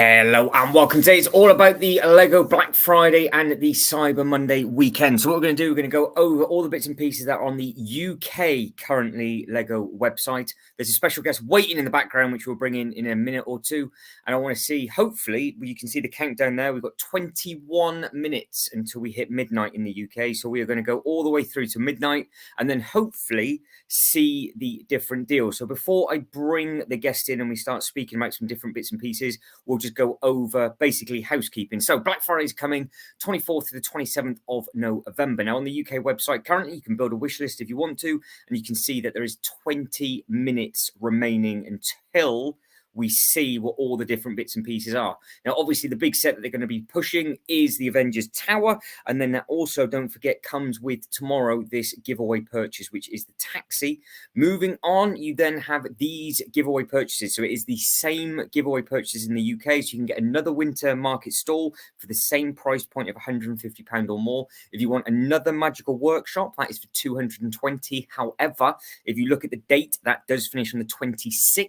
Hello and welcome. Today it's all about the Lego Black Friday and the Cyber Monday weekend. So what we're going to do, we're going to go over all the bits and pieces that are on the UK currently Lego website. There's a special guest waiting in the background, which we'll bring in a minute or two. And I want to see, hopefully, you can see the countdown there. We've got 21 minutes until we hit midnight in the UK. So we are going to go all the way through to midnight and then hopefully see the different deals. So before I bring the guest in and we start speaking about some different bits and pieces, we'll just go over basically housekeeping. So Black Friday is coming 24th to the 27th of November. Now on the UK website currently, you can build a wish list if you want to, and you can see that there is 20 minutes remaining until we see what all the different bits and pieces are. Now, obviously, the big set that they're going to be pushing is the Avengers Tower. And then that also, don't forget, comes with tomorrow this giveaway purchase, which is the taxi. Moving on, you then have these giveaway purchases. So it is the same giveaway purchases in the UK. So you can get another winter market stall for the same price point of £150 or more. If you want another magical workshop, that is for £220. However, if you look at the date, that does finish on the 26th.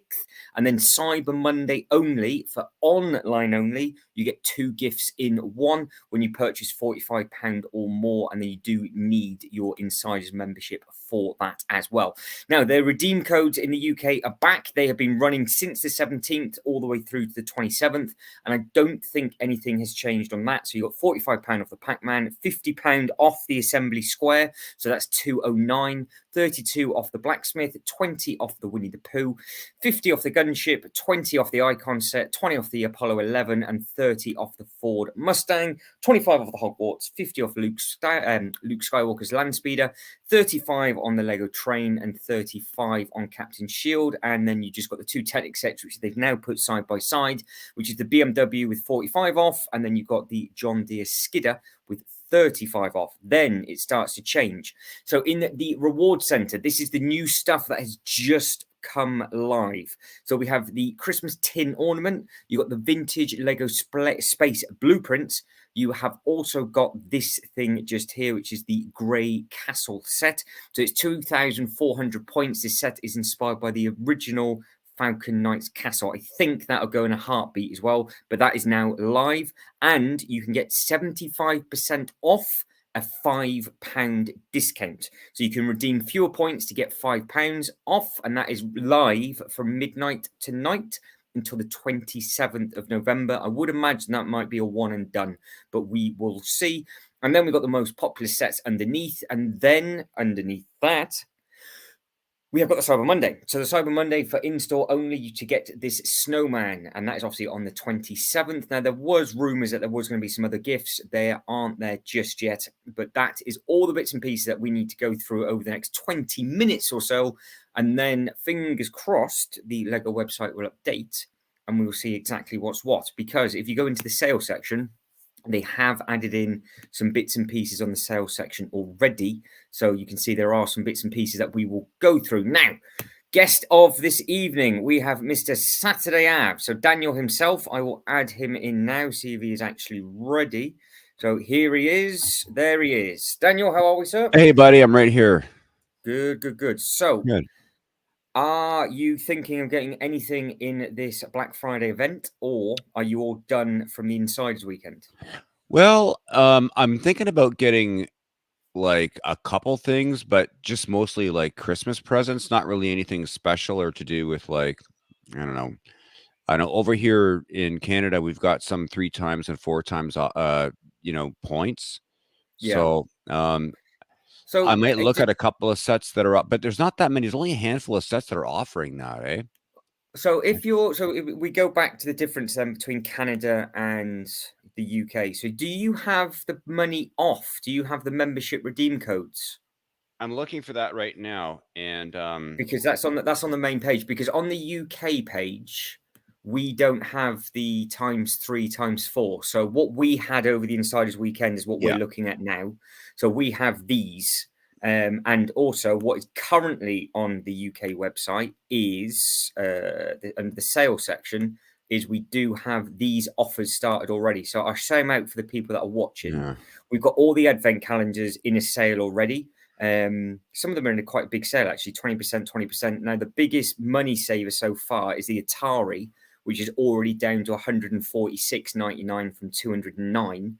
And then Cyber Monday only, for online only, you get 2 gifts in one when you purchase £45 or more, and then you do need your Insiders membership for that as well. Now, the redeem codes in the UK are back. They have been running since the 17th all the way through to the 27th, and I don't think anything has changed on that. So you got £45 off the Pac-Man, £50 off the Assembly Square, so that's 209, 32 off the Blacksmith, 20 off the Winnie the Pooh, 50 off the Gunship, 20 off the Icon set, 20 off the Apollo 11, and 30 off the Ford Mustang, 25 off the Hogwarts, 50 off Luke Skywalker's Landspeeder, 35 on the Lego Train, and 35 on Captain Shield. And then you just got the 2 Technic sets, which they've now put side by side, which is the BMW with 45 off, and then you've got the John Deere Skidder with 35 off. Then it starts to change. So in the reward center, this is the new stuff that has just come live. So we have the Christmas tin ornament. You got the vintage Lego space blueprints. You have also got this thing just here, which is the Grey Castle set. So it's 2,400 points. This set is inspired by the original Falcon Knight's Castle. I think that'll go in a heartbeat as well, but that is now live, and you can get 75% off a £5 discount. So you can redeem fewer points to get £5 off, and that is live from midnight tonight until the 27th of November. I would imagine that might be a one and done, but we will see. And then we've got the most popular sets underneath, and then underneath that, we have got the Cyber Monday. So the Cyber Monday for in-store only to get this snowman, and that is obviously on the 27th. Now, there was rumours that there was going to be some other gifts. They aren't there just yet, but that is all the bits and pieces that we need to go through over the next 20 minutes or so. And then, fingers crossed, the Lego website will update, and we will see exactly what's what. Because if you go into the sales section, they have added in some bits and pieces on the sales section already. So you can see there are some bits and pieces that we will go through. Now, guest of this evening, we have Mr. Saturday Ave. So Daniel himself, I will add him in now, see if he is actually ready. So here he is. There he is. Daniel, how are we, sir? Hey, buddy, I'm right here. Good. So, Good. Are you thinking of getting anything in this Black Friday event, or are you all done from the Insiders weekend? Well, I'm thinking about getting like a couple things, but just mostly like Christmas presents, not really anything special or to do with like, I don't know. I know over here in Canada, we've got some 3 times and 4 times, points. Yeah. So, I might look at a couple of sets that are up, but there's not that many. There's only a handful of sets that are offering that, eh? So if we go back to the difference between Canada and the UK. So do you have the money off? Do you have the membership redeem codes? I'm looking for that right now, and Because that's on the main page. Because on the UK page, we don't have the ×3 ×4. So what we had over the Insiders weekend is what we're looking at now. So we have these. And also what is currently on the UK website is the sales section is we do have these offers started already. So I'll show them out for the people that are watching. Yeah. We've got all the advent calendars in a sale already. Some of them are in a quite big sale, actually, 20%. Now, the biggest money saver so far is the Atari, which is already down to 146.99 from 209.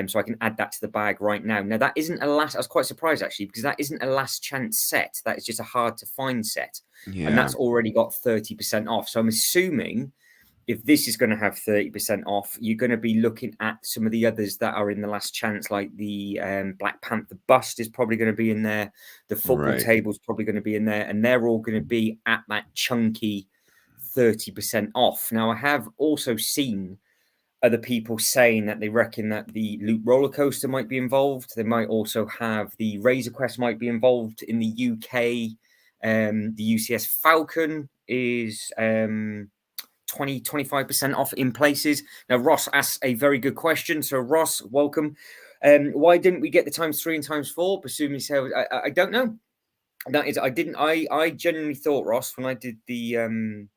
So I can add that to the bag right now. Now that isn't a last. I was quite surprised actually because that isn't a last chance set. That is just a hard to find set, and Yeah. that's already got 30% off. So I'm assuming if this is going to have 30% off, you're going to be looking at some of the others that are in the last chance, like the Black Panther bust is probably going to be in there. The football Right. table is probably going to be in there, and they're all going to be at that chunky 30% off. Now, I have also seen other people saying that they reckon that the Loop roller coaster might be involved. They might also have the Razor Quest might be involved in the UK. The UCS Falcon is 25% off in places. Now, Ross asks a very good question. So, Ross, welcome. Why didn't we get the ×3 and ×4? Presumably, so I don't know. That is, I didn't. I genuinely thought, Ross, when I did the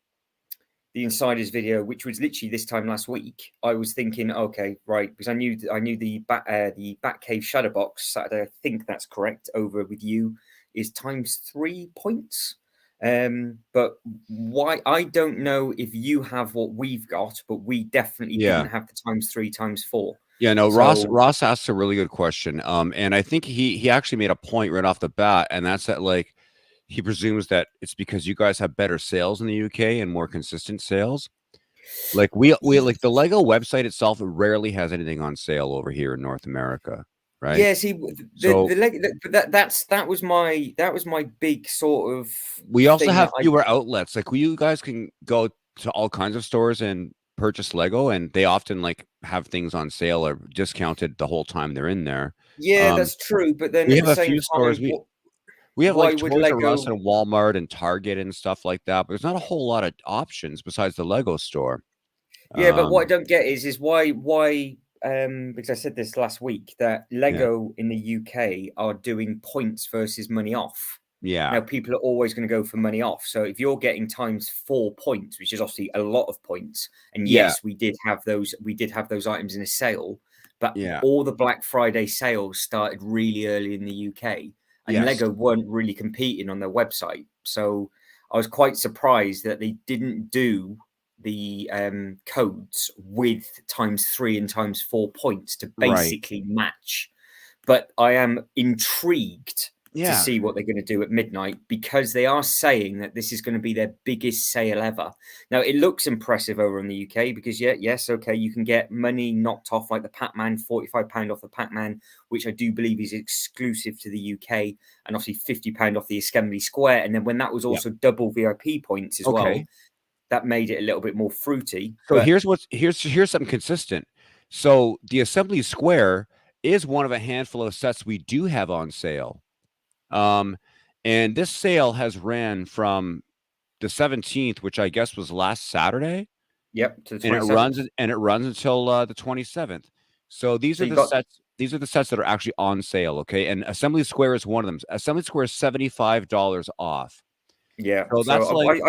insiders video, which was literally this time last week, I was thinking, okay, right, because I knew the Batcave Shadow Box Saturday. I think that's correct. Over with you is ×3 points. But why? I don't know if you have what we've got, but we definitely Yeah. didn't have the ×3 ×4. Yeah, no, So Ross asked a really good question. And I think he actually made a point right off the bat, and that's that like he presumes that it's because you guys have better sales in the UK and more consistent sales. Like we like the Lego website itself rarely has anything on sale over here in North America, right? yeah, see, So that was my big sort of we also thing that have I. fewer outlets. Like you guys can go to all kinds of stores and purchase Lego, and they often like have things on sale or discounted the whole time they're in there. Yeah, Um, that's true. But then we at have the a same few stores. time, We have why like would Toys R Us Lego? and Walmart and Target and stuff like that, but there's not a whole lot of options besides the Lego store. Yeah, but what I Um, don't get is why because I said this last week that yeah, Lego in the UK are doing points versus money off. yeah, Now people are always going to go for money off. So if you're getting ×4 points, which is obviously a lot of points, and yeah, yes, we did have those items in a sale, but yeah, all the Black Friday sales started really early in the UK, and yes, Lego weren't really competing on their website. So I was quite surprised that they didn't do the codes with ×3 and ×4 points to right, basically match. But I am intrigued to yeah, see what they're going to do at midnight because they are saying that this is going to be their biggest sale ever. Now, it looks impressive over in the UK because, yes, okay, you can get money knocked off like the Pac-Man, £45 off the Pac-Man, which I do believe is exclusive to the UK, and obviously £50 off the Assembly Square. And then when that was yeah. also double VIP points as well, Okay. that made it a little bit more fruity. So But here's something consistent. So the Assembly Square is one of a handful of sets we do have on sale. Um, and this sale has ran from the 17th, which I guess was last Saturday, yep, to the and 27th. it runs until the 27th. So So you got, these are the sets that are actually on sale, okay? And Assembly Square is one of them. Assembly Square is $75 off. yeah. So So that's like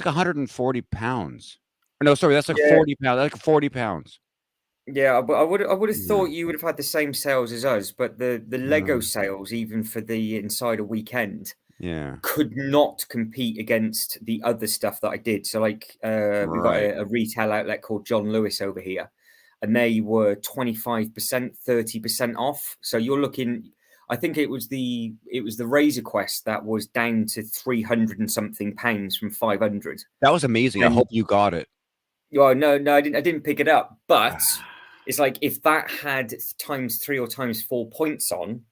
140 pounds. Or no, sorry, that's like yeah, 40 pounds. That's like 40 pounds. yeah. But I would have Yeah. thought you would have had the same sales as us. But the Lego Mm, sales, even for the Insider weekend, yeah. could not compete against the other stuff that I did. So like we've got Right. a retail outlet called John Lewis over here, and they were 25%, 30% off. So you're looking. I think it was the Razor Quest that was down to 300 and something pounds from 500. That was amazing. I And hope you got it. well, no, I didn't pick it up. But it's like if that had ×3 or ×4 points on,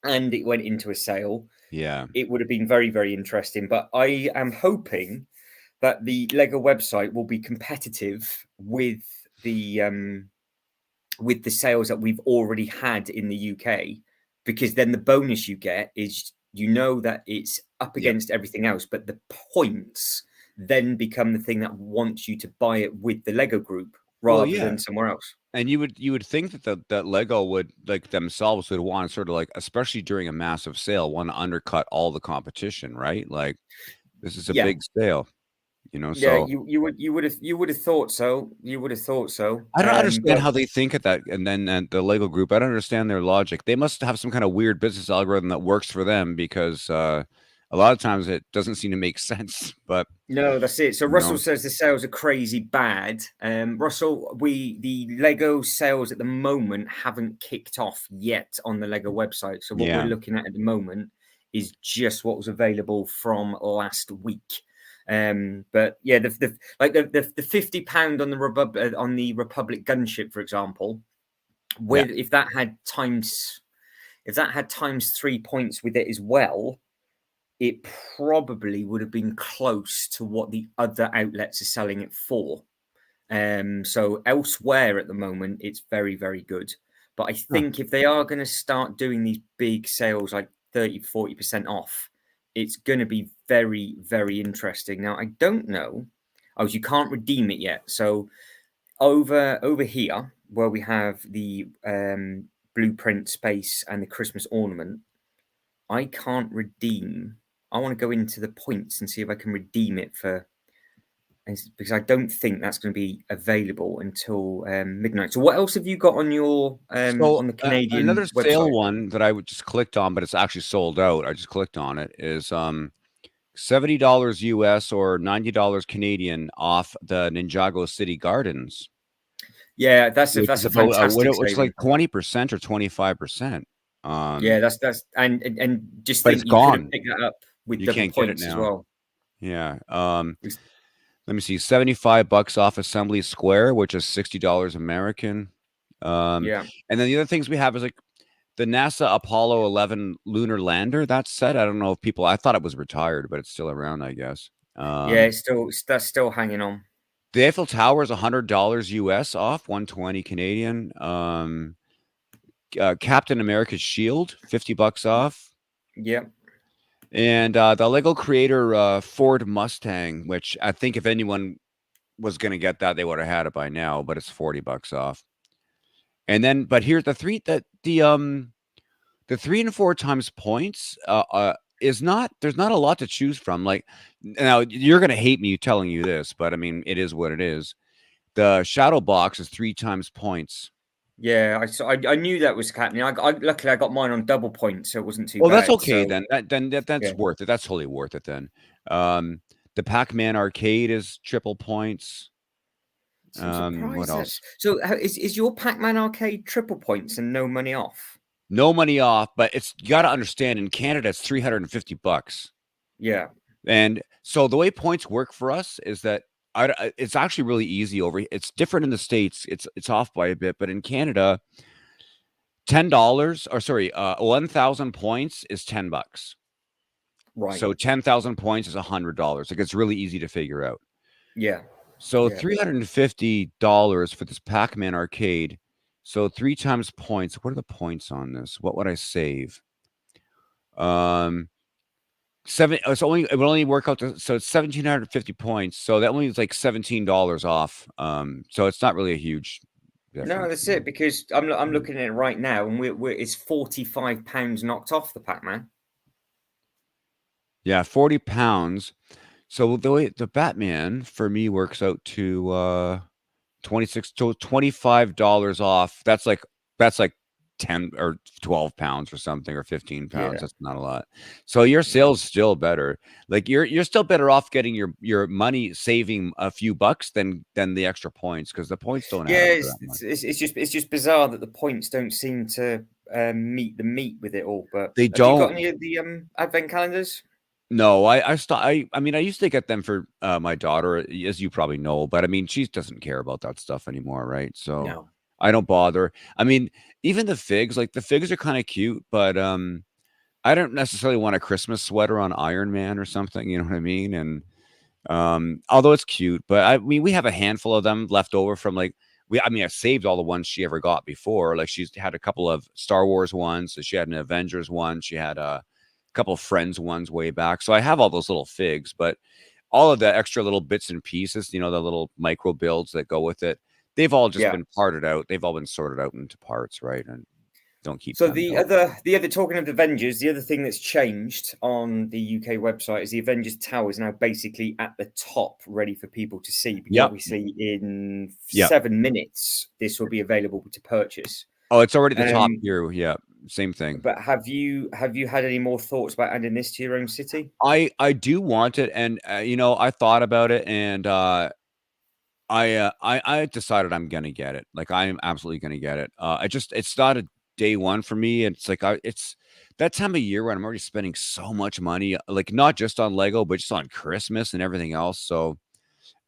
and it went into a sale, Yeah. it would have been very, very interesting. But I am hoping that the Lego website will be competitive with the sales that we've already had in the UK, because then the bonus you get is that it's up Yep. against everything else, but the points then become the thing that wants you to buy it with the Lego group Well, rather yeah. than somewhere else. And you would think that that Lego would like themselves would want to sort of like, especially during a massive sale, want to undercut all the competition, right? Like this is a Yeah, big sale, yeah, so you would have thought so. You would have thought so. I don't understand But how they think at that. And then the Lego group, I don't understand their logic. They must have some kind of weird business algorithm that works for them because a lot of times it doesn't seem to make sense. But No, that's it. So you Russell know, says the sales are crazy bad. Russell, the Lego sales at the moment haven't kicked off yet on the Lego website. So what we're yeah, looking at the moment is just what was available from last week. But yeah, the £50 on the Republic gunship, for example, yeah. with if that had times 3 points with it as well, it probably would have been close to what the other outlets are selling it for. So elsewhere at the moment, it's very, very good. But I Huh. think if they are going to start doing these big sales, like 30-40% off, it's going to be very, very interesting. Now, I don't know. Oh, you can't redeem it yet. So over here, where we have the blueprint space and the Christmas ornament, I can't redeem. I want to go into the points and see if I can redeem it for, because I don't think that's going to be available until midnight. So what else have you got on your So on the another Canadian sale website? one that I would just clicked on, but it's actually sold out. I just clicked on it. Is $70 US or $90 Canadian off the Ninjago City Gardens, Yeah, that's which is a about fantastic which is saving. like 20% or 25%. Yeah, that's and just But it's think you could have gone. picked that up with You double can't get it points as now. well. Yeah. Let me see, $75 off Assembly Square, which is $60 American. Yeah, And then the other things we have is like the NASA Apollo 11 lunar lander. That's set. I don't know if people. I thought it was retired, but it's still around, I guess. yeah, that's still hanging on. The Eiffel Tower is $100 US off, 120 Canadian. Captain America's shield, $50 off. Yeah, And the Lego creator Ford Mustang, which I think if anyone was going to get that, they would have had it by now, but it's $40 off. And then, but here's the 3 and 4 times points is not, there's not a lot to choose from. Like, now you're going to hate me telling you this, but I mean, it is what it is. The shadow box is 3 times points. yeah. I knew that was happening. Luckily I got mine on double points, so it wasn't too Well, that's bad. okay So then. That's yeah. worth it. That's totally worth it then. The Pac-Man arcade is triple points. So I'm What surprised else? that's so. Is your Pac-Man arcade triple points and no money off? No money off, but it's, you got to understand, in Canada it's $350. Yeah, And so the way points work for us is that it's actually really easy over. It's different in the States. It's off by a bit, but in Canada, $10 or sorry, 1,000 points is $10. right. So 10,000 points is $100. Like, it's really easy to figure out. Yeah, So yeah. $350 for this Pac-Man arcade. So 3 times points. What are the points on this? What would I save? Um, it would only work out to, so it's 1,750 points. So that only is like $17 off. So it's not really a huge No, difference. that's it. Because I'm looking at it right now, and it's £45 knocked off the Pac-Man. Yeah, 40 pounds. So the way the Batman for me works out to 26 to $25 off. That's like 10 or 12 pounds or something, or 15 pounds. Yeah. That's not a lot. So your Yeah. sale's still better. Like, you're still better off getting your money, saving a few bucks than the extra points, because the points don't add Yeah, up to that much. it's just bizarre that the points don't seem to meet the meat with it all. But They have you got don't. any of the advent calendars? No, I mean, I used to get them for my daughter, as you probably know, but I mean, she doesn't care about that stuff anymore, right? So No. I don't bother. I mean, even the figs, like the figs are kind of cute, but I don't necessarily want a Christmas sweater on Iron Man or something, you know what I mean? And although it's cute, but I mean, we have a handful of them left over from, like, I mean, I saved all the ones she ever got before. Like, she's had a couple of Star Wars ones, so she had an Avengers one, she had a couple of Friends ones way back. So I have all those little figs, but all of the extra little bits and pieces, the little micro builds that go with it, they've all just Yeah. been parted out. They've all been sorted out into parts, right? And don't keep So them. the other talking of the Avengers, the other thing that's changed on the UK website is the Avengers Tower is now basically at the top, ready for people to see. Because Yep. obviously, in Yep. 7 minutes, this will be available to purchase. Oh, it's already the top here. Yeah. same thing. But have you had any more thoughts about adding this to your own city? I do want it, and I thought about it, and I decided I'm gonna get it. Like, I'm absolutely gonna get it. It's not a day one for me. It's like it's that time of year when I'm already spending so much money, like not just on Lego, but just on Christmas and everything else. So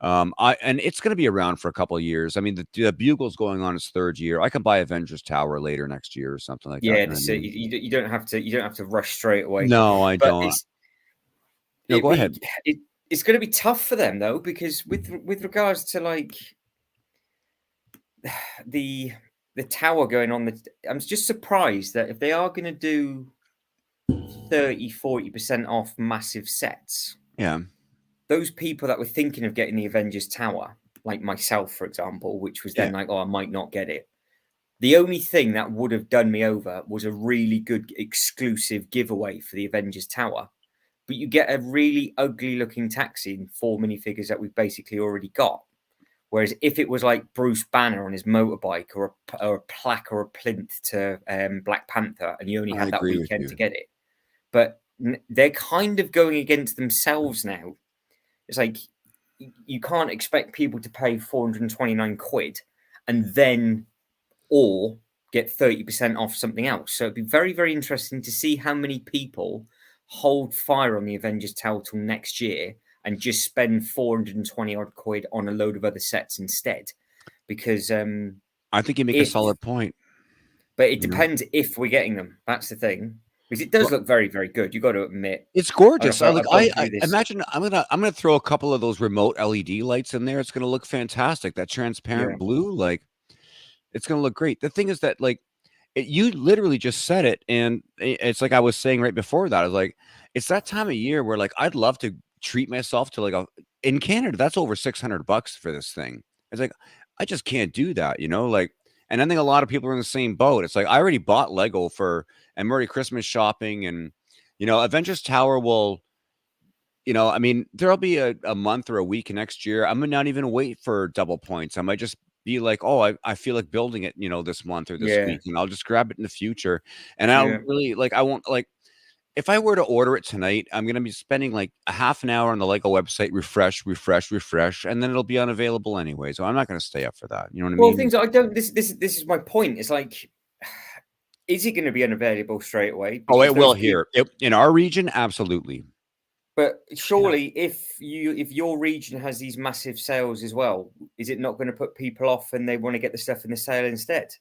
and it's gonna be around for a couple of years. I mean, the Bugle's going on its third year. I can buy Avengers Tower later next year or something like that. Yeah, You know what I this, mean? you don't have to rush straight away. No, I But don't. it's No, it go ahead. be it's going to be tough for them though, because with regards to like the the tower going on, I'm just surprised that if they are going to do 30-40% off massive sets, Yeah, those people that were thinking of getting the Avengers Tower, like myself, for example, which was yeah, then like, oh, I might not get it. The only thing that would have done me over was a really good exclusive giveaway for the Avengers Tower. But you get a really ugly looking taxi in 4 minifigures that we've basically already got. Whereas if it was like Bruce Banner on his motorbike, or a plaque or a plinth to Black Panther, and you only I had that agree with weekend to you. get it, but they're kind of going against themselves now. It's like you can't expect people to pay 429 quid and then or get 30% off something else. So it'd be very, very interesting to see how many people hold fire on the Avengers Tower till next year and just spend 420 odd quid on a load of other sets instead. Because I think you make a if, solid point. but it You know, depends if we're getting them. That's the thing. Because it does look very, very good. You got to admit. it's I don't gorgeous. know if Like I've gone I through this. imagine I'm gonna throw a couple of those remote LED lights in there. It's gonna look fantastic. That Yeah. transparent blue, like it's gonna look great. The thing is that like you literally just said it, and it's like I was saying right before that. I was like, it's that time of year where like I'd love to treat myself to like a in Canada. That's over $600 for this thing. It's like I just can't do that, like. And I think a lot of people are in the same boat. It's like I already bought Lego for and I'm already Christmas shopping, and Avengers Tower will I mean, there'll be a month or a week next year. I'm gonna not even wait for double points. I might just be like, oh, I feel like building it, this month or this Yeah. week, and I'll just grab it in the future. And I Yeah. don't really like, I won't like, if I were to order it tonight, I'm gonna be spending like a half an hour on the Lego website, refresh, refresh, refresh, and then it'll be unavailable anyway. So I'm not gonna stay up for that. You know what I Well, mean? things I don't. This is my point. It's like, is it going to be unavailable straight away? Oh, Because it will those people. here. In our region, absolutely. But Yeah. surely, if your region has these massive sales as well, is it not going to put people off and they want to get the stuff in the sale instead?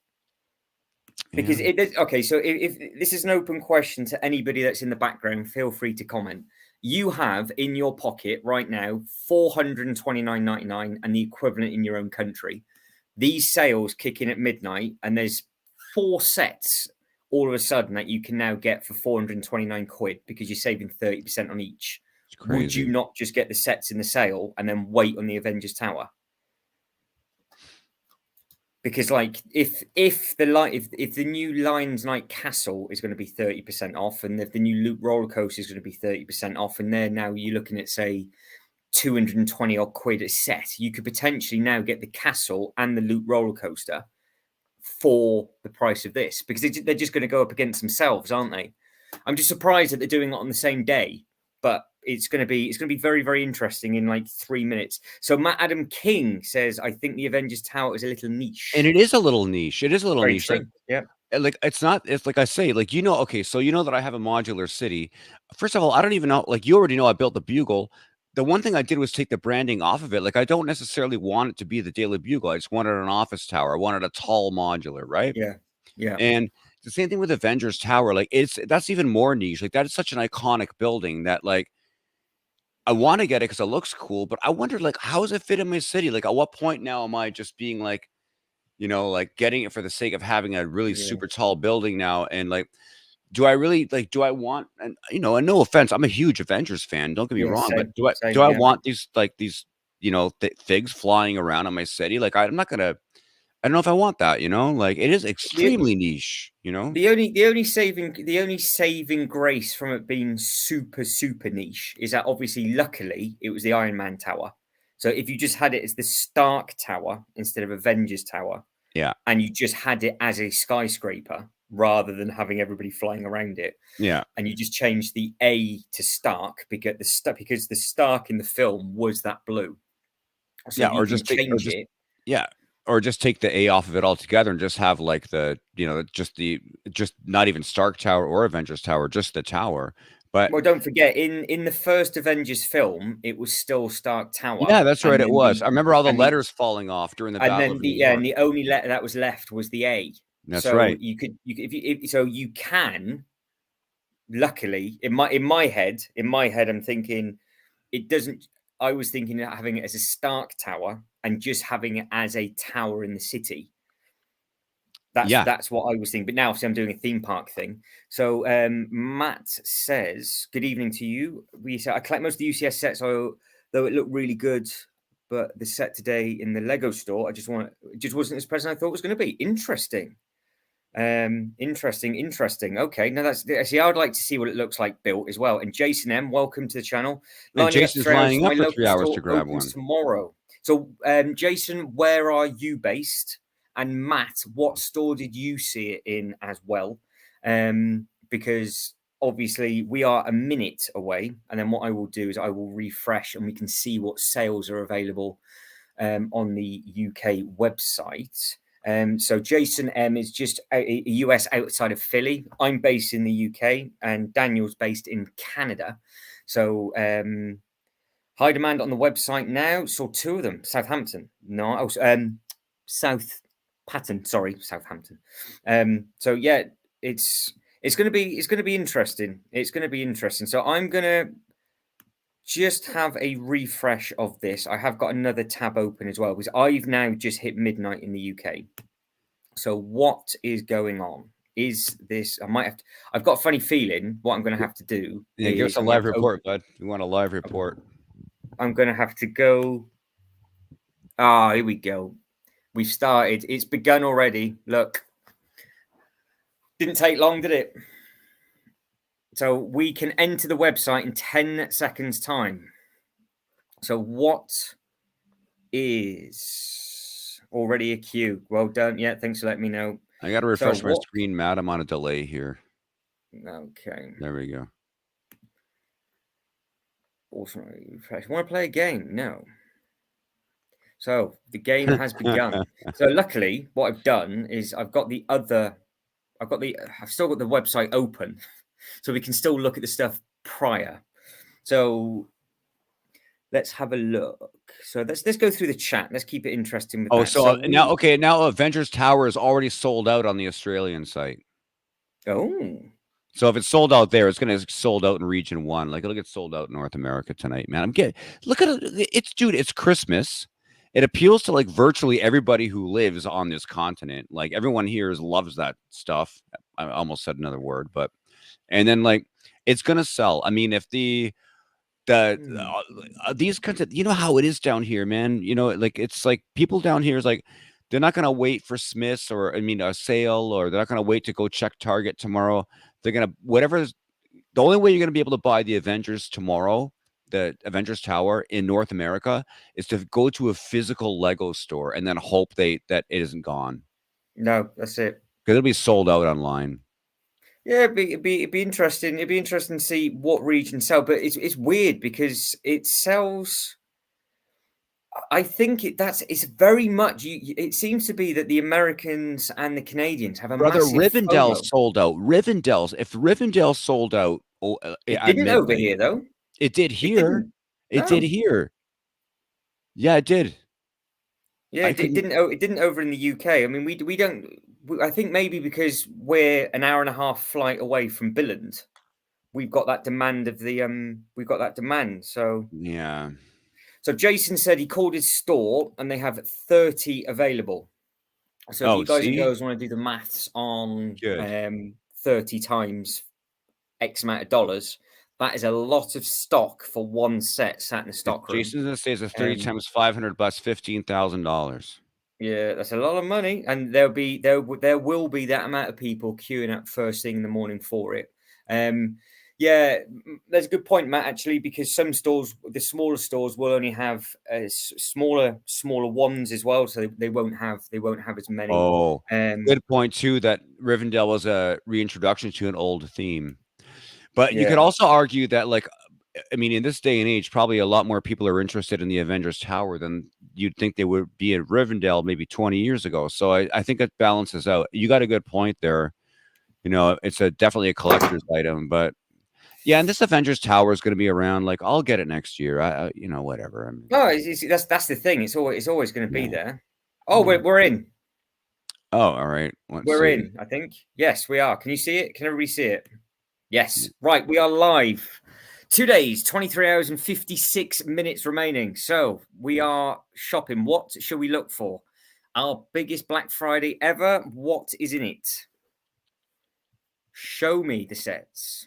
Yeah. Because it is okay. So if this is an open question to anybody that's in the background, feel free to comment. You have in your pocket right now 429.99 and the equivalent in your own country. These sales kick in at midnight, and there's 4 sets all of a sudden that you can now get for 429 quid because you're saving 30% on each. It's Would you crazy. not just get the sets in the sale and then wait on the Avengers Tower? Because like if the new Lions Night Castle is going to be 30% off, and if the new Loop roller coaster is going to be 30% off, and there now you're looking at say 220 odd quid a set, you could potentially now get the castle and the Loop roller coaster for the price of this, because they're just going to go up against themselves, aren't they? I'm just surprised that they're doing it on the same day, but it's going to be very, very interesting in like 3 minutes. So Matt Adam King says, I think the Avengers Tower is a little And niche. it is a little niche. It is a little Very niche. Like true. Yeah. like it's not it's like I say, like okay, so that I have a modular city. First of all, I don't even know, like you already know I built the Bugle. The one thing I did was take the branding off of it. Like I don't necessarily want it to be the Daily Bugle. I just wanted an office tower. I wanted a tall modular, right? Yeah. Yeah. And the same thing with Avengers Tower. Like that's even more niche. Like that is such an iconic building that like I want to get it because it looks cool, but I wonder like how does it fit in my city? Like at what point now am I just being like, like getting it for the sake of having a really Yeah. super tall building now? And like, do I really like, do I want, and no offense, I'm a huge Avengers fan. Don't get me Yeah. wrong, but Same. do Same. I Yeah. want these, figs flying around in my city? Like, I'm not gonna, I don't know if I want that, like it is The, extremely niche. the only saving grace from it being super super niche is that obviously luckily it was the Iron Man Tower. So if you just had it as the Stark Tower instead of Avengers Tower, Yeah. and you just had it as a skyscraper, rather than having everybody flying around it. Yeah. And you just change the A to Stark because the Stark in the film was that blue. So Yeah, you can change it. yeah, or just take the A off of it altogether and just have like just not even Stark Tower or Avengers Tower, just the tower. But Well, don't forget, in the first Avengers film, it was still Stark Tower, yeah, that's right, and it then was. the I remember all the and the letters falling off during the and Battle then of the New yeah, and York. the only letter that was left was the A. That's So right. you could so you can. Luckily, in my head, I'm thinking it doesn't. I was thinking of having it as a Stark Tower and just having it as a tower in the city. Yeah. That's what I was thinking. But now, see, I'm doing a theme park thing. So Matt says, "Good evening to you. We said I collect most of the UCS sets, though it looked really good. But the set today in the Lego store, it just wasn't as present I thought it was going to be. Interesting. Interesting. Okay, now that's see, I would like to see what it looks like built as well. And Jason M, welcome to the channel. And Lining up Jason's 3 hours lining for up my for local 3 hours store to grab opens one. tomorrow. So, Jason, where are you based? And Matt, what store did you see it in as well? Because obviously we are a minute away, and then what I will do is I will refresh, and we can see what sales are available on the UK website. So Jason M is just a US outside of Philly. I'm based in the UK, and Daniel's based in Canada. So high demand on the website now. Saw 2 of them. Southampton. No, South Patton. Sorry, Southampton. So yeah, it's going to be interesting. It's going to be interesting. So I'm going to just have a refresh of this. I have got another tab open as well because I've now just hit midnight in the UK. So what is going on? Is this? I've got a funny feeling. What I'm going to have to do Yeah, give us is a live report, bud. We want a live report. I'm going to have to go. Ah, here we go. We've started. It's begun already. Look, didn't take long, did it? So we can enter the website in 10 seconds time. So what is already a queue? Well done. Yeah, thanks for letting me know. I got to refresh my screen, Matt. I'm on a delay here. Okay. There we go. Awesome. Refresh. Want to play a game? No. So the game has begun. So luckily, what I've done is I've still got the website open, so we can still look at the stuff prior. So let's have a look. So let's go through the chat. Let's keep it interesting with that. So now Avengers Tower is already sold out on the Australian site. Oh. So if it's sold out there, it's going to sold out in region 1. Like it'll get sold out in North America tonight, man. Look at it. It's Christmas. It appeals to like virtually everybody who lives on this continent. Like everyone here loves that stuff. I almost said another word, and then like it's going to sell. I mean, if these kinds of, you know how it is down here, man. You know, like it's like people down here is like they're not going to wait for Smiths or a sale, or they're not going to wait to go check Target tomorrow. They're going to the only way you're going to be able to buy the Avengers tomorrow, the Avengers Tower in North America, is to go to a physical Lego store and then hope that it isn't gone. No, that's it. Because it'll be sold out online. Yeah, it'd be interesting. It'd be interesting to see what regions sell, but it's weird because it sells. I think it's very much. It seems to be that the Americans and the Canadians have a massive Rivendell FOMO. sold out. If Rivendell sold out, It at didn't over midnight, here though. it did here. It did here. Yeah, it did. Yeah, it didn't. It didn't over in the UK. I mean, we don't. I think maybe because we're an hour and a half flight away from Billund, we've got that demand of the We've got that demand. So yeah. So Jason said he called his store and they have 30 available. So if you guys and girls want to do the maths on 30 times X amount of dollars, that is a lot of stock for one set sat in the stock room. Jason's gonna say it's 30 times $500, $15,000. Yeah, that's a lot of money, and there will be that amount of people queuing up first thing in the morning for it. Yeah, there's a good point, Matt. Actually, because some stores, the smaller stores, will only have smaller ones as well, so they won't have as many. Oh, good point too. That Rivendell was a reintroduction to an old theme, but you could Yeah. also argue that, like, I mean, in this day and age, probably a lot more people are interested in the Avengers Tower than you'd think they would be at Rivendell maybe 20 years ago. So I think it balances out. You got a good point there. You know, it's definitely a collector's item, but yeah, and this Avengers Tower is going to be around. Like, I'll get it next year. You know, whatever. I mean, No, that's the thing. It's always going to be yeah. there. Oh, we're in. Oh, all right. Let's We're see. in. I think. Yes, we are. Can you see it? Can everybody see it? Yes. Right. We are live. 2 days, 23 hours, and 56 minutes remaining. So we are shopping. What shall we look for? Our biggest Black Friday ever. What is in it? Show me the sets.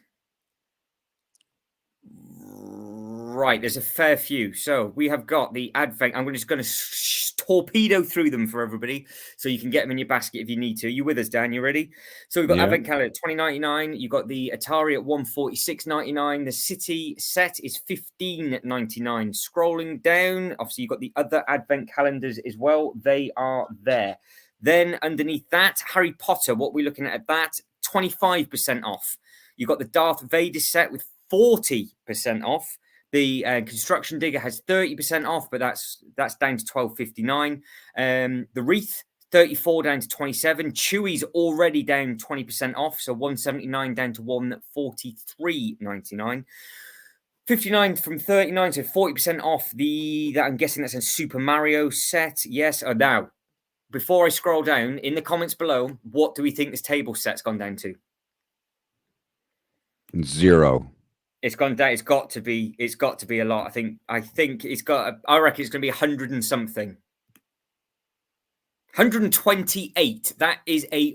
Right, there's a fair few. So we have got the Advent. I'm just going to torpedo through them for everybody so you can get them in your basket if you need to. You with us, Dan? You ready? So we've got Yeah. Advent calendar at $20.99. You've got the Atari at $146.99. The City set is $15.99. Scrolling down, obviously you've got the other Advent calendars as well. They are there. Then underneath that, Harry Potter, what we're looking at that, 25% off. You've got the Darth Vader set with 40% off. The construction digger has 30% off, but that's down to $12.59. The wreath 34 down to 27. Chewie's already down 20% off, so 179 down to 143.99. 59 from 39, so 40% off. That I'm guessing that's a Super Mario set. Yes. Now, before I scroll down in the comments below, what do we think this table set's gone down to? 0. It's gone down. It's got to be a lot. I think it's got. I reckon it's going to be 100 and something. 128. That is a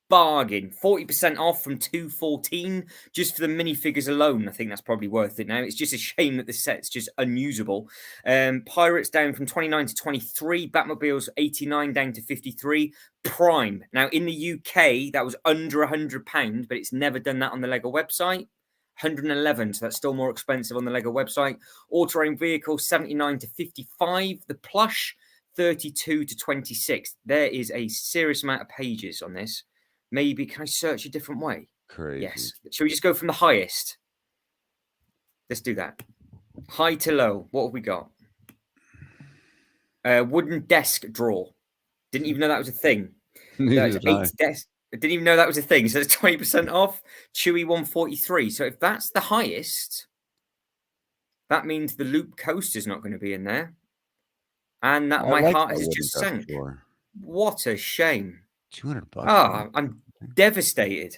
bargain. 40% off from 214 just for the minifigures alone. I think that's probably worth it now. It's just a shame that the set's just unusable. Pirates down from 29 to 23. Batmobiles 89 down to 53. Prime. Now in the UK that was under £100, but it's never done that on the Lego website. 111, so that's still more expensive on the Lego website. All-terrain vehicle 79 to 55. The plush 32 to 26. There is a serious amount of pages on this. Maybe can I search a different way? Crazy. Yes. Shall we just go from the highest? Let's do that. High to low. What have we got? Wooden desk drawer. Didn't even know that was a thing. That's 8 desks. I didn't even know that was a thing. So it's 20% off. Chewy 143. So if that's the highest, that means the Loop Coaster's not going to be in there. And that my heart has just sunk. What a shame. $200. Ah, I'm devastated.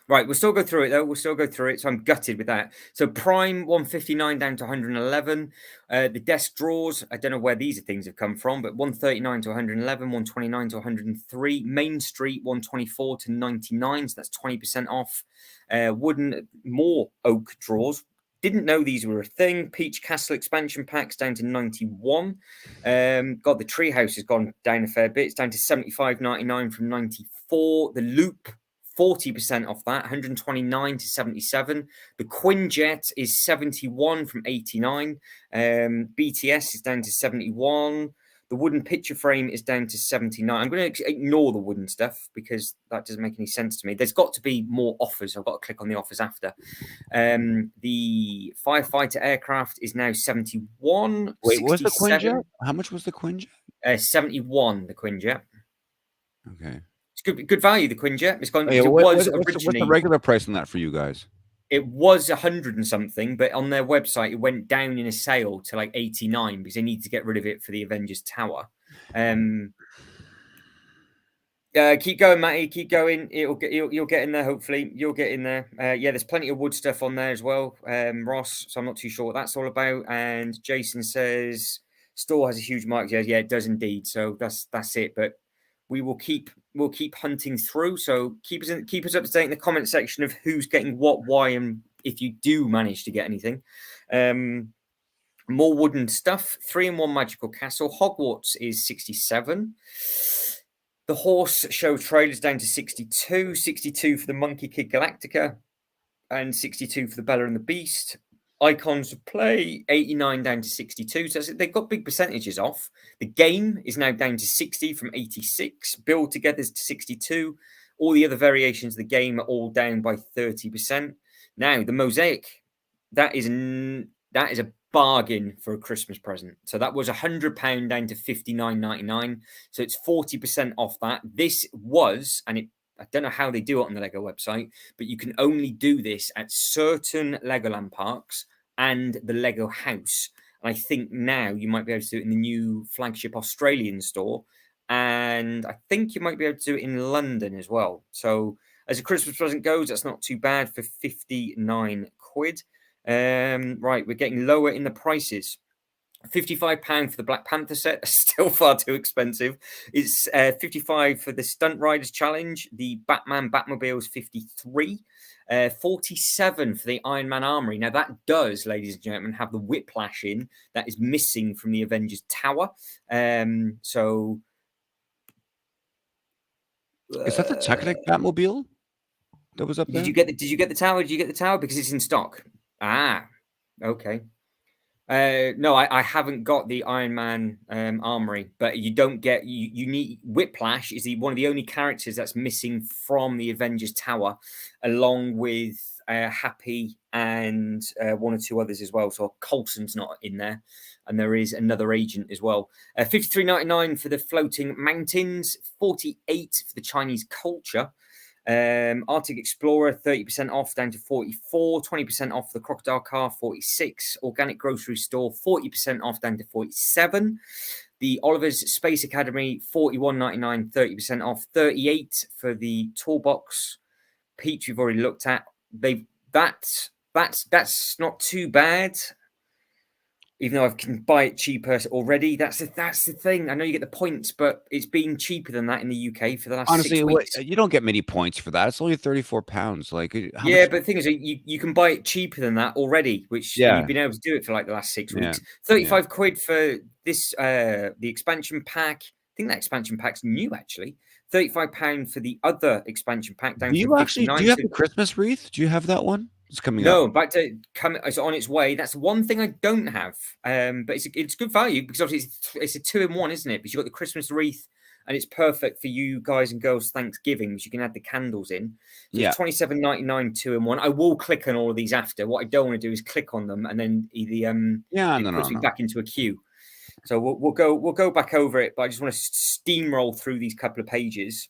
Right, we'll still go through it though. We'll still go through it. So I'm gutted with that. So Prime 159 down to 111. The desk drawers, I don't know where these things have come from, but 139 to 111, 129 to 103. Main Street 124 to 99. So that's 20% off. Wooden, more oak drawers. Didn't know these were a thing. Peach Castle expansion packs down to 91. God, the Treehouse has gone down a fair bit. It's down to 75.99 from 94. The Loop 40% off that, 129 to 77. The Quinjet is 71 from 89. BTS is down to 71. The wooden picture frame is down to 79. I'm going to ignore the wooden stuff because that doesn't make any sense to me. There's got to be more offers. I've got to click on the offers after. The firefighter aircraft is now 71. Wait, what's the Quinjet? How much was the Quinjet? 71, the Quinjet. Okay. It's good value, the Quinjet. It's gone. What's the regular price on that for you guys? It was 100 and something, but on their website, it went down in a sale to like 89 because they need to get rid of it for the Avengers Tower. Keep going, Matty. Keep going. You'll get in there. Hopefully, you'll get in there. Yeah, there's plenty of wood stuff on there as well, Ross. So I'm not too sure what that's all about. And Jason says store has a huge market. Yeah, it does indeed. So that's it. But we'll keep hunting through. So keep us up to date in the comment section of who's getting what, why, and if you do manage to get anything. More wooden stuff. 3-in-1 Magical Castle. Hogwarts is 67. The Horse Show trailers down to 62. 62 for the Monkey Kid Galactica. and 62 for the Bella and the Beast. Icons of Play, 89 down to 62. So they've got big percentages off. The game is now down to 60 from 86. Build Together's to 62. All the other variations of the game are all down by 30%. Now, the Mosaic, that is a bargain for a Christmas present. So that was £100 down to £59.99. So it's 40% off that. This was, and I don't know how they do it on the Lego website, but you can only do this at certain Legoland parks and the Lego house. And I think now you might be able to do it in the new flagship Australian store. And I think you might be able to do it in London as well. So as a Christmas present goes, that's not too bad for 59 quid. Right, we're getting lower in the prices. £55 for the Black Panther set, still far too expensive. It's 55 for the Stunt Riders Challenge. The Batman Batmobile is 53. 47 for the Iron Man Armory. Now that does, ladies and gentlemen, have the whiplash in that is missing from the Avengers Tower. So is that the Technic Batmobile that was up there? Did you get the tower? Did you get the tower? Because it's in stock. Ah, okay. No, I haven't got the Iron Man armory, but you don't get you need Whiplash is one of the only characters that's missing from the Avengers Tower, along with Happy and one or two others as well. So Coulson's not in there, and there is another agent as well. 53.99 for the Floating Mountains, 48 for the Chinese Culture. Arctic Explorer 30% off down to 44, 20% off the Crocodile Car 46, Organic Grocery Store 40% off down to 47, the Oliver's Space Academy 41.99, 30% off, 38 for the Toolbox Peach we've already looked at. That's not too bad. Even though I can buy it cheaper already, that's the thing. I know you get the points, but it's been cheaper than that in the UK for the last 6 weeks. You don't get many points for that. It's only £34. Like, yeah, but the thing is, you can buy it cheaper than that already, which you've been able to do it for like the last 6 weeks. 35 quid for this, the expansion pack. I think that expansion pack's new actually. £35 for the other expansion pack. Down do you have the Christmas wreath? Do you have that one? It's coming up. No, back to come. It's on its way. That's one thing I don't have. But it's good value because obviously it's a 2-in-1, isn't it? Because you've got the Christmas wreath, and it's perfect for you guys and girls Thanksgiving. So you can add the candles in. So it's £27.99 2-in-1. I will click on all of these after. What I don't want to do is click on them and then it puts me back into a queue. So we'll go back over it. But I just want to steamroll through these couple of pages,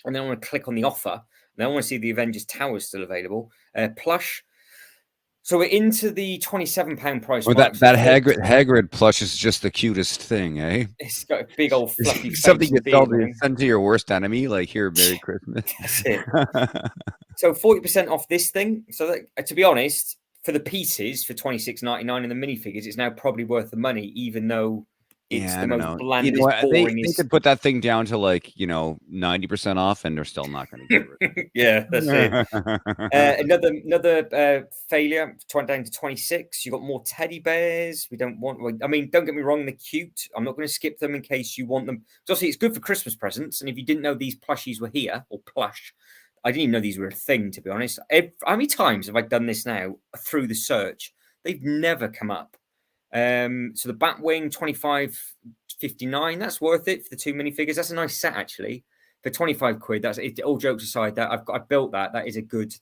and then I want to click on the offer. Then I want to see the Avengers Tower is still available. Plush. So we're into the £27 price. Or that Hagrid plush is just the cutest thing, eh? It's got a big old fluffy face. Something you send to your worst enemy, like here, Merry Christmas. That's it. So 40% off this thing. So that, to be honest, for the pieces for £26.99 and the minifigures, it's now probably worth the money, even though it's the most blandest, boring. They could put that thing down to 90% off, and they're still not going to give it. Yeah, that's it. Another failure. Down to 26. You got more teddy bears. We don't want. I mean, don't get me wrong. They're cute. I'm not going to skip them in case you want them. Obviously, it's good for Christmas presents. And if you didn't know these plushies were here, or plush, I didn't even know these were a thing. To be honest, how many times have I done this now through the search? They've never come up. So the Batwing 25.59, that's worth it for the 2 minifigures. That's a nice set actually for 25 quid. That's it. All jokes aside, that I built that. That is a good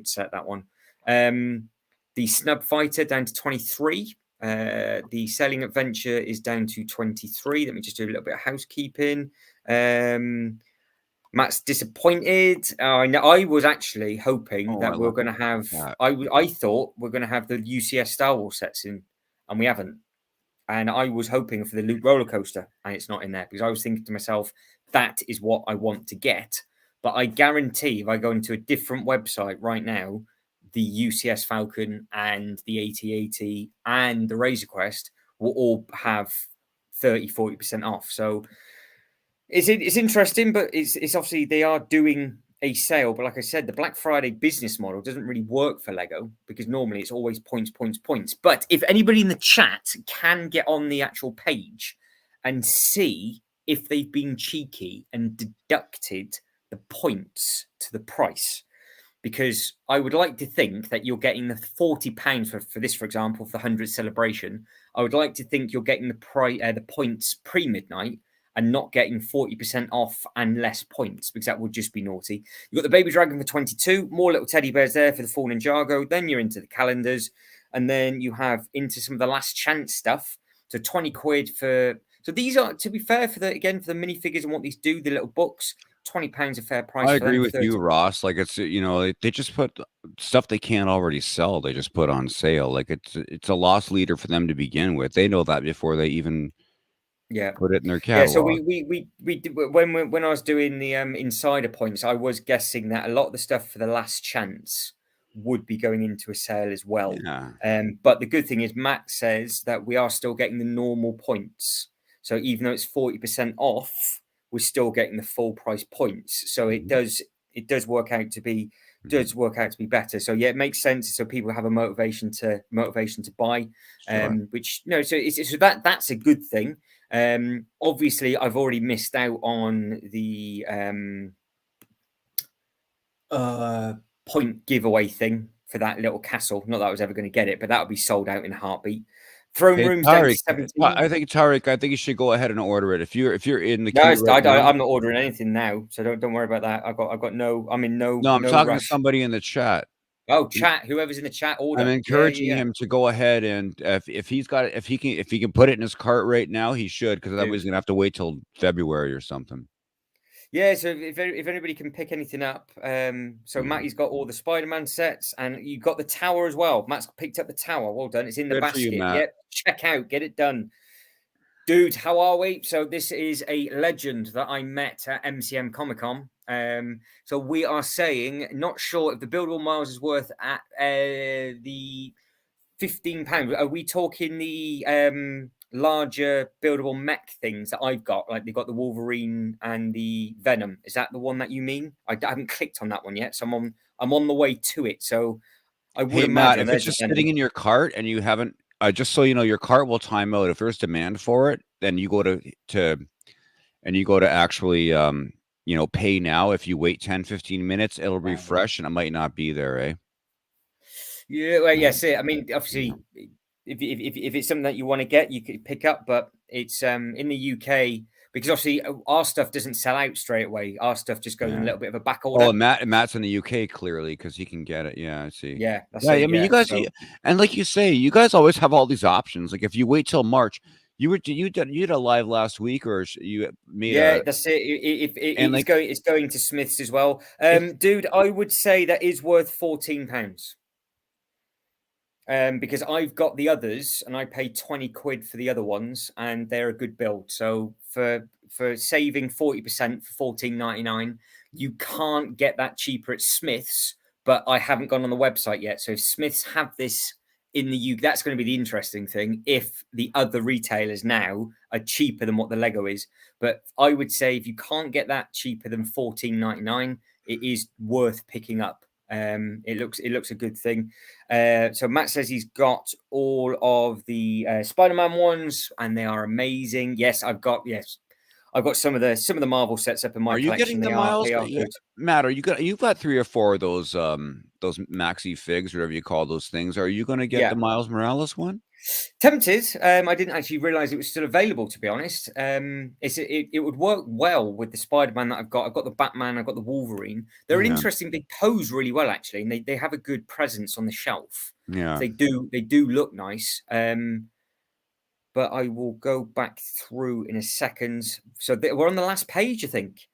set. That one. The Snub Fighter down to 23. The Sailing Adventure is down to 23. Let me just do a little bit of housekeeping. Matt's disappointed. I was actually hoping that we're going to have. I thought we're going to have the UCS Star Wars sets in. And we haven't. And I was hoping for the Loot roller coaster, and it's not in there because I was thinking to myself, that is what I want to get. But I guarantee if I go into a different website right now, the UCS Falcon and the AT-AT and the Razor Quest will all have 30-40% off. So it's interesting, but it's obviously they are doing a sale, but like I said, the Black Friday business model doesn't really work for Lego because normally it's always points. But if anybody in the chat can get on the actual page and see if they've been cheeky and deducted the points to the price, because I would like to think that you're getting the £40 for this, for example, for the 100th celebration. I would like to think you're getting the points pre-midnight and not getting 40% off and less points, because that would just be naughty. You've got the baby dragon for 22, more little teddy bears there for the full Ninjago. Then you're into the calendars, and then you have into some of the last chance stuff. So 20 quid for. So these are, to be fair, for the minifigures and what these do, the little books, £20 a fair price I for agree them. with 30. you, Ross. Like it's they just put stuff they can't already sell. They just put on sale. Like it's a loss leader for them to begin with. They know that before they even put it in their Yeah. So catalog. we did, when I was doing the insider points, I was guessing that a lot of the stuff for the last chance would be going into a sale as well. Yeah. But the good thing is Matt says that we are still getting the normal points. So even though it's 40% off, we're still getting the full price points. So it does work out to be better. So yeah, it makes sense. So people have a motivation to buy, Sure. which so that's a good thing. Obviously, I've already missed out on the point giveaway thing for that little castle. Not that I was ever going to get it, but that would be sold out in a heartbeat. Throne Hey, room's down to Tarek, 17. I think you should go ahead and order it. If you're in the No, queue right now. I'm not ordering anything now, so don't worry about that. I'm in No, I'm no talking to rush. somebody in the chat. Oh, chat, whoever's in the chat, I'm order. encouraging Yeah. him to go ahead and if he can put it in his cart right now, he should, because otherwise he's gonna have to wait till February or something. Yeah, so if anybody can pick anything up, so Matty's got all the Spider-Man sets, and you got the tower as well. Matt's picked up the tower. Well done. It's in the Good for you, basket. Matt. Yep, check out, get it done. Dude, how are we? So this is a legend that I met at MCM Comic Con. So we are saying, not sure if the buildable miles is worth at the £15. Are we talking the larger buildable mech things that I've got? Like they've got the Wolverine and the Venom. Is that the one that you mean? I haven't clicked on that one yet, so I'm on the way to it. So I would Hey, Matt, imagine if it's there's the just sitting Venom. in your cart and you haven't, just so you know, your cart will time out. If there's demand for it, then you go to actually, pay now. If you wait 10, 15 minutes, it'll refresh and it might not be there, eh? Yeah, well, Yeah. yes. I mean, obviously, if it's something that you want to get, you could pick up. But it's in the UK, because obviously our stuff doesn't sell out straight away. Our stuff just goes in a Yeah. little bit of a back Oh, order. Matt's in the UK clearly because he can get it. Yeah, I see. Yeah, that's Yeah, it. I mean, Yeah. you guys, So and like you say, you guys always have all these options. Like if you wait till March, you did a live last week, or you made yeah, a that's it. If and it's like going to Smiths as well. if Dude, I would say that is worth £14. Because I've got the others and I paid 20 quid for the other ones, and they're a good build. So for saving 40% for £14.99, you can't get that cheaper at Smiths, but I haven't gone on the website yet. So if Smiths have this in the UK, that's going to be the interesting thing. If the other retailers now are cheaper than what the Lego is, but I would say if you can't get that cheaper than £14.99, it is worth picking up. It looks a good thing. So Matt says he's got all of the Spider-Man ones, and they are amazing. Yes, I've got some of the Marvel sets up in my are you getting collection. the They are miles? Yeah, good. Matt, you've got 3 or 4 of those maxi figs, whatever you call those things. Are you going to get Yeah, the Miles Morales one? tempted. I didn't actually realize it was still available. To be honest, it would work well with the Spider-Man that I've got. I've got the Batman. I've got the Wolverine. They're an Yeah, interesting. They pose really well actually, and they have a good presence on the shelf. yeah. They do look nice. But I will go back through in a second. So we're on the last page, I think.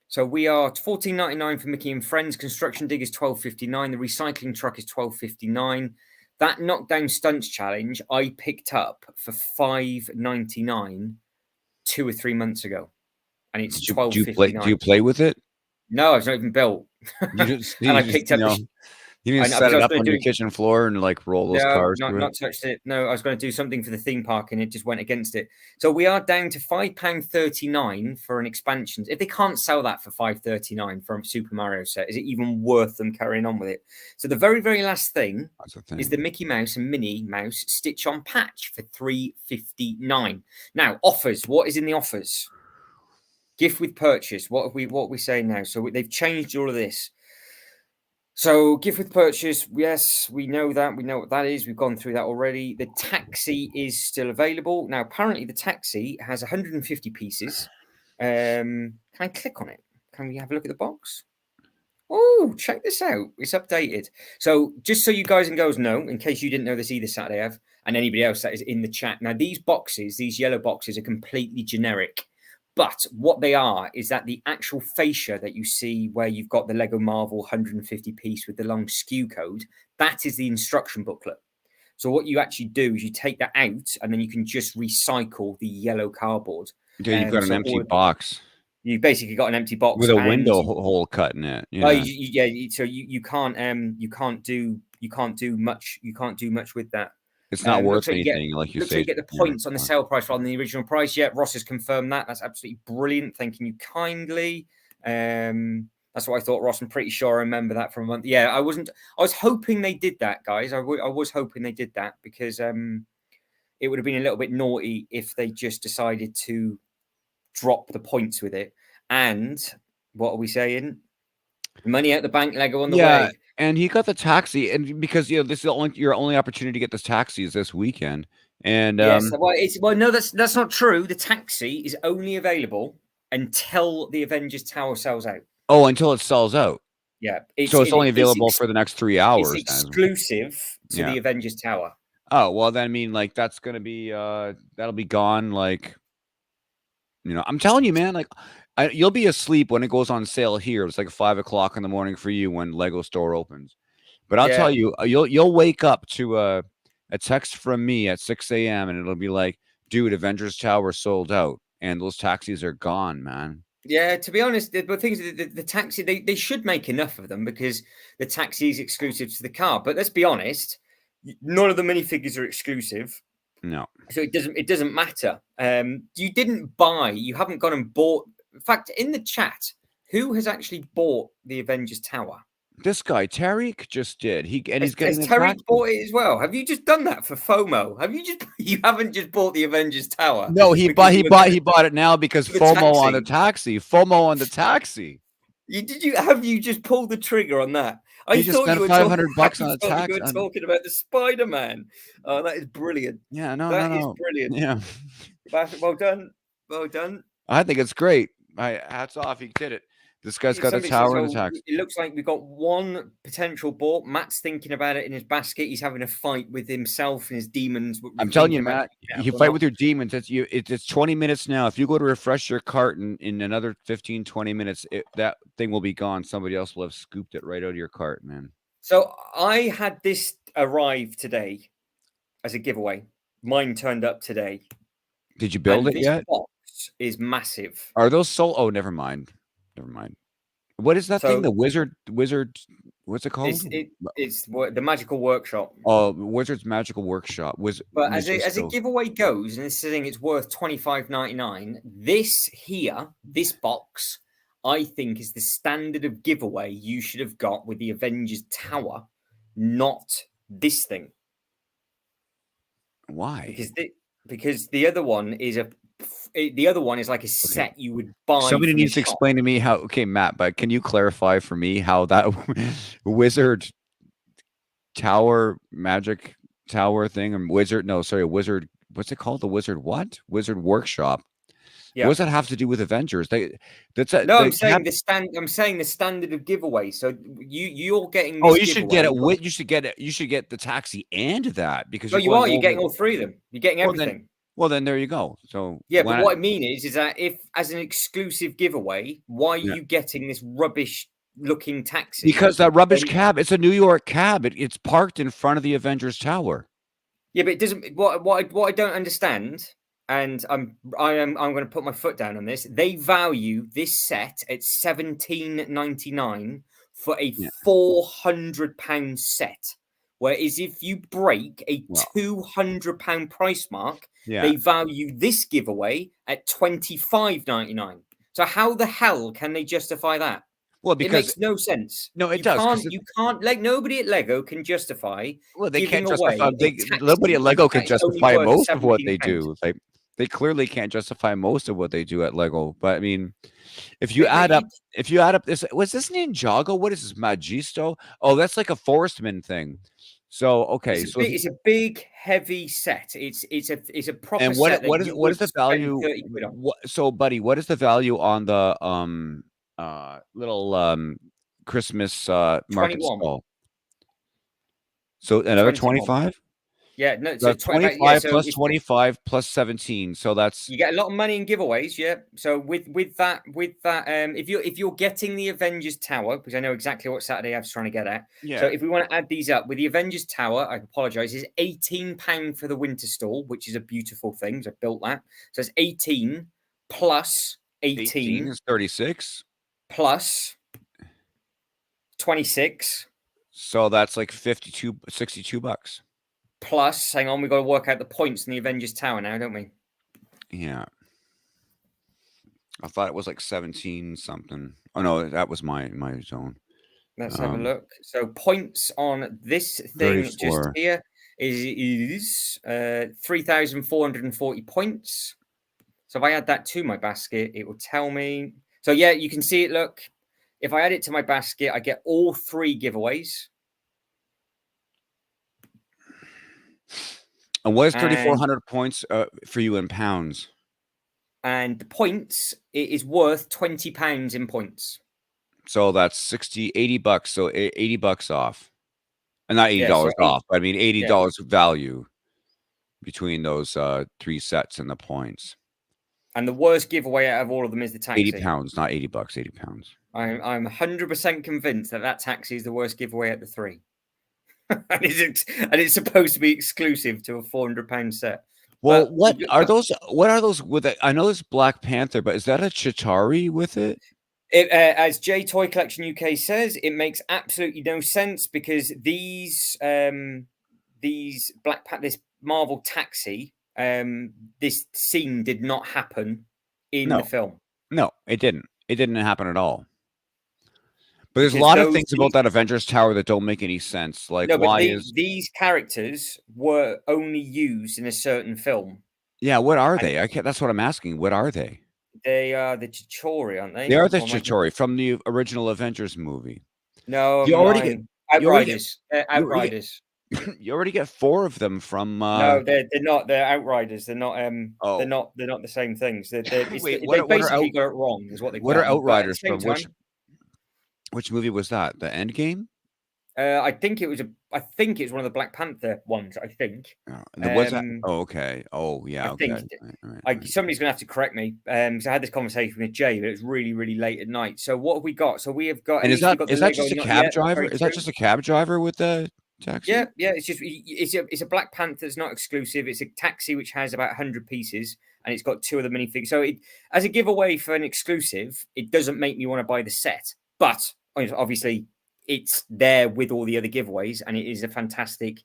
So we are £14.99 for Mickey and Friends. Construction Dig is £12.59. The recycling truck is £12.59. That knockdown stunts challenge I picked up for £5.99 2 or 3 months ago, and it's Do you £12.59. play with it? No, it's not even built. And I You just picked up the. you didn't Because set I it was up going on to your do. kitchen floor and like roll those No, cars through it. not touched it. No, I was going to do something for the theme park, and it just went against it. So we are down to £5.39 for an expansion. If they can't sell that for £5.39 from Super Mario set, is it even worth them carrying on with it? So the very, very last thing That's the is thing. the Mickey Mouse and Minnie Mouse stitch on patch for £3.59. Now offers. What is in the offers? Gift with purchase. What are we saying now? So they've changed all of this. So gift with purchase, yes, we know that. We know what that is. We've gone through that already. The taxi is still available. Now, apparently the taxi has 150 pieces. Can I click on it? Can we have a look at the box? Oh, check this out. It's updated. So just so you guys and girls know, in case you didn't know this either, Saturday Ave, and anybody else that is in the chat. Now, these boxes, these yellow boxes are completely generic. But what they are is that the actual fascia that you see where you've got the Lego Marvel 150 piece with the long SKU code, that is the instruction booklet. So what you actually do is you take that out and then you can just recycle the yellow cardboard. Yeah, you've got an So empty box you basically got an empty box with a and window hole cut in it. oh, Yeah, yeah. So you can't do much with that. it's not worth Looks like you get anything, like you looks like say. you get the points on the sale price rather than the original price. Yeah, Ross has confirmed that. That's absolutely brilliant. Thanking you kindly. That's what I thought, Ross. I'm pretty sure I remember that from a month. Yeah, I was hoping they did that, guys. I was hoping they did that because it would have been a little bit naughty if they just decided to drop the points with it. And what are we saying? Money out the bank, Lego on the Yeah, way. and he got the taxi, and because this is your only opportunity to get this taxi is this weekend. And Yes, well, no, that's not true. The taxi is only available until the Avengers Tower sells out. oh, until it sells out. Yeah, So it's only available for the next 3 it's hours. exclusive to Yeah. the Avengers Tower. Oh, well, then I mean, like that's gonna be that'll be gone. Like, I'm telling you, man. Like, you'll be asleep when it goes on sale here. It's like 5 o'clock in the morning for you when Lego store opens. But I'll tell Yeah, you, you'll wake up to a text from me at 6 a.m. and it'll be like, dude, Avengers Tower sold out, and those taxis are gone, man. yeah. To be honest, the things the taxi they should make enough of them because the taxi is exclusive to the car. But let's be honest, none of the minifigures are exclusive. No. So it doesn't matter. You haven't gone and bought. In fact, in the chat, who has actually bought the Avengers Tower? This guy Tariq just did. He's getting Has the Terry taxi. bought it as well? Have you just done that for FOMO? You haven't just bought the Avengers Tower? No, he bought it now because FOMO on the taxi. FOMO on the taxi. Have you just pulled the trigger on that? He just spent $500 on a taxi. You were talking about the Spider-Man. Oh, that is brilliant. Yeah, no. That is brilliant. Yeah. Well done. Well done. I think it's great. Hats off. He did it. This guy's got a tower and a taxi. It looks like we've got one potential bought. Matt's thinking about it in his basket. He's having a fight with himself and his demons. I'm telling you, Matt, you fight with your demons. It's 20 minutes now. If you go to refresh your cart in another 15, 20 minutes, that thing will be gone. Somebody else will have scooped it right out of your cart, man. So I had this arrive today as a giveaway. Mine turned up today. Did you build it yet? Box is massive. Are those sold? Oh, never mind. What is that thing? The wizard. What's it called? It's the Magical Workshop. Oh, Wizard's Magical Workshop. But as a giveaway goes, and this thing it's worth $25.99. This box, I think, is the standard of giveaway you should have got with the Avengers Tower, not this thing. Why? Because the other one is like a set you would buy. Somebody needs to explain to me how. Okay, Matt, but can you clarify for me how that Wizard Tower Magic Tower thing and Wizard? Wizard. What's it called? The Wizard what? Wizard Workshop. Yeah. What does that have to do with Avengers? I'm saying the standard of giveaway. So you're getting. Oh, you should get it. You should get the taxi and that because. No, you're getting all three of them. You're getting everything. Well, then there you go. So yeah, but what I mean is that if as an exclusive giveaway, why are you getting this rubbish looking taxi? Because that rubbish cab, it's a New York cab. It's parked in front of the Avengers Tower. Yeah, but it doesn't. What I don't understand, and I'm going to put my foot down on this. They value this set at $17.99 for a £400 set. Whereas if you break a £200 price mark, they value this giveaway at $25.99. So how the hell can they justify that? Well, because it makes no sense. No, it does. You can't. Like nobody at Lego can justify. Well, they can't justify. Nobody at Lego can justify most of what they do. They clearly can't justify most of what they do at Lego. But I mean, if you But add up, this was this Ninjago. What is this Magisto? Oh, that's like a Forestman thing. So okay, so if you, it's a big, heavy set. It's a proper and set that you what is would the spend value? 30 quid on. What so, buddy? What is the value on the little Christmas market 21. stall? So another 21. 25. Yeah, no, so That's 25. Yeah, 25 so plus it's 25 plus 17. So that's you get a lot of money in giveaways, yeah. So with that, if you're getting the Avengers Tower, because I know exactly what Saturday I was trying to get at. So yeah. if we want to add these up with the Avengers Tower, I apologize, is £18 for the winter stall, which is a beautiful thing. So I built that. So it's 18 plus 18 18 is 36. plus 26 So that's like 52, 62 bucks. plus. Hang on, we've got to work out the points in the Avengers Tower now, don't we? Yeah. I thought it was like 17 something. Oh no, that was my zone. Let's have a look. So points on this thing just 34. here is 3,440 points. So if I add that to my basket, it will tell me. So yeah, you can see it. Look, if I add it to my basket, I get all 3 giveaways. And what is 3,400 points for you in pounds? And the points, it is worth £20 in points. So that's 60, 80 bucks. So 80 bucks off. And not $80 off, but I mean $80 value between those 3 sets and the points. And the worst giveaway out of all of them is the taxi. 80 pounds, not 80 bucks, 80 pounds. I'm 100% convinced that taxi is the worst giveaway at the 3. and it's supposed to be exclusive to a £400 set. Well, what are those? What are those with it? I know it's Black Panther, but is that a Chitauri with it? As J Toy Collection UK says, it makes absolutely no sense because these this Marvel taxi, this scene did not happen in the film. No, it didn't. It didn't happen at all. But there's a lot of things about that Avengers Tower that don't make any sense. Like, no, why but these characters were only used in a certain film. Yeah, what are they? I can't. That's what I'm asking. What are they? They are the Chitauri, aren't they? They are the Chitauri from the original Avengers movie. No, you already get Outriders. Outriders. You already get 4 of them from. No, they're not. They're Outriders. They're not. Oh. They're not the same things. Wait, they basically got it wrong. Is what they. What are Outriders from? Which movie was that? The Endgame? I think it was one of the Black Panther ones. I think. Was that? Oh, okay. Oh, yeah. I think. Right. Somebody's going to have to correct me. So I had this conversation with Jay, but it was really, really late at night. So what have we got? So we have got. And is that just a cab driver? Is that just a cab driver with the taxi? Yeah. It's a Black Panther. It's not exclusive. It's a taxi which has about 100 pieces, and it's got 2 of the minifigures. So as a giveaway for an exclusive, it doesn't make me want to buy the set, but obviously it's there with all the other giveaways, and it is a fantastic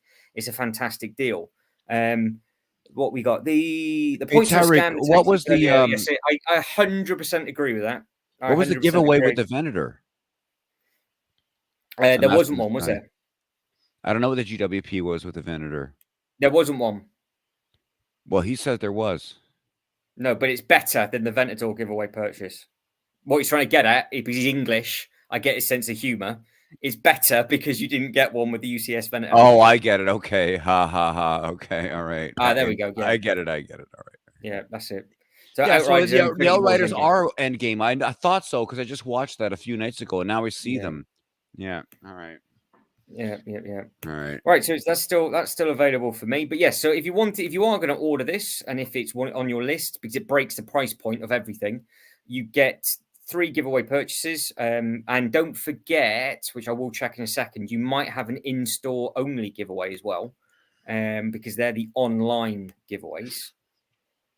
deal. What we got, the points of scam. What was the yes, I 100% agree with that. What was the giveaway with the Venator? There wasn't one, was there? I don't know what the GWP was with the Venator. There wasn't one. Well, he said there was. No, but it's better than the Venator giveaway purchase. What he's trying to get at, because he's English, I get his sense of humor. It's better because you didn't get one with the UCS Venator. Oh, I get it. Okay. Ha ha ha. Okay. All right. There we go. Yeah. I get it. All right. Yeah, that's it. So yeah, the Outriders are Endgame. I thought so because I just watched that a few nights ago and now I see them. Yeah. All right. Yeah. All right. Right. So that's still available for me. But yes, so if you are going to order this, and if it's on your list, because it breaks the price point of everything, you get 3 giveaway purchases. And don't forget, which I will check in a second, you might have an in-store only giveaway as well, because they're the online giveaways.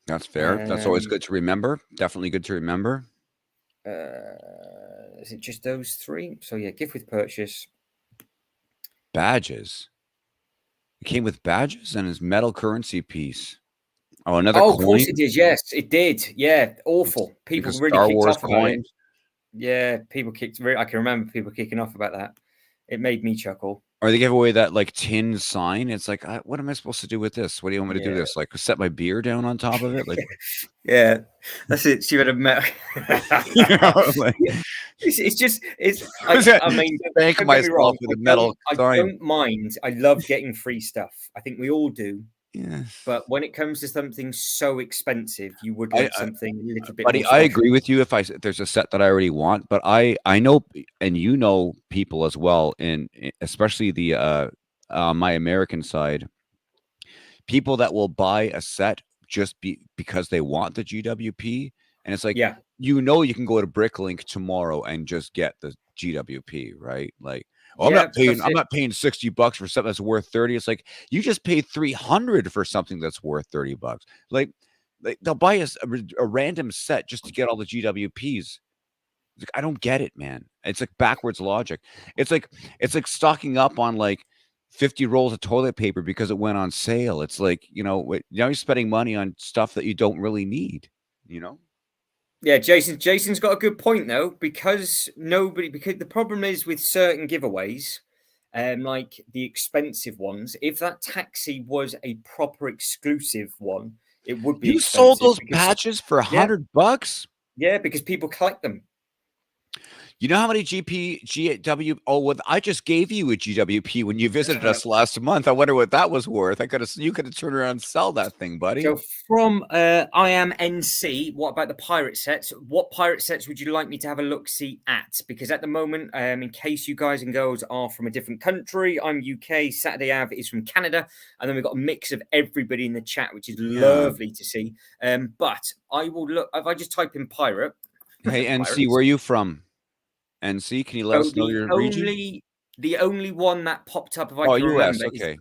That's fair. That's always good to remember. Definitely good to remember. Is it just those 3? So yeah, gift with purchase. Badges. It came with badges and his metal currency piece. Oh, another coin? Of course it did. Yes, it did. Yeah, awful. People really Star kicked Wars off about it. Yeah, people kicked. I can remember people kicking off about that. It made me chuckle. Or they give away that like tin sign. It's like, what am I supposed to do with this? What do you want me to do Yeah. with this? Like set my beer down on top of it? Like, Yeah, that's it. She would have met. you know, like, Yeah, it's just it's. I mean, spank don't get me wrong. myself with a metal I sign. don't mind. I love getting free stuff. I think we all do. Yes. But when it comes to something so expensive, you would I, like something a little bit Buddy, more I special. agree with you if there's a set that I already want, but I know, and you know people as well, and especially the my American side, people that will buy a set just because they want the GWP, and it's like, Yeah, you know, you can go to Bricklink tomorrow and just get the GWP, right? Like, oh, yeah, that's I'm it. not paying $60 for something that's worth 30. It's like you just paid 300 for something that's worth $30. Like they'll buy us a random set just to get all the GWPs. It's like, I don't get it, man. It's like backwards logic. It's like it's like stocking up on like 50 rolls of toilet paper because it went on sale. It's like, now you're spending money on stuff that you don't really need, you know? Yeah, Jason's got a good point though, because the problem is with certain giveaways, like the expensive ones, if that taxi was a proper exclusive one, it would be You sold expensive those because patches for yeah, $100? yeah, because people collect them. You know how many GW? Oh, well, I just gave you a GWP when you Let's visited have a look. us last month. I wonder what that was worth. You could have turned around and sell that thing, buddy. So from I am NC, what about the pirate sets? What pirate sets would you like me to have a look see at? Because at the moment, in case you guys and girls are from a different country, I'm UK. Saturday Av is from Canada, and then we've got a mix of everybody in the chat, which is Yeah. lovely to see. But I will look if I just type in pirate, Hey, NC, pirates. where are you from? NC, can you let So us know your region? the only one that popped up, if I Oh, can US. remember, Okay.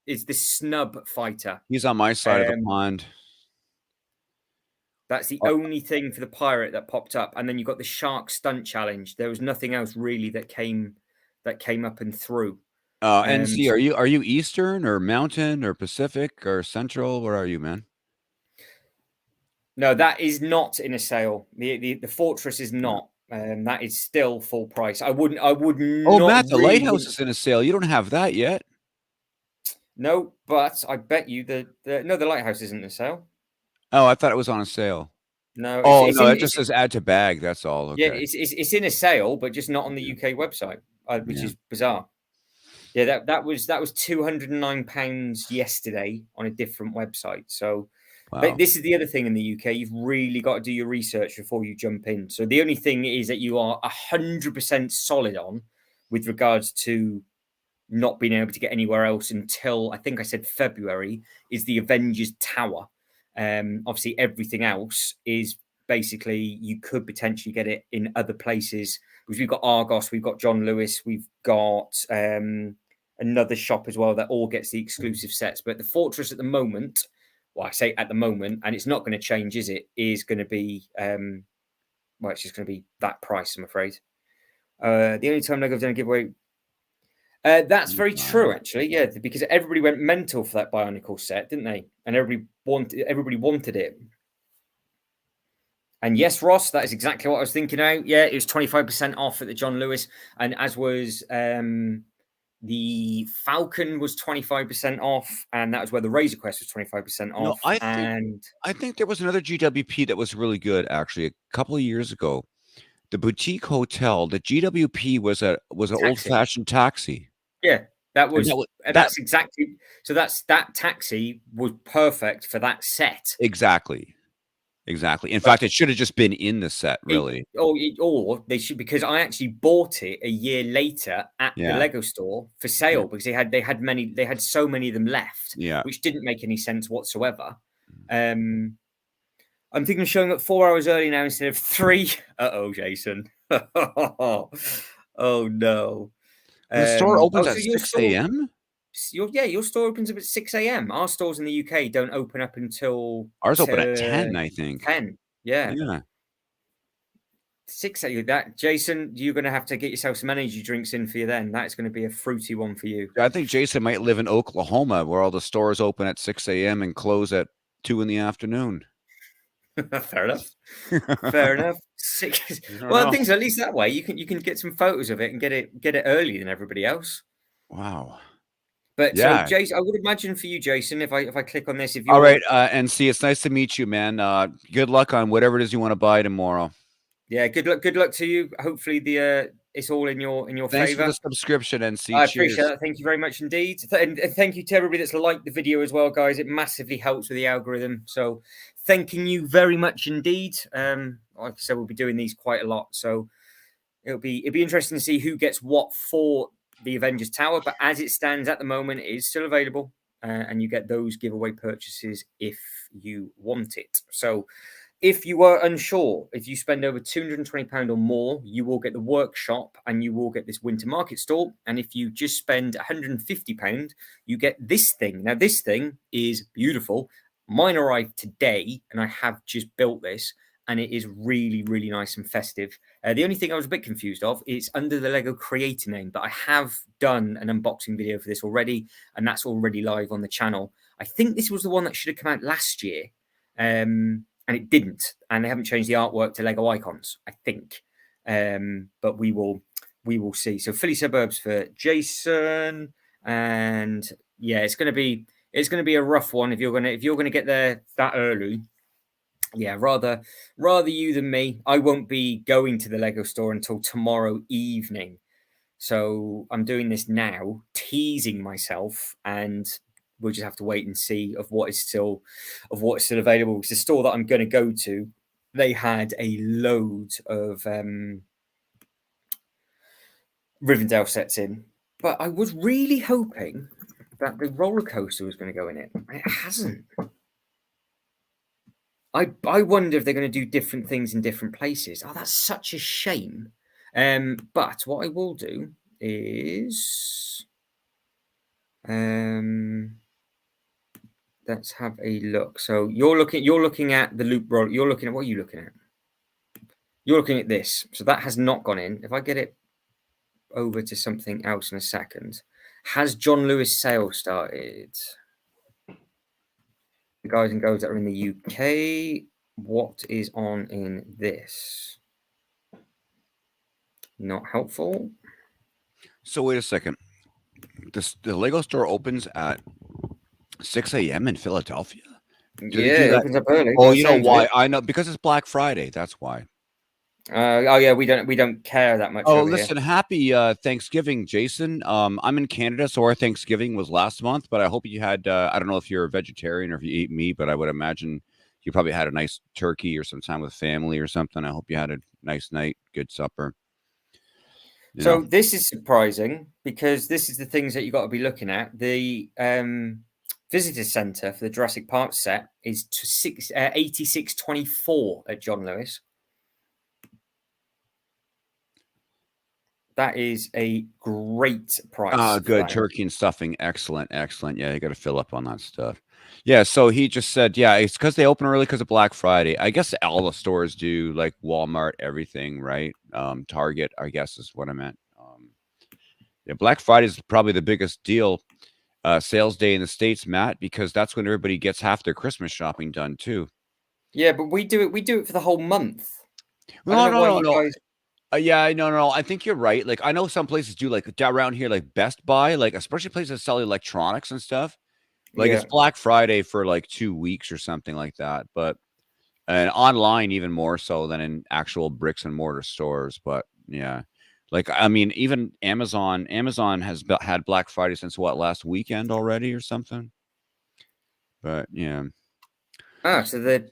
is the snub fighter. He's on my side of the Um, pond. That's the Uh, only thing for the pirate that popped up, and then you got the shark stunt challenge. There was nothing else really that came up and through. NC, are you Eastern or Mountain or Pacific or Central? Where are you, man? No, that is not in a sale. The fortress is Yeah. not. That is still full price. I would Oh, not Matt, the really lighthouse wouldn't. is in a sale. You don't have that yet. No, but I bet you the lighthouse isn't in a sale. Oh, I thought it was on a sale. No, Oh, no, that just says add to bag. That's all. yeah, Okay. it's in a sale, but just not on the Yeah. UK website, which Yeah. is bizarre. Yeah, that was £209 yesterday on a different website. So Wow. this is the other thing in the UK. You've really got to do your research before you jump in. So the only thing is that you are 100% solid on with regards to not being able to get anywhere else until I think I said February is the Avengers Tower. Obviously, everything else is basically you could potentially get it in other places because we've got Argos, we've got John Lewis, we've got another shop as well that all gets the exclusive sets. But the Fortress at the moment, well, I say at the moment, and it's not going to change, is it? Is going to be well, it's just going to be that price, I'm afraid. The only time Lego's done a giveaway that's very true, actually. Yeah, because everybody went mental for that Bionicle set, didn't they? And everybody wanted it. And yes, Ross, that is exactly what I was thinking out. Yeah, it was 25% off at the John Lewis, and as was the Falcon was 25% off, and that was where the Razor Quest was 25% No, off. And I think there was another GWP that was really good actually a couple of years ago. The Boutique Hotel, the GWP was the an taxi, old-fashioned taxi. yeah, that And was that that's exactly so. That taxi was perfect for that set. exactly. Exactly. In But fact, it should have just been in the set, really. or they should because I actually bought it a year later at the Yeah. Lego store for Yeah. sale because they had so many of them left, Yeah. which didn't make any sense whatsoever. I'm thinking of showing up 4 hours early now instead of three. Oh, Jason. Oh no. The store opens So at 6 AM? your store opens up at 6 a.m. Our stores in the UK don't open up until Ours open at 10, I think. 10. Yeah. Yeah. 6 that Jason, you're going to have to get yourself some energy drinks in for you then. That's going to be a fruity one for you. I think Jason might live in Oklahoma where all the stores open at 6 AM and close at 2 in the afternoon. Fair enough. Fair enough. I don't Well, know. things at least that way you can get some photos of it and get it earlier than everybody else. Wow. But so, Yeah. Jason, I would imagine for you, Jason, if I click on this, if All you're right. And see, it's nice to meet you, man. Good luck on whatever it is you want to buy tomorrow. yeah, good luck to you. Hopefully the it's all in your Thanks for the favor. subscription, and see. I appreciate Cheers. that. Thank you very much indeed. And thank you to everybody that's liked the video as well, guys. It massively helps with the algorithm. So thanking you very much indeed. Like I said, we'll be doing these quite a lot. So it'll be interesting to see who gets what for the Avengers Tower. But as it stands at the moment, it is still available. And you get those giveaway purchases if you want it. So if you are unsure, if you spend over £220 or more, you will get the workshop and you will get this winter market stall. And if you just spend £150, you get this thing. Now, this thing is beautiful. Mine arrived today and I have just built this, and it is really, really nice and festive. The only thing I was a bit confused of is under the Lego creator name, but I have done an unboxing video for this already, and that's already live on the channel. I think this was the one that should have come out last year. And it didn't, and they haven't changed the artwork to Lego icons, I think. But we will see. So Philly suburbs for Jason, and yeah, it's gonna be a rough one if you're gonna get there that early. Yeah, rather you than me. I won't be going to the Lego store until tomorrow evening. So I'm doing this now, teasing myself, and we'll just have to wait and see of what is still available. Because the store that I'm going to go to, they had a load of Rivendell sets in, but I was really hoping that the roller coaster was going to go in it. It hasn't. I wonder if they're going to do different things in different places. Oh, that's such a shame. But what I will do is let's have a look. So you're looking at the loop roll. You're looking at what are you looking at? You're looking at this. So that has not gone in. If I get it over to something else in a second, has John Lewis sale started? The guys and girls that are in the UK, what is on in this? Not helpful. So wait a second. The Lego store opens at 6 a.m. in Philadelphia. Do they Yeah, do it that? opens up early. Oh, you know why? I know, because it's Black Friday. That's why. Oh yeah, we don't care that much Oh, over here. listen, happy Thanksgiving, Jason. I'm in Canada, so our Thanksgiving was last month, but I hope you had I don't know if you're a vegetarian or if you eat meat, but I would imagine you probably had a nice turkey or some time with family or something. I hope you had a nice night, good supper. You know. So this is surprising because this is the things that you got to be looking at. The visitor center for the Jurassic Park set is 86.24 at John Lewis. That is a great price. Good. Turkey and stuffing. Excellent. Excellent. Yeah, you got to fill up on that stuff. Yeah. So he just said, yeah, it's because they open early because of Black Friday. I guess all the stores do, like Walmart, everything, right? Target, I guess is what I meant. Yeah, Black Friday is probably the biggest deal, sales day in the States, Matt, because that's when everybody gets half their Christmas shopping done too. Yeah, but we do it for the whole month. I No, don't know no, why no, you no. guys. Yeah, no. I think you're right. Like, I know some places do, like around here, like Best Buy, like especially places that sell electronics and stuff. Like it's Yeah. Black Friday for like 2 weeks or something like that. But and online even more so than in actual bricks and mortar stores. But yeah, like I mean, even Amazon has had Black Friday since what, last weekend already or something. But yeah. So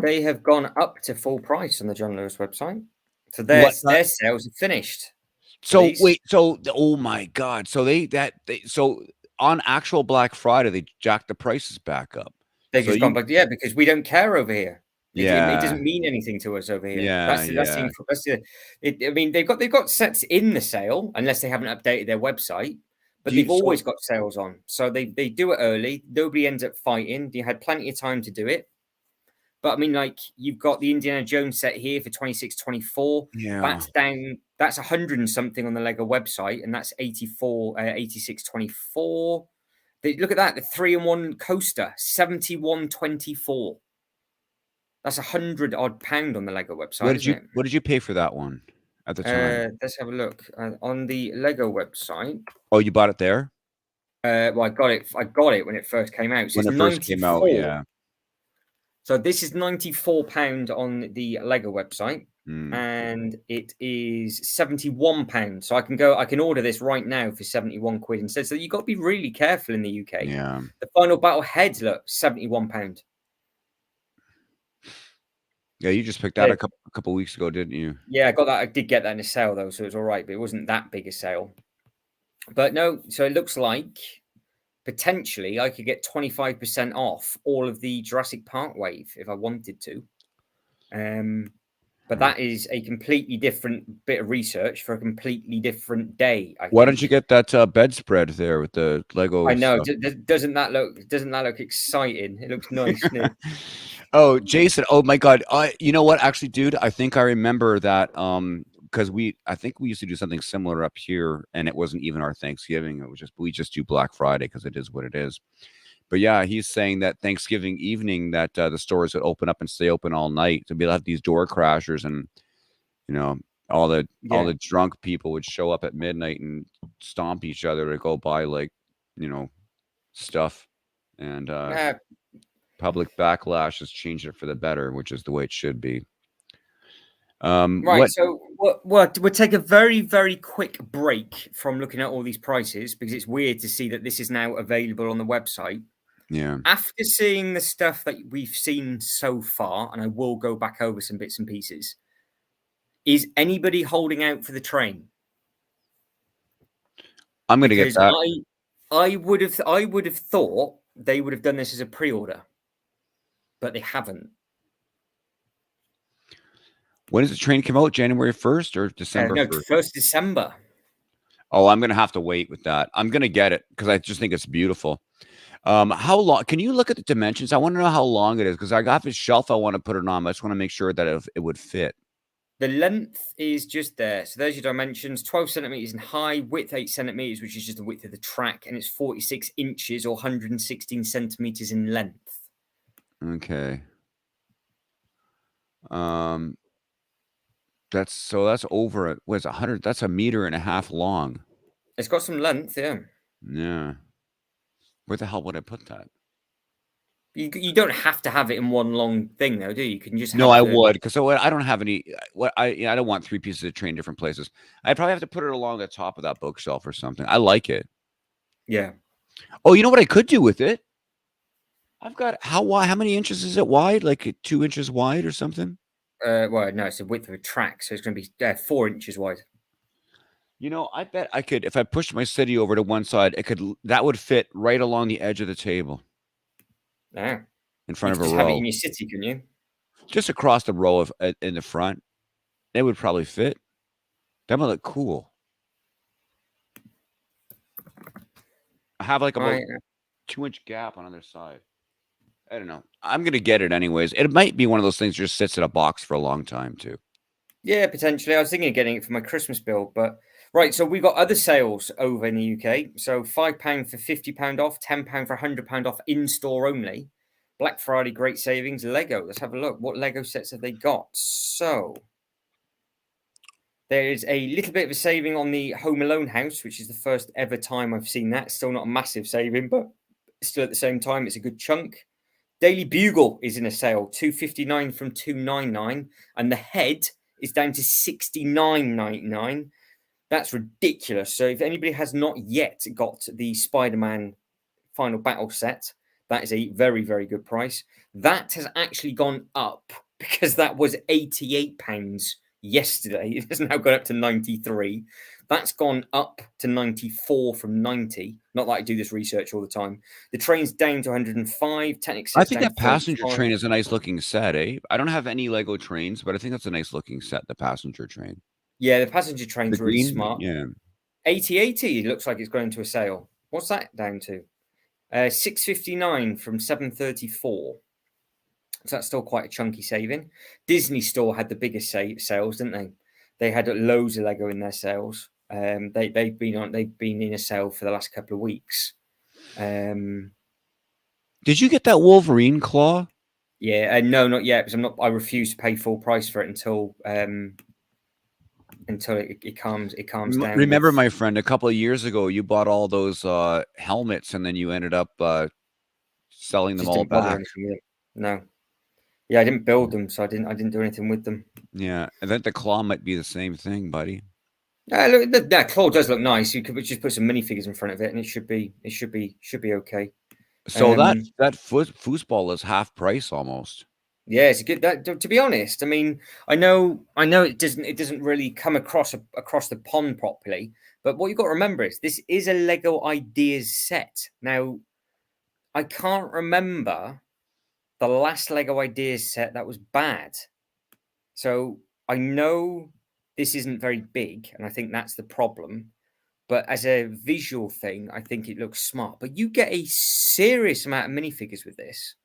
they have gone up to full price on the John Lewis website. So What? their sales are finished for So these. wait, so oh my God. So so on actual Black Friday, they jacked the prices back up. They've So just gone you back. Yeah, because we don't care over here. It yeah, doesn't mean anything to us over here. yeah, I mean, they've got sets in the sale unless they haven't updated their website, but Do you they've so always got sales on. So they do it early. Nobody ends up fighting. You had plenty of time to do it. But I mean, like you've got the Indiana Jones set here for 26.24. yeah. That's down. That's 100 and something on the Lego website, and that's 86.24. Look at that, the 3-in-1 coaster, 71.24. That's £100 odd on the Lego website, isn't it? What did you pay for that one? at the time? Let's have a look on the Lego website. Oh, you bought it there Well, I got it. I got it when it first came out. So when it's it first came out. 94. Yeah. So this is £94 on the Lego website, Mm, and it is £71. So I can order this right now for 71 quid instead. So you've got to be really careful in the UK. yeah. The final battle head, look, £71. Yeah. You just picked that Yeah, a couple weeks ago, didn't you? yeah, I got that. I did get that in a sale though, so it was all right, but it wasn't that big a sale. But no, so it looks like potentially I could get 25% off all of the Jurassic Park wave if I wanted to. But Huh. that is a completely different bit of research for a completely different day, I Why don't you think. get that bedspread there with the I Lego know. stuff? Doesn't that look exciting? It looks nice, doesn't it? Oh, Jason. Oh my God. You know what? Actually, dude, I think I remember that. Because I think we used to do something similar up here, and it wasn't even our Thanksgiving. It was just we just do Black Friday because it is what it is. But yeah, he's saying that Thanksgiving evening that the stores would open up and stay open all night. So we'll have these door crashers, and you know all Yeah. the drunk people would show up at midnight and stomp each other to go buy like you know stuff, and Uh, public backlash has changed it for the better, which is the way it should be. right. What? So we'll take a very, very quick break from looking at all these prices because it's weird to see that this is now available on the website. Yeah, After seeing the stuff that we've seen so far, and I will go back over some bits and pieces, is anybody holding out for the train? I'm gonna get Because that. I would have thought they would have done this as a pre-order, but they haven't. When does the train come out? January 1st or December No, 1st? 1st December. Oh, I'm gonna have to wait with that. I'm gonna get it because I just think it's beautiful. How long? Can you look at the dimensions? I want to know how long it is because I got this shelf I want to put it on. I just want to make sure that it would fit. The length is just there. So there's your dimensions: 12 centimeters in high, width 8 centimeters, which is just the width of the track, and it's 46 inches or 116 centimeters in length. Okay. Um, that's over. What's 100? That's a meter and a half long. It's got some length, yeah. Yeah. Where the hell would I put that? You don't have to have it in one long thing, though, do you? You can just No, have I the would because I don't have any. What I don't want three pieces of train different places. I'd probably have to put it along the top of that bookshelf or something. I like it. yeah. Oh, you know what I could do with it? I've got how wide? How many inches is it wide? Like 2 inches wide or something? Well, no, it's the width of a track, so it's going to be 4 inches wide. You know, I bet I could if I pushed my city over to one side, that would fit right along the edge of the table Yeah. in You front of could a just have it in row, your city, couldn't you? just across the row of in the front. It would probably fit. That would look cool. I have like about Right. 2 inch gap on either side. I don't know. I'm gonna get it anyways. It might be one of those things that just sits in a box for a long time too. Yeah, potentially. I was thinking of getting it for my Christmas bill, but right. So we've got other sales over in the UK. So £5 for £50 off, £10 for £100 off in store only. Black Friday, great savings. Lego. Let's have a look. What Lego sets have they got? So there is a little bit of a saving on the Home Alone house, which is the first ever time I've seen that. Still not a massive saving, but still at the same time, it's a good chunk. Daily Bugle is in a sale, 259 from 299, and the head is down to 69.99. That's ridiculous. So if anybody has not yet got the Spider-Man Final Battle set, that is a very, very good price. That has actually gone up because that was £88 yesterday. It has now gone up to 93. That's gone up to 94 from 90. Not that I do this research all the time. The train's down to 105. Technic I sets think down that passenger 35. train is a nice looking set, eh? I don't have any Lego trains, but I think that's a nice looking set, the passenger train. Yeah, the passenger The train's really green? smart. Yeah. 8080 looks like it's going to a sale. What's that down to? 659 from 734. So that's still quite a chunky saving. Disney Store had the biggest sales, didn't they? They had loads of Lego in their sales. They've been in a sale for the last couple of weeks. Did you get that Wolverine claw? Yeah, no, not yet because I refuse to pay full price for it until until it calms down. Remember, my friend, a couple of years ago, you bought all those helmets, and then you ended up selling them Just all didn't bother back. anything with it. No. Yeah, I didn't build them, so I didn't do anything with them. Yeah, and then the claw might be the same thing, buddy. Look, that claw does look nice. You could just put some minifigures in front of it, and it should be okay. So that foosball is half price almost. Yeah, it's a good. That to be honest, I mean, I know it doesn't really come across the pond properly. But what you've got to remember is this is a Lego Ideas set. Now, I can't remember the last Lego Ideas set that was bad. So I know this isn't very big, and I think that's the problem. But as a visual thing, I think it looks smart. But you get a serious amount of minifigures with this.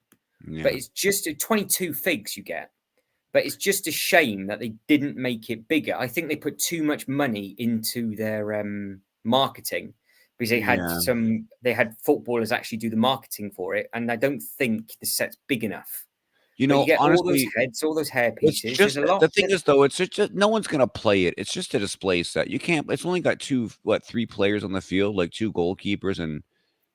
Yeah. But it's just 22 figs you get. But it's just a shame that they didn't make it bigger. I think they put too much money into their marketing because they had footballers actually do the marketing for it, and I don't think the set's big enough. You But know, you get all those honestly, heads, all those hair it's pieces. just There's a lot. the thing is, though, it's just no one's gonna play it. It's just a display set. You can't. It's only got three players on the field, like two goalkeepers and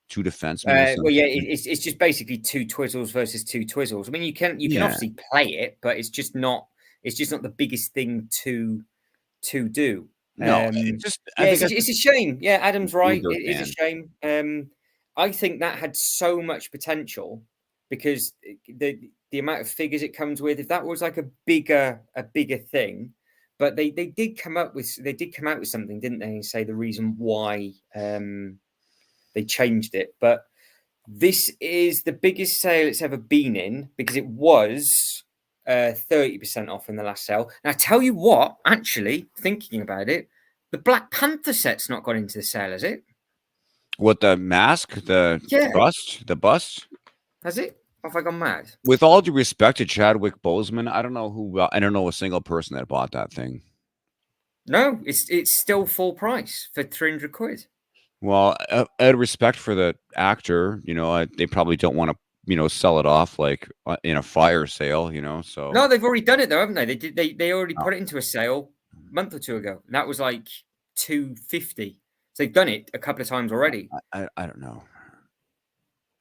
two defensemen or something. Well, yeah, it's just basically two Twizzles versus two Twizzles. I mean, you can obviously play it, but it's just not the biggest thing to do. No, it's just Yeah, it's a shame. Yeah, Adam's right. Uber It is a fan. shame. I think that had so much potential because the amount of figures it comes with. If that was like a bigger thing, but they did come out with something, didn't they? And say the reason why they changed it. But this is the biggest sale it's ever been in because it was 30% off in the last sale. Now, I tell you what, actually, thinking about it, the Black Panther set's not gone into the sale, has it? What, the mask, the bust? Has it? Have I gone mad? With all due respect to Chadwick Boseman, I don't know a single person that bought that thing. No, it's still full price for 300 quid. Well, out of respect for the actor, they probably don't want to, sell it off like in a fire sale, So No, they've already done it though, haven't they? They already put it into a sale a month or two ago. And that was like 250. So they've done it a couple of times already. I don't know.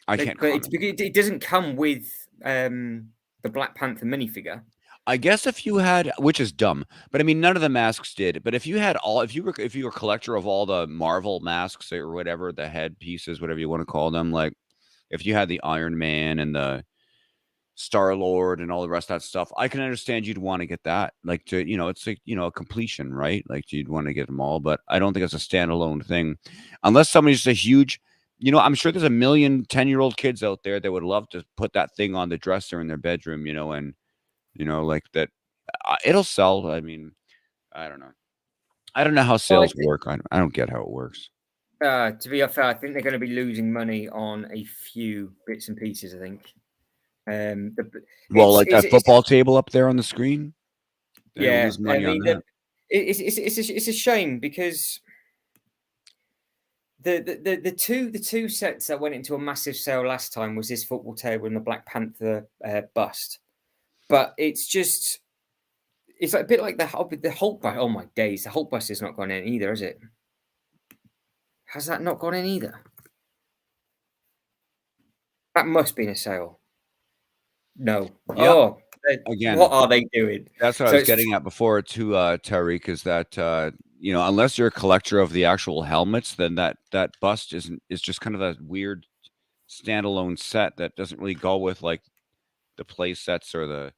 I can't. But it doesn't come with the Black Panther minifigure. I guess if you had, which is dumb, but I mean, none of the masks did. But if you were a collector of all the Marvel masks or whatever, the head pieces, whatever you want to call them, like if you had the Iron Man and the Star-Lord and all the rest of that stuff, I can understand you'd want to get that. Like it's like, a completion, right? Like you'd want to get them all, but I don't think it's a standalone thing. Unless somebody's just a huge, I'm sure there's a million 10-year-old kids out there that would love to put that thing on the dresser in their bedroom, and like that. It'll sell. I mean, I don't know. I don't know how sales work. I don't get how it works. To be fair, I think they're going to be losing money on a few bits and pieces, I think. Like that football table up there on the screen. Yeah, I mean, it's a shame because the two sets that went into a massive sale last time was this football table and the Black Panther bust, but it's like a bit like the Hulk bust. Oh my days, the Hulk bust has not gone in either, has it? Has that not gone in either? That must be in a sale. No. Yep. Oh, again, what are they doing? That's what I was getting at before too, Tariq, is that unless you're a collector of the actual helmets, then that bust is just kind of a weird standalone set that doesn't really go with like the play sets or the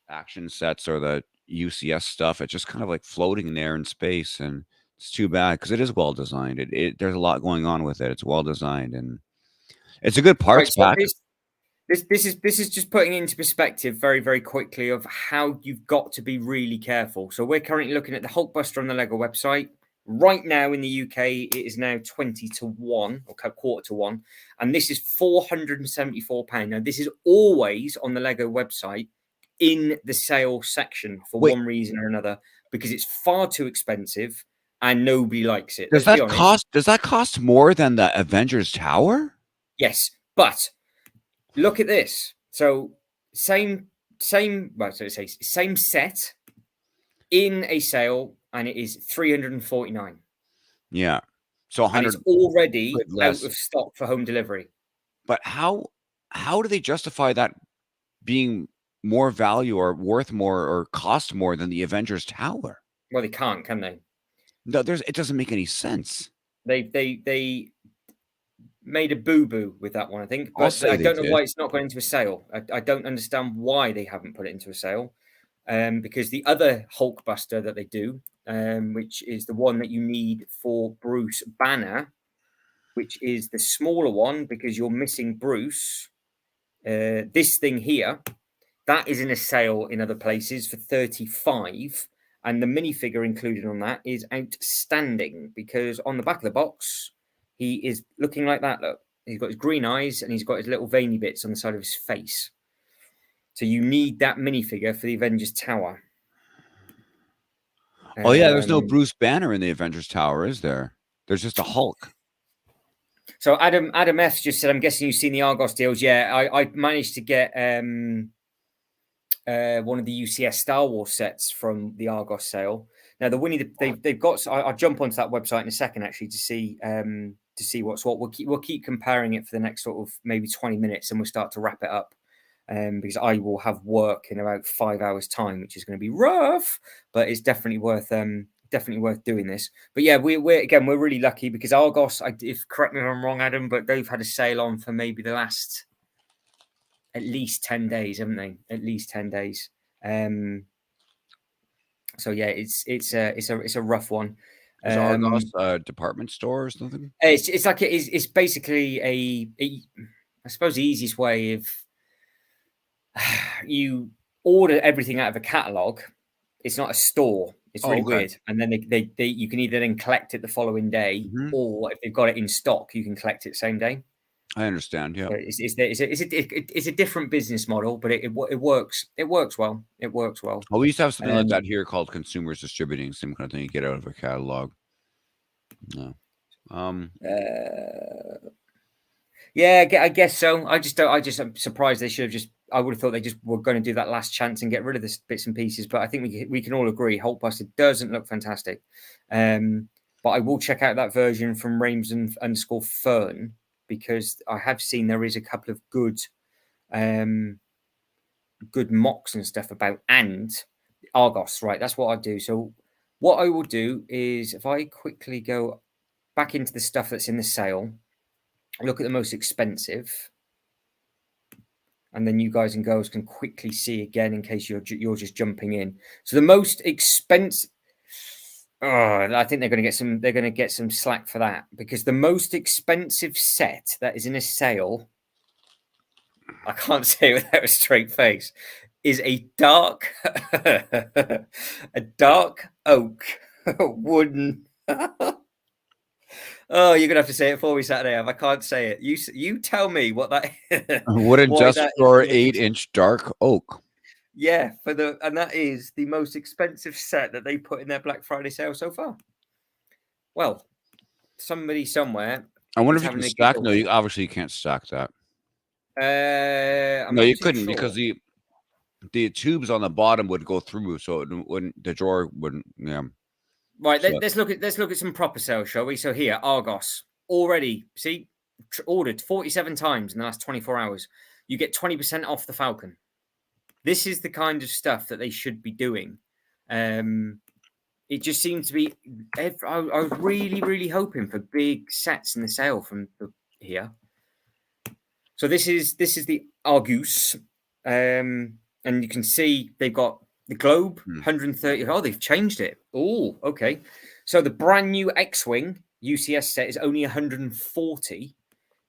action sets or the UCS stuff. It's just kind of like floating there in space, and it's too bad because it is well designed. There's a lot going on with it. It's well designed and it's a good parts pack. This is just putting into perspective very, very quickly of how you've got to be really careful. So we're currently looking at the Hulkbuster on the Lego website. Right now in the UK, it is now 20-1 or quarter to one. And this is £474. Now, this is always on the Lego website in the sale section for one reason or another, because it's far too expensive and nobody likes it. Does that cost more than the Avengers Tower? Yes, but look at this. So same set in a sale and it is 349. Yeah. So And 100 it's already quid out less. of stock for home delivery. But how do they justify that being more value or worth more or cost more than the Avengers Tower? Well, they can't, can they? No, it doesn't make any sense. They made a boo-boo with that one, I think, I'll but say I they don't know did. why it's not gone into a sale. I don't understand why they haven't put it into a sale. Because the other Hulkbuster that they do, which is the one that you need for Bruce Banner, which is the smaller one because you're missing Bruce. This thing here, that is in a sale in other places for 35, and the minifigure included on that is outstanding because on the back of the box, he is looking like that. Look, he's got his green eyes and he's got his little veiny bits on the side of his face. So you need that minifigure for the Avengers Tower. Oh yeah, there's no Um, Bruce Banner in the Avengers Tower, is there? There's just a Hulk. so Adam F just said, I'm guessing you've seen the Argos deals. Yeah, I managed to get one of the UCS Star Wars sets from the Argos sale. Now the Winnie they've got. So I'll jump onto that website in a second actually to see what's what. We'll keep comparing it for the next sort of maybe 20 minutes, and we'll start to wrap it up. Because I will have work in about 5 hours' time, which is going to be rough, but it's definitely worth doing this. But yeah, we're really lucky because Argos. If correct me if I'm wrong, Adam, but they've had a sale on for maybe the last at least 10 days, haven't they? At least 10 days. So yeah, it's a rough one. Is Argos a department store or something? It's like it's basically I suppose the easiest way of you order everything out of a catalog. It's not a store. It's Oh, really okay. weird. And then they you can either then collect it the following day, Mhm. or if they've got it in stock, you can collect it same day. I understand. Yeah. So it's a different business model, but it works. It works well. It works well. Well, we used to have something like Um, that here called Consumers Distributing, same kind of thing you get out of a catalog. No. uh, yeah, I guess so. I'm surprised they should have just. I would have thought they just were going to do that last chance and get rid of the bits and pieces. But I think we can all agree Hulkbuster doesn't look fantastic. But I will check out that version from Rames_Fern because I have seen there is a couple of good mocks and stuff about, and Argos, right? That's what I do. So what I will do is if I quickly go back into the stuff that's in the sale, look at the most expensive, and then you guys and girls can quickly see again in case you're just jumping in. So the most expensive. Oh, I think they're going to get some slack for that because the most expensive set that is in a sale, I can't say it without a straight face, is a dark oak wooden. Oh, you're gonna have to say it for me, Saturday. I can't say it. You tell me what that Wooden why just that is for the most 8-inch dark oak. yeah, and that is the most expensive set that they put in their Black Friday sale so far. Well, somebody somewhere I wonder is if you having can a stack. giggle. No, you obviously can't stack that. I'm No, not you too couldn't because sure. the tubes on the bottom would go through, so it wouldn't the drawer wouldn't. Yeah. Right, So let's look at some proper sales, shall we? So here, Argos already see ordered 47 times in the last 24 hours. You get 20% off the Falcon. This is the kind of stuff that they should be doing. It just seems to be. I was really hoping for big sets in the sale from here. So this is the Argus, and you can see they've got the globe 130. Oh, they've changed it. Oh, okay. So the brand new X-wing UCS set is only 140.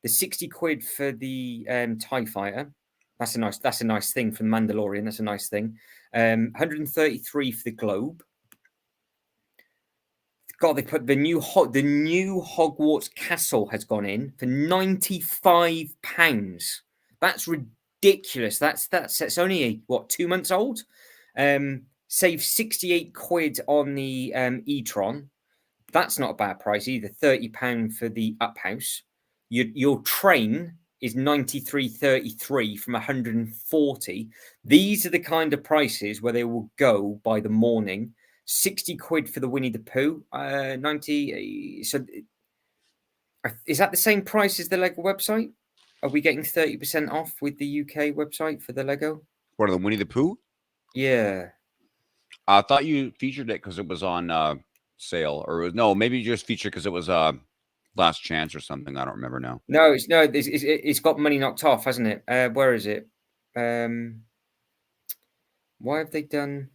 The 60 quid for the TIE fighter. That's a nice thing for the Mandalorian. That's a nice thing. 133 for the globe. God, they put the new Hogwarts castle has gone in for £95. That's ridiculous. That's only 2 months old. Save 68 quid on the e-tron. That's not a bad price either. £30 for the up house. Your train is 93.33 from 140. These are the kind of prices where they will go by the morning. 60 quid for the Winnie the Pooh. 90. So is that the same price as the Lego website? Are we getting 30% off with the UK website for the Lego? What, the Winnie the Pooh? Yeah. I thought you featured it because it was on sale, or no, maybe you just featured because it was last chance or something. I don't remember now. No, it's got money knocked off, hasn't it? Where is it? Why have they done?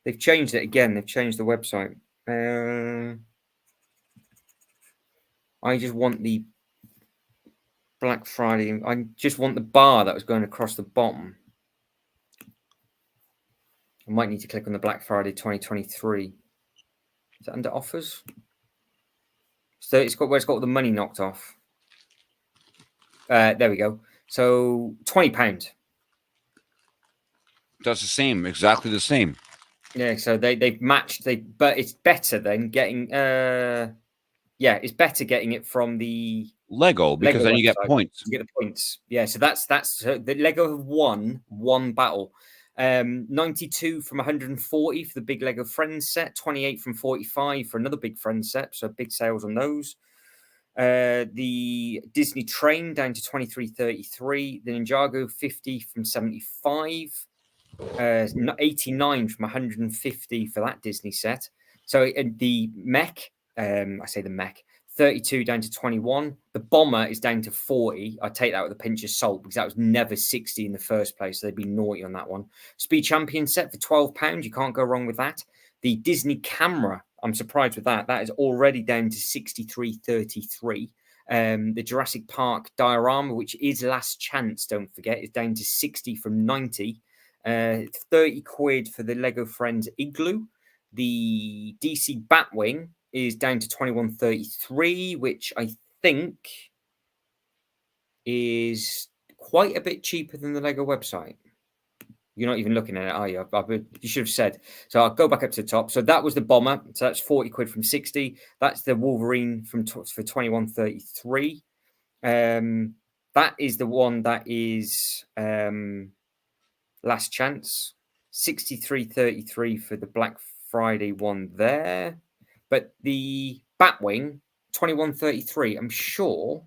They've changed it again. They've changed the website. I just want the Black Friday. I just want the bar that was going across the bottom. I might need to click on the Black Friday 2023. Is it under offers? So it's got where it's got all the money knocked off. There we go. So £20. That's the same, exactly the same. Yeah, so they've matched. But it's better than getting. It's better getting it from the Lego, because then you get points. You get the points. Yeah, so that's the Lego have won one battle. 92 from 140 for the big Lego Friends set, 28 from 45 for another big Friends set. So big sales on those. The Disney Train down to 23.33. The Ninjago 50 from 75. 89 from 150 for that Disney set. So the mech, I say the mech, 32 down to 21. The bomber is down to 40. I take that with a pinch of salt because that was never 60 in the first place. So they'd be naughty on that one. Speed Champion set for £12. You can't go wrong with that. The Disney camera, I'm surprised with that. That is already down to 63.33. The Jurassic Park diorama, which is last chance, don't forget, is down to 60 from 90. 30 quid for the Lego Friends Igloo. The DC Batwing is down to 21.33, which I think is quite a bit cheaper than the Lego website. You're not even looking at it, are you? You should have said. So I'll go back up to the top. So that was the bomber. So that's 40 quid from 60. That's the Wolverine for 21.33. That is the one that is last chance. 63.33 for the Black Friday one there. But the Batwing, 21.33. I'm sure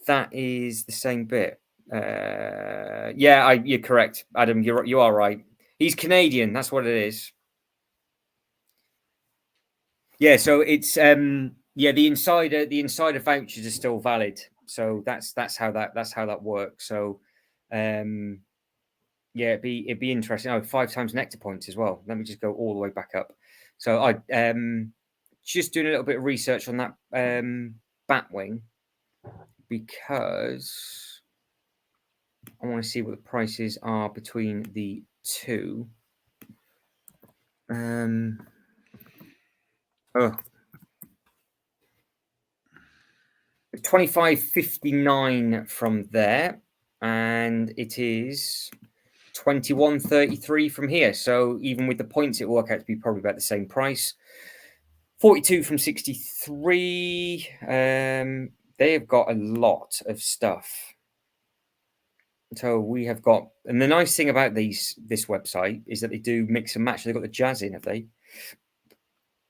that is the same bit. You're correct, Adam. You are right. He's Canadian. That's what it is. Yeah, so it's the insider vouchers are still valid. So that's how that works. So it'd be interesting. Oh, 5 times nectar points as well. Let me just go all the way back up. So I just doing a little bit of research on that Batwing because I want to see what the prices are between the two. 25.59 from there, and it is 21.33 from here. So even with the points, it will work out to be probably about the same price. 42 from 63. They have got a lot of stuff. So we have got, and the nice thing about this website is that they do mix and match. They've got the jazz in, have they?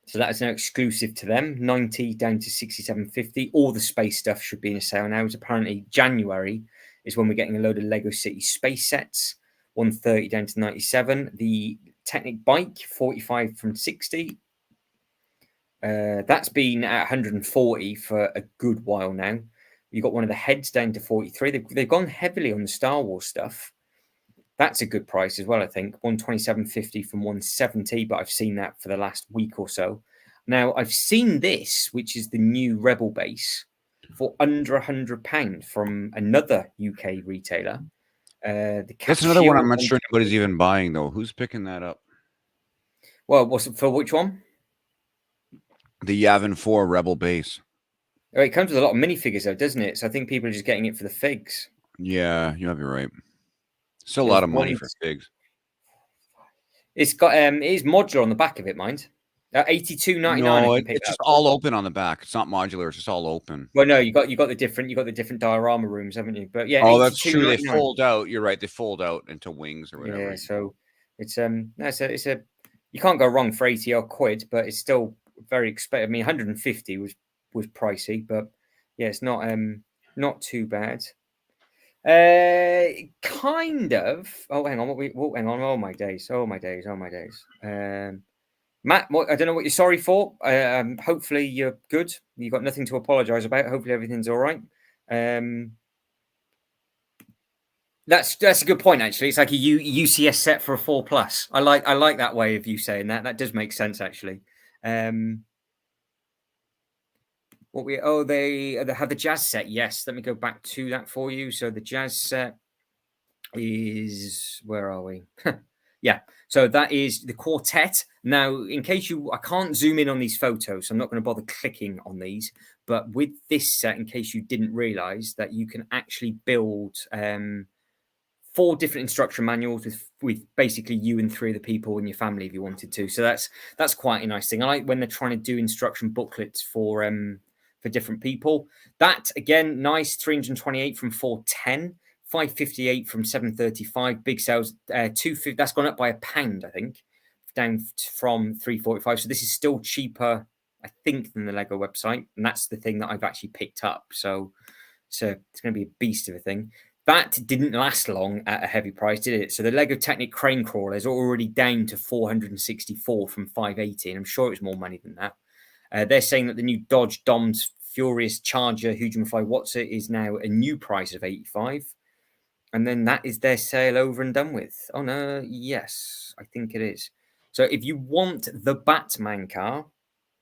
So that is now exclusive to them. 90 down to 67.50. All the space stuff should be in a sale now. It's apparently January is when we're getting a load of Lego City space sets. 130 down to 97. The Technic bike, 45 from 60. That's been at 140 for a good while now. You've got one of the heads down to 43. They've gone heavily on the Star Wars stuff. That's a good price as well, I think. 127.50 from 170, but I've seen that for the last week or so. Now, I've seen this, which is the new Rebel base, for under £100 from another UK retailer. That's another one I'm not sure anybody's even buying, though. Who's picking that up? Well, for which one? The Yavin 4 Rebel base. Oh, it comes with a lot of minifigures, though, doesn't it? So I think people are just getting it for the figs. Yeah, you might be right. Still a lot of money for figs. It's got it is modular on the back of it, mind. 82.99. No, it's just all open on the back. It's not modular. It's just all open. Well, no, you got the different diorama rooms, haven't you? But yeah, oh, that's true. They fold out. You're right. They fold out into wings or whatever. Yeah, so it's you you can't go wrong for 80 odd quid, but it's still very expensive. I mean, 150 was pricey, but yeah, it's not too bad. Kind of. Oh, hang on. Hang on. Oh my days. Oh my days. Oh my days. Matt, I don't know what you're sorry for. Hopefully you're good. You've got nothing to apologise about. Hopefully everything's all right. That's a good point. Actually, it's like a UCS set for a 4+. I like that way of you saying that. That does make sense actually. They have the jazz set. Yes, let me go back to that for you. So the jazz set is, where are we? Yeah, so that is the quartet. Now, in case I can't zoom in on these photos, so I'm not going to bother clicking on these. But with this set, in case you didn't realize that you can actually build 4 different instruction manuals with basically you and 3 of the people in your family if you wanted to. So that's quite a nice thing. I like when they're trying to do instruction booklets for different people. That again, nice. 328 from 410. 558 from 735. Big sales. 250. That's gone up by £1, I think, down from 345. So this is still cheaper, I think, than the Lego website, and that's the thing that I've actually picked up. So it's going to be a beast of a thing. That didn't last long at a heavy price, did it? So the Lego Technic crane crawler is already down to 464 from 580, and I'm sure it was more money than that. They're saying that the new Dodge Dom's Furious Charger Hugidified What's-It is now a new price of 85. And then that is their sale over and done with. Oh, no, yes, I think it is. So if you want the Batman car,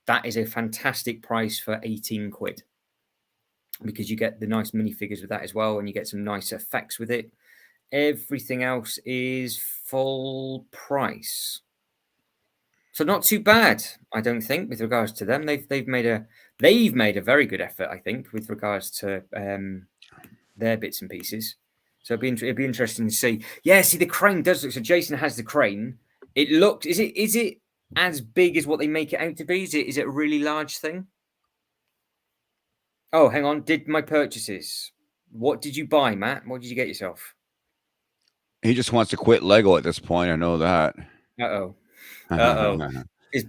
that is a fantastic price for 18 quid. Because you get the nice minifigures with that as well, and you get some nice effects with it. Everything else is full price. So not too bad, I don't think, with regards to them. They've made a very good effort, I think, with regards to their bits and pieces. So it'd be interesting to see. Yeah, see, the crane does look. So Jason has the crane. It looks. Is it as big as what they make it out to be? Is it a really large thing? Oh, hang on. Did my purchases? What did you buy, Matt? What did you get yourself? He just wants to quit Lego at this point. I know that. Uh-oh. Uh-oh.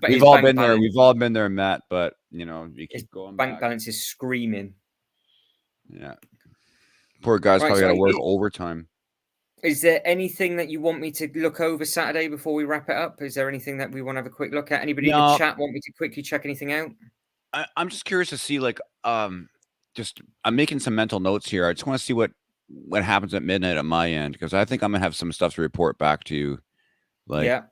We've all been there. We've all been there, Matt. But you keep going back. Bank balance is screaming. Yeah. Poor guy's probably got to work overtime. Is there anything that you want me to look over Saturday before we wrap it up? Is there anything that we want to have a quick look at? Anybody in the chat want me to quickly check anything out? I'm just curious to see, like, I'm making some mental notes here. I just want to see what happens at midnight at my end, because I think I'm gonna have some stuff to report back to you. Like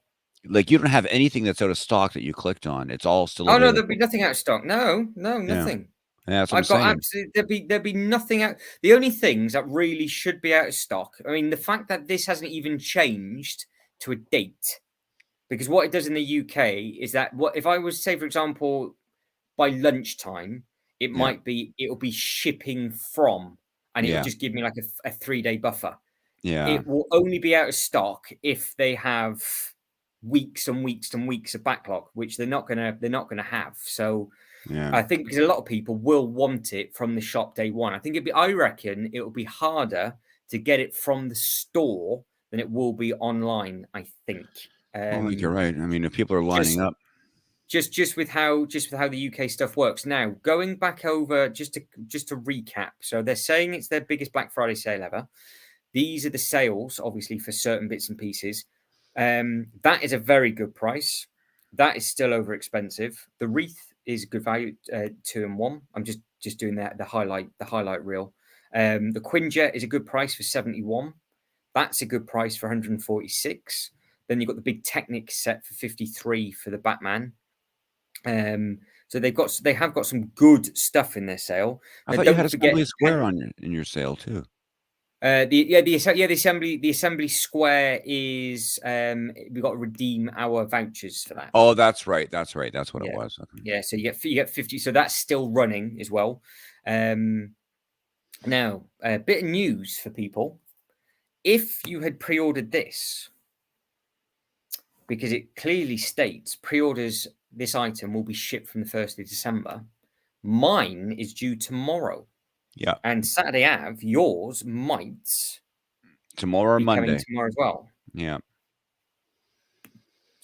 you don't have anything that's out of stock that you clicked on. It's all still available. No, there'll be nothing out of stock. No, nothing. Yeah, that's what I'm saying. Absolutely, there'd be nothing out. The only things that really should be out of stock. I mean, the fact that this hasn't even changed to a date, because what it does in the UK is that if I was, say, for example, by lunchtime, it'll be shipping from, and it'll just give me like a 3-day buffer. Yeah, it will only be out of stock if they have weeks and weeks and weeks of backlog, which they're not gonna have. So. Yeah. I think because a lot of people will want it from the shop day one. I reckon it will be harder to get it from the store than it will be online. I think. I think you're right. I mean, if people are lining up, just with how the UK stuff works. Now, going back over just to recap. So they're saying it's their biggest Black Friday sale ever. These are the sales, obviously, for certain bits and pieces. That is a very good price. That is still over expensive. The wreath is good value, 2 and 1. I'm just doing the highlight reel. The Quinjet is a good price for 71. That's a good price for 146. Then you've got the big Technic set for 53 for the Batman. So they have got some good stuff in their sale. I thought you had Assembly Square in your sale too. The assembly square is we've got to redeem our vouchers for that. Oh, that's right. That's what it was. Okay. Yeah, so you get 50. So that's still running as well. Now, a bit of news for people. If you had pre-ordered this, because it clearly states pre-orders this item will be shipped from the 1st of December. Mine is due tomorrow. Yeah. And Saturday Ave, yours might tomorrow or Monday. Tomorrow as well. Yeah.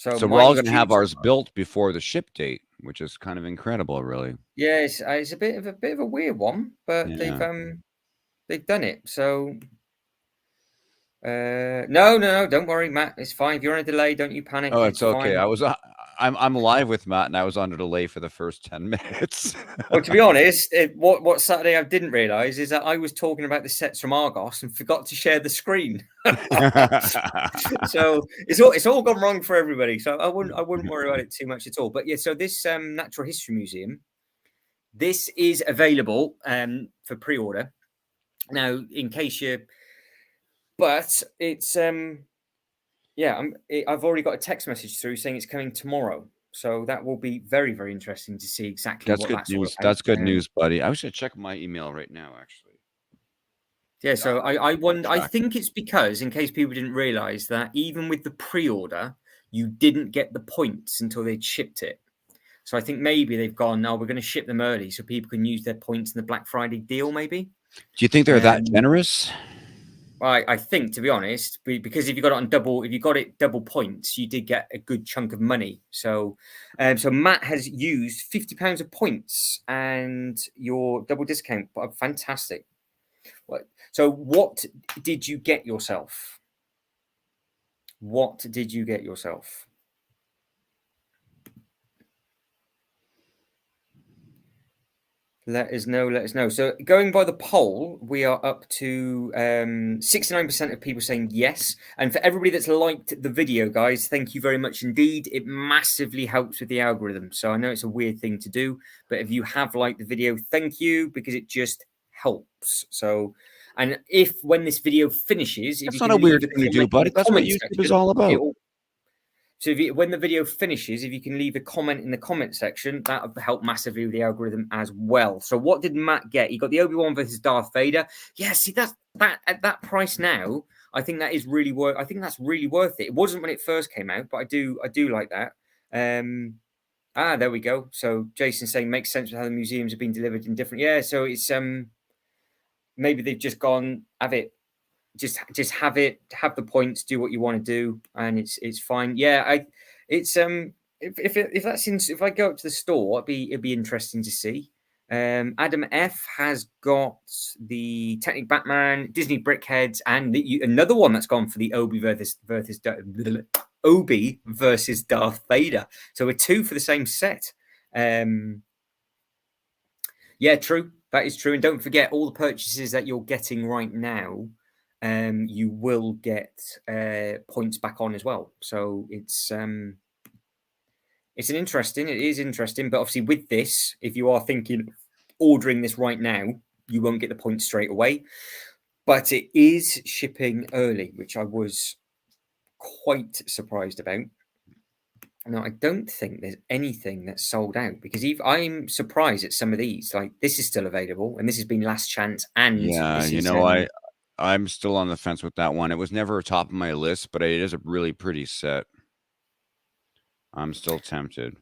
So we're all mine's going to due have ours tomorrow. built before the ship date, which is kind of incredible, really. Yeah, it's a bit of a weird one, but Yeah. they've done it. So no, don't worry, Matt. It's fine. If you're on a delay, don't you panic. Oh, It's it's okay. fine. I'm live with Matt, and I was on a delay for the first 10 minutes. Well, to be honest, what Saturday I didn't realise is that I was talking about the sets from Argos and forgot to share the screen. So it's all gone wrong for everybody. So I wouldn't worry about it too much at all. But yeah, so this Natural History Museum, this is available for pre-order now. In case you, but it's yeah, I've already got a text message through saying it's coming tomorrow. So that will be very, very interesting to see exactly That's what good that's all news. about. That's good news, buddy. I was going to check my email right now, actually. Yeah, so I wonder. I Track. think it's because, in case people didn't realize, that even with the pre-order, you didn't get the points until they'd shipped it. So I think maybe they've gone, no, we're going to ship them early so people can use their points in the Black Friday deal. Maybe. Do you think they're that Um, generous? I think, to be honest, because if you got it on double, if you got it double points, you did get a good chunk of money. So, so Matt has used £50 of points and your double discount. Fantastic. So, what did you get yourself? What did you get yourself? Let us know. Let us know. So, going by the poll, we are up to 69% of people saying yes. And for everybody that's liked the video, guys, thank you very much indeed. It massively helps with the algorithm. So, I know it's a weird thing to do, but if you have liked the video, thank you, because it just helps. So, and if when this video finishes, if That's you not a can weird leave a thing to do, comment in buddy. the That's what comment YouTube is section, all about. it'll So when the video finishes, if you can leave a comment in the comment section, that would help massively with the algorithm as well. So what did Matt get? He got the Obi-Wan versus Darth Vader. Yeah, see that at that price now, I think that is really worth. I think that's really worth it. It wasn't when it first came out, but I do like that. There we go. So Jason saying makes sense with how the museums have been delivered in different. Yeah, so it's maybe they've just gone have it just have the points, do what you want to do, and it's fine. Yeah, it's if I go up to the store, it'd be interesting to see. Adam F has got the Technic Batman, Disney Brickheads, and another one that's gone for the Obi versus Darth Vader. So we're two for the same set. Yeah, true. That is true. And don't forget, all the purchases that you're getting right now, you will get points back on as well. So it is interesting. But obviously, with this, if you are thinking ordering this right now, you won't get the points straight away. But it is shipping early, which I was quite surprised about. No, I don't think there's anything that's sold out, because I'm surprised at some of these. Like, this is still available, and this has been last chance. And Yeah, this is I'm still on the fence with that one. It was never top of my list, but it is a really pretty set. I'm still tempted.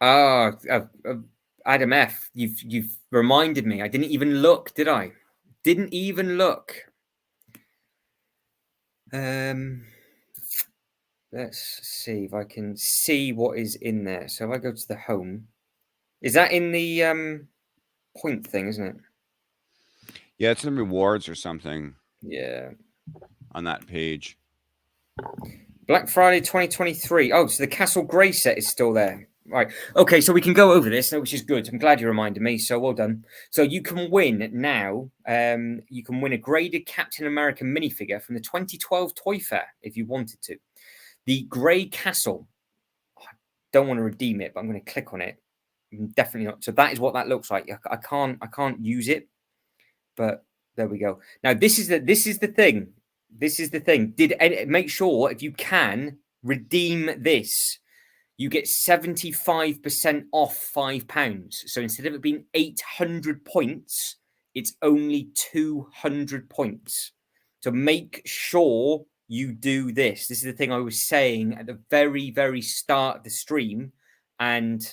Adam F. You've reminded me. I didn't even look, did I? Didn't even look. Let's see if I can see what is in there. So if I go to the home, is that in the point thing, isn't it? Yeah, it's in rewards or something. Yeah. On that page. Black Friday 2023. Oh, so the Castle Grey set is still there. Right. Okay, so we can go over this, which is good. I'm glad you reminded me. So well done. So you can win now. You can win a graded Captain America minifigure from the 2012 Toy Fair if you wanted to. The Grey Castle. I don't want to redeem it, but I'm going to click on it. Definitely not. So that is what that looks like. I can't use it, but there we go. Now this is the thing. This is the thing. Make sure, if you can, redeem this. You get 75% off £5. So instead of it being 800 points, it's only 200 points. So make sure you do this. This is the thing I was saying at the very, very start of the stream. And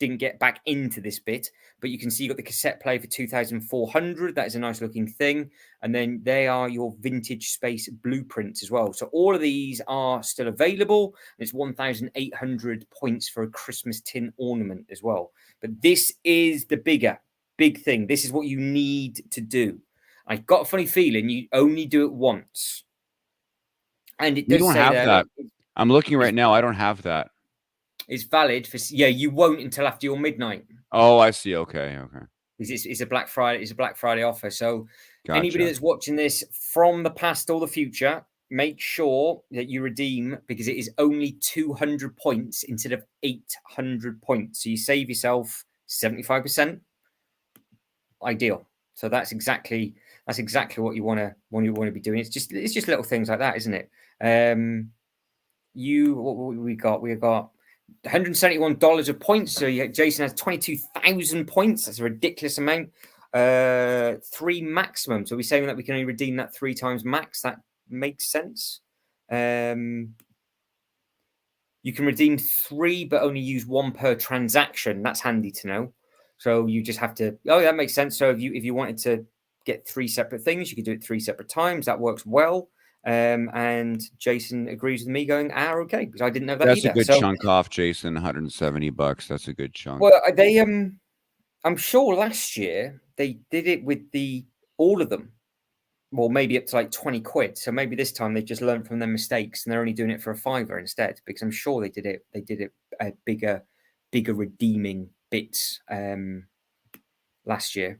didn't get back into this bit, but you can see you got the cassette player for 2,400. That is a nice looking thing. And then they are your vintage space blueprints as well. So all of these are still available. It's 1,800 points for a Christmas tin ornament as well. But this is the big thing. This is what you need to do. I've got a funny feeling you only do it once. And it We does don't say have there, that. look, I'm looking right it's, now. I don't have that. it's valid for, yeah, you won't until after your midnight. Oh, I see. Okay. Okay. Because it's a Black Friday, it's a Black Friday offer. So anybody Gotcha. that's watching this from the past or the future, make sure that you redeem because it is only 200 points instead of 800 points. So you save yourself 75%. Ideal. So that's exactly what you want to be doing. It's just little things like that, isn't it? What we got? We got $171 of points. So Jason has 22,000 points. That's a ridiculous amount. 3 maximum. So we're saying that we can only redeem that 3 times max. That makes sense. You can redeem 3, but only use 1 per transaction. That's handy to know. So you just have to. Oh, that makes sense. So if you wanted to get 3 separate things, you could do it 3 separate times. That works well. And Jason agrees with me, going, okay, because I didn't know that That's a either. good So, chunk off, Jason. $170. That's a good chunk. well, they I'm sure last year they did it with all of them. Well, maybe up to like 20 quid. So maybe this time they just learned from their mistakes and they're only doing it for a fiver instead, because I'm sure they did it a bigger redeeming bits last year.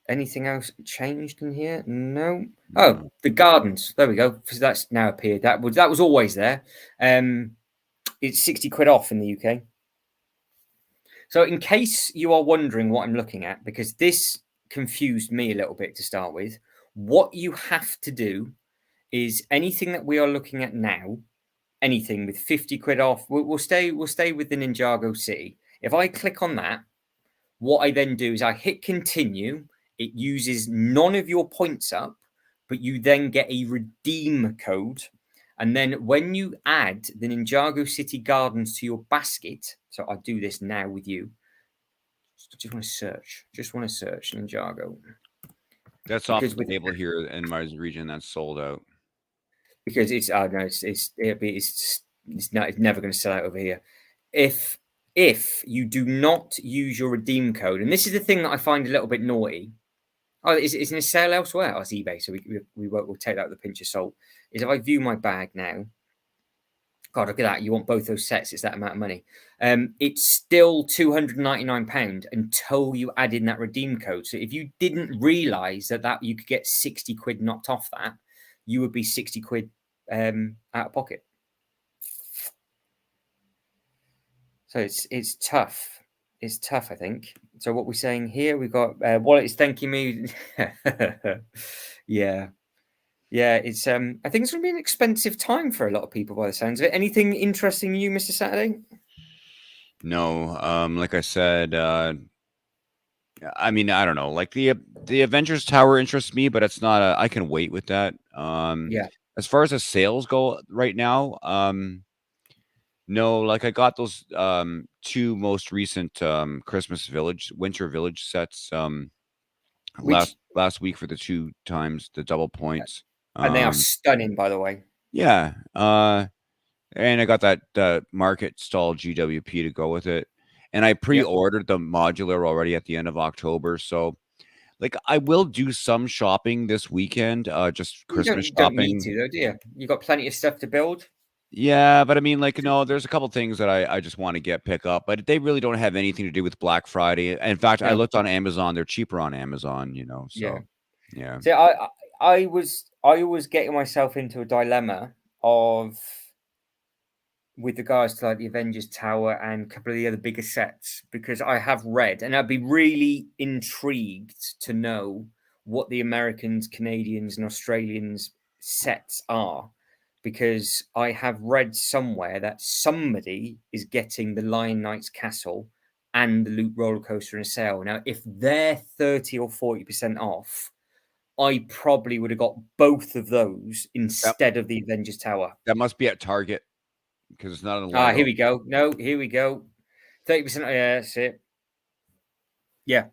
Anything else changed in here? No. Oh, the gardens. There we go. That's now appeared. That was always there. It's 60 quid off in the UK. So in case you are wondering what I'm looking at, because this confused me a little bit to start with, what you have to do is anything that we are looking at now, anything with 50 quid off, we'll stay with the Ninjago City. If I click on that, what I then do is I hit continue. It uses none of your points up, but you then get a redeem code. And then when you add the Ninjago City Gardens to your basket, so I do this now with you. Just want to search Ninjago. That's off the table here in my region. That's sold out. Because it's never going to sell out over here. If you do not use your redeem code, and this is the thing that I find a little bit naughty. Oh, it's in a sale elsewhere. Oh, it's eBay, so we'll take that with a pinch of salt. Is if I view my bag now. God, look at that! You want both those sets? It's that amount of money. It's still £299 until you add in that redeem code. So if you didn't realise that you could get 60 quid knocked off that, you would be 60 quid out of pocket. So it's tough. It's tough, I think. So what we're saying here, we've got Wallet is thanking me. Yeah. It's I think it's going to be an expensive time for a lot of people by the sounds of it. Anything interesting you, Mr. Saturday? No, like I said, I mean, I don't know. Like the Avengers Tower interests me, but it's not. I can wait with that. Yeah. As far as the sales go right now, no. Like I got those 2 most recent Winter Village sets Which last week for the 2 times the double points. and they are stunning, by the way. Yeah. And I got that market stall GWP to go with it. And I pre-ordered the modular already at the end of October. So like I will do some shopping this weekend, just Christmas You don't need shopping. to, though, do you? You got plenty of stuff to build. Yeah, but I mean, like, no, there's a couple things that I just want to pick up, but they really don't have anything to do with Black Friday. In fact, I No. looked on Amazon; they're cheaper on Amazon, Yeah. So yeah. See, I was getting myself into a dilemma of with regards to like the Avengers Tower and a couple of the other bigger sets, because I have read and I'd be really intrigued to know what the Americans, Canadians, and Australians sets are, because I have read somewhere that somebody is getting the Lion Knight's Castle and the Loot Roller Coaster in a sale. Now, if they're 30 or 40% off, I probably would have got both of those instead of the Avengers Tower. That must be at Target. because it's not in Ah, here Lego. we go. No, here we go. 30%. Yeah, that's it. Yeah.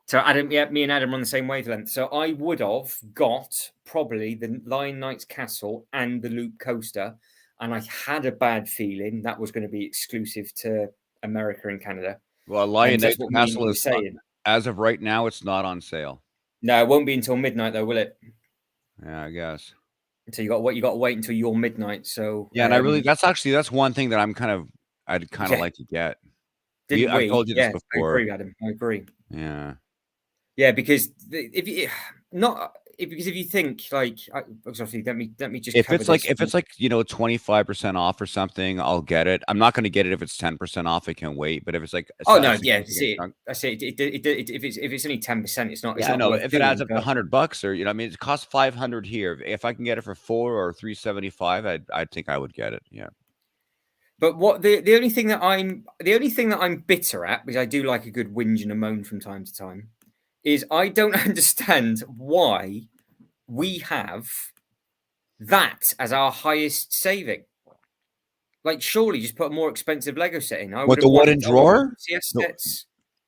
So Adam, yeah, me and Adam are on the same wavelength. So I would have got probably the Lion Knight's Castle and the Loop Coaster, and I had a bad feeling that was going to be exclusive to America and Canada. Well, And Lion that's Knight's what me and Castle you were is not, saying. as of right now, it's not on sale. No, it won't be until midnight though, will it? Yeah, I guess. So you got to wait until your midnight. So Yeah, and that's one thing that I'd kind of yeah, like to get. didn't I've we? told you this Yeah, I before. agree, Adam. I agree. Yeah. Yeah, because if you not because if you think like obviously let me just cover this. If it's like 25% off or something, I'll get it. I'm not going to get it if it's 10% off. I can wait. But if it's like Oh a no, yeah, significant chunk, I see. If it's only 10%, it's yeah, I not know. worth If it adds doing. up to $100 or I mean, it costs 500 here. If I can get it for 4 or 375, I think I would get it. Yeah. But what the only thing that I'm bitter at, because I do like a good whinge and a moan from time to time, is I don't understand why we have that as our highest saving. Like, surely just put a more expensive Lego set in. What, the wooden I want drawer? CS The, sets.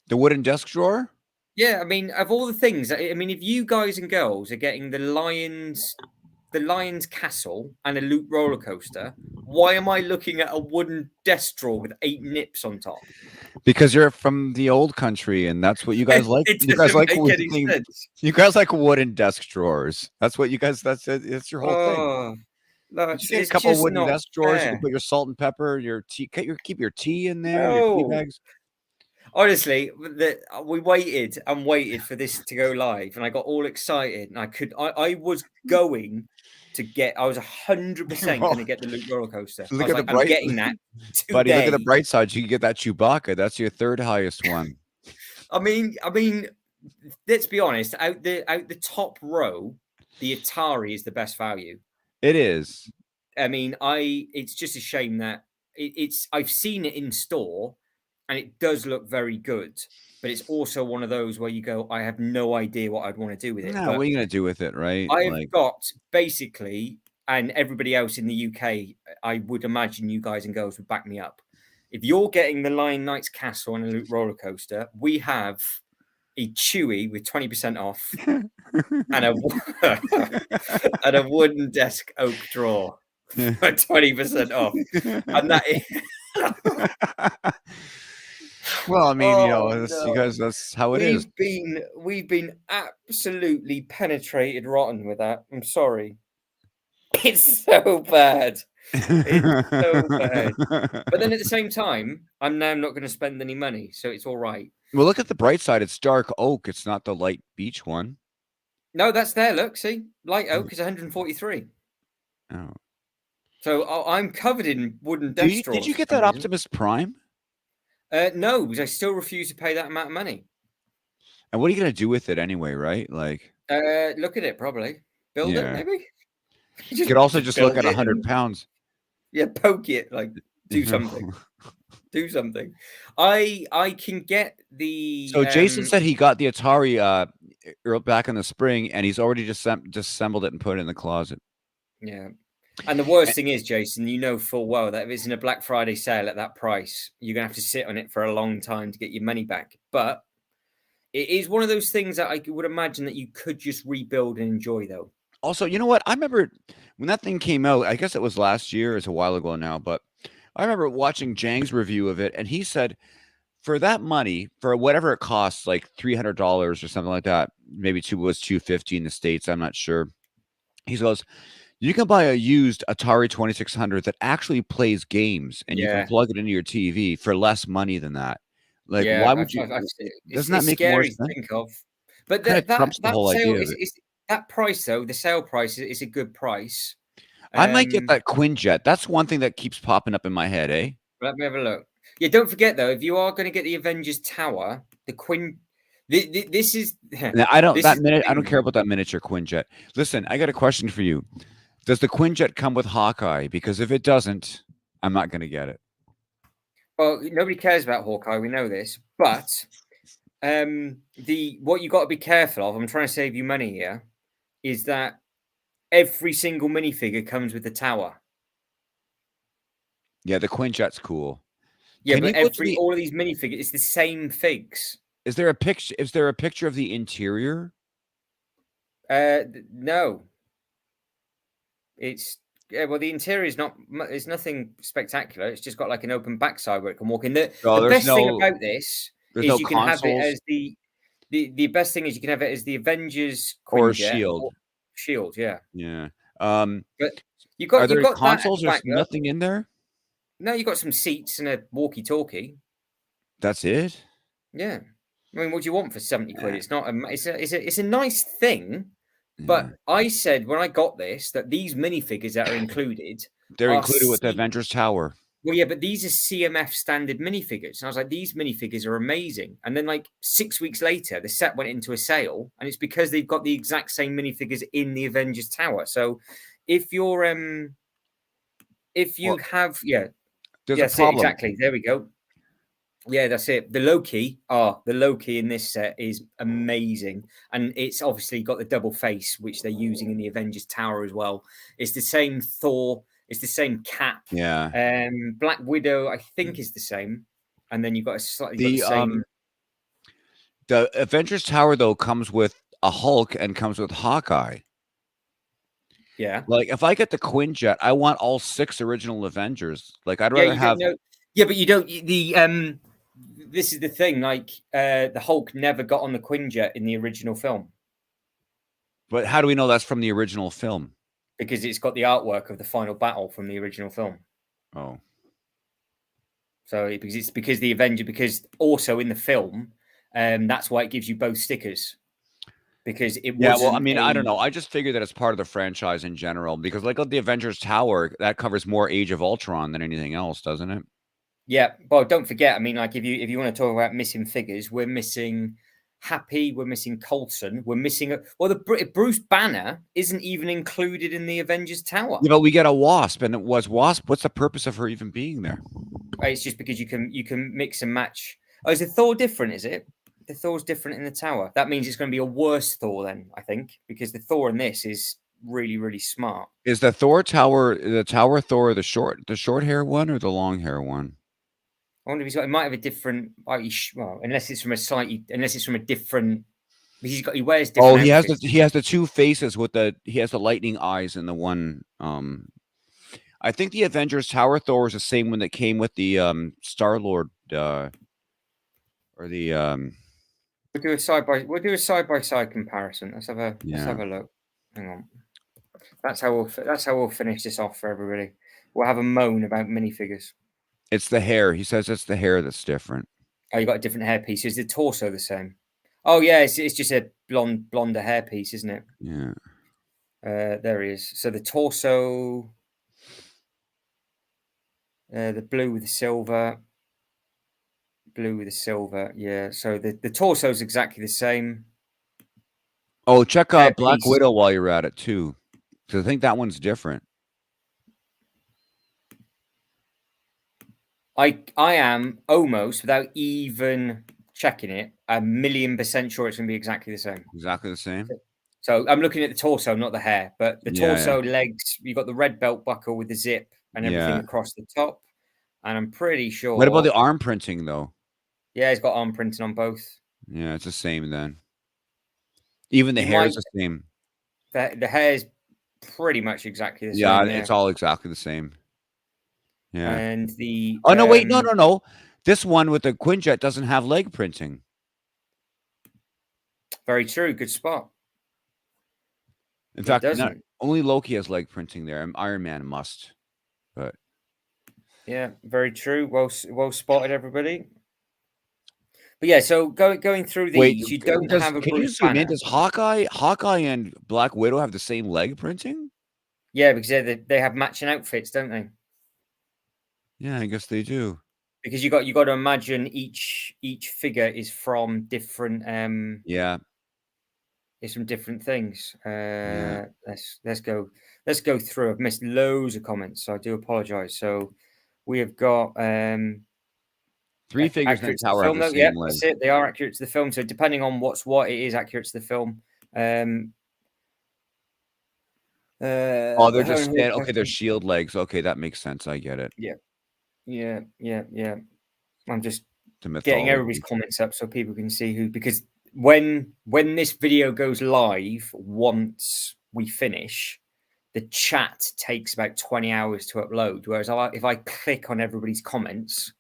the wooden desk drawer? Yeah, I mean, of all the things, I mean, if you guys and girls are getting the Lion's Castle and a loop roller coaster, why am I looking at a wooden desk drawer with 8 nips on top? Because you're from the old country, and that's what you guys like. It You guys doesn't like make any sense. You guys like wooden desk drawers. That's what you guys. That's it. It's your whole thing. Oh, no, You just get a it's couple of just wooden not desk drawers. You can fair. put your salt and pepper, your tea. Keep your tea in there. Your tea No. bags. Honestly, we waited and waited for this to go live, and I got all excited. And I was going to get. I was 100% Well, going to get the Loop roller coaster. I look was at the like, I'm bright, getting that buddy. Look at the today. bright side. You can get that Chewbacca. That's your third highest one. I mean, let's be honest. Out the top row, the Atari is the best value. It is. I mean, it's just a shame that I've seen it in store, and it does look very good. But it's also one of those where you go, I have no idea what I'd want to do with it. No, But what are you gonna do with it, right? I've Like, got basically, and everybody else in the UK, I would imagine you guys and girls would back me up. If you're getting the Lion Knight's Castle and a Loop roller coaster, we have a Chewy with 20% off and a and a wooden desk oak drawer for 20% off. And that is well, I mean, no. because that's how it is. We've been absolutely penetrated rotten with that. I'm sorry. It's so bad. It's so bad. But then at the same time, I'm now not going to spend any money, so it's all right. Well, look at the bright side. It's dark oak. It's not the light beach one. No, that's there. Look, see, light oak is 143. Oh, So I'm covered in wooden desk drawers. did you for get some that reason. Optimus Prime? No, because I still refuse to pay that amount of money. And what are you gonna do with it anyway, right? Like, Look at it, probably build it, yeah. maybe. You could also just look build at it 100 and- pounds. Yeah, poke it, like do something. Do something. I can get the. So Jason said he got the Atari back in the spring, and he's already just disassembled it and put it in the closet. Yeah. And the worst thing is, Jason, you know full well that if it's in a Black Friday sale at that price, you're going to have to sit on it for a long time to get your money back. But it is one of those things that I would imagine that you could just rebuild and enjoy, though. Also, you know what? I remember when that thing came out, I guess it was last year, it's a while ago now, but I remember watching Jang's review of it, and he said for that money, for whatever it costs, like $300 or something like that, maybe was $250 in the States, I'm not sure. He goes, you can buy a used Atari 2600 that actually plays games, and you can plug it into your TV for less money than that. Like, why would you? Doesn't that make more sense? To think of, but that trumps the whole idea of it. That price, though, the sale price is a good price. I might get that Quinjet. That's one thing that keeps popping up in my head, eh? Let me have a look. Yeah, don't forget though, if you are going to get the Avengers Tower, this is. Now, I don't care about that miniature Quinjet. Listen, I got a question for you. Does the Quinjet come with Hawkeye? Because if it doesn't, I'm not going to get it. Well, nobody cares about Hawkeye. We know this, but what you got to be careful of. I'm trying to save you money here. Is that every single minifigure comes with the tower? Yeah, the Quinjet's cool. Yeah, Can but you go to all of these minifigures, it's the same figs. is there a picture? Is there a picture of the interior? No, it's yeah. Well, the interior is not. It's nothing spectacular. It's just got like an open backside where it can walk in. The Oh, best thing about this there's is no you can have it consoles as the best thing is you can have it as the Avengers or a Quinjet shield. or Shield. Yeah, Yeah. but Are you've there got that at consoles? the There's back though. nothing in there. No, you've got some seats and a walkie-talkie. That's it. Yeah, I mean, what do you want for 70 quid? Yeah. It's not. It's a nice thing. Yeah. But I said when I got this that these minifigures that are included They're are included with the Avengers Tower. well, yeah, but these are CMF standard minifigures. And I was like, these minifigures are amazing. And then, like 6 weeks later, the set went into a sale, and it's because they've got the exact same minifigures in the Avengers Tower. So, if you're if you Well, have there's a that's it problem. exactly. There we go. Yeah, that's it. The Loki in this set is amazing, and it's obviously got the double face which they're using in the Avengers Tower as well. It's the same Thor. It's the same cap. Yeah. Black Widow, I think, is the same, and then you've got the The same. the Avengers Tower though comes with a Hulk and comes with Hawkeye. Yeah, Like if I get the Quinjet, I want all 6 original Avengers. Like I'd yeah. rather You don't have. know. Yeah, but you don't. This is the thing. Like the Hulk never got on the Quinjet in the original film But how do we know that's from the original film? because it's got the artwork of the final battle from the original film. Oh. So because the Avenger, because also in the film, that's why it gives you both stickers because it Yeah, well, I wasn't mean, I don't a know. I just figured that it's part of the franchise in general because, like, the Avengers Tower, that covers more Age of Ultron than anything else, doesn't it? yeah. Well, don't forget. I mean, like if you want to talk about missing figures, we're missing Happy, we're missing Coulson, we're missing the Bruce Banner isn't even included in the Avengers Tower. Yeah, but we get a Wasp, and it was Wasp. What's the purpose of her even being there? It's just because you can mix and match. Oh, is the Thor different? Is it? The Thor's different in the tower. That means it's going to be a worse Thor then, I think, because the Thor in this is really, really smart. Is the Thor tower the Tower Thor the short hair one or the long hair one? I wonder if it might have a different. Well, unless it's from a different. He wears Oh, different outfits. he has the 2 faces with he has the lightning eyes in the one. I think the Avengers Tower Thor is the same one that came with the Star Lord or the We'll do a side by side comparison. Let's have a look. Hang on. That's how we'll finish this off for everybody. We'll have a moan about minifigures. It's the hair. He says it's the hair that's different. Oh, you got a different hairpiece. Is the torso the same? Oh yeah, it's just a blonder hairpiece, isn't it? Yeah. There he is. So the torso, the blue with the silver, Yeah. So the torso is exactly the same. Oh, check out Black Hairpiece. Widow while you're at it too, because I think that one's different. I am almost, without even checking it, 1,000,000% sure it's going to be exactly the same. Exactly the same. So I'm looking at the torso, not the hair, but the Yeah, torso, legs. You got the red belt buckle with the zip and everything Yeah. across the top, and I'm pretty sure. What about the arm printing though? Yeah, he's got arm printing on both. Yeah, it's the same then. Even the hair is the same. The hair is pretty much exactly the same. Yeah, Yeah, it's all exactly the same. Yeah. and the Oh no, wait, no. This one with the Quinjet doesn't have leg printing. Very true. Good spot. In fact, doesn't. only Loki has leg printing there. Iron Man must, but yeah, very true. Well spotted, everybody. But yeah, so going through these, you don't have a Can you Bruce zoom Banner. in? Does Hawkeye and Black Widow have the same leg printing? Yeah, because they have matching outfits, don't they? Yeah, I guess they do. Because you got to imagine each figure is from different Yeah. It's from different things. Yeah. Let's go through. I've missed loads of comments, so I do apologize. So we have got 3 figures in the accurate to the tower have film, the though. same Yeah, leg. that's it. They are accurate to the film. So depending on what's what, it is accurate to the film. Oh, they're just okay. They're shield legs. Okay, that makes sense. I get it. Yeah. Yeah, yeah, yeah. I'm just The getting everybody's mythology. comments up so people can see who, because when this video goes live, once we finish, the chat takes about 20 hours to upload. Whereas if I click on everybody's comments,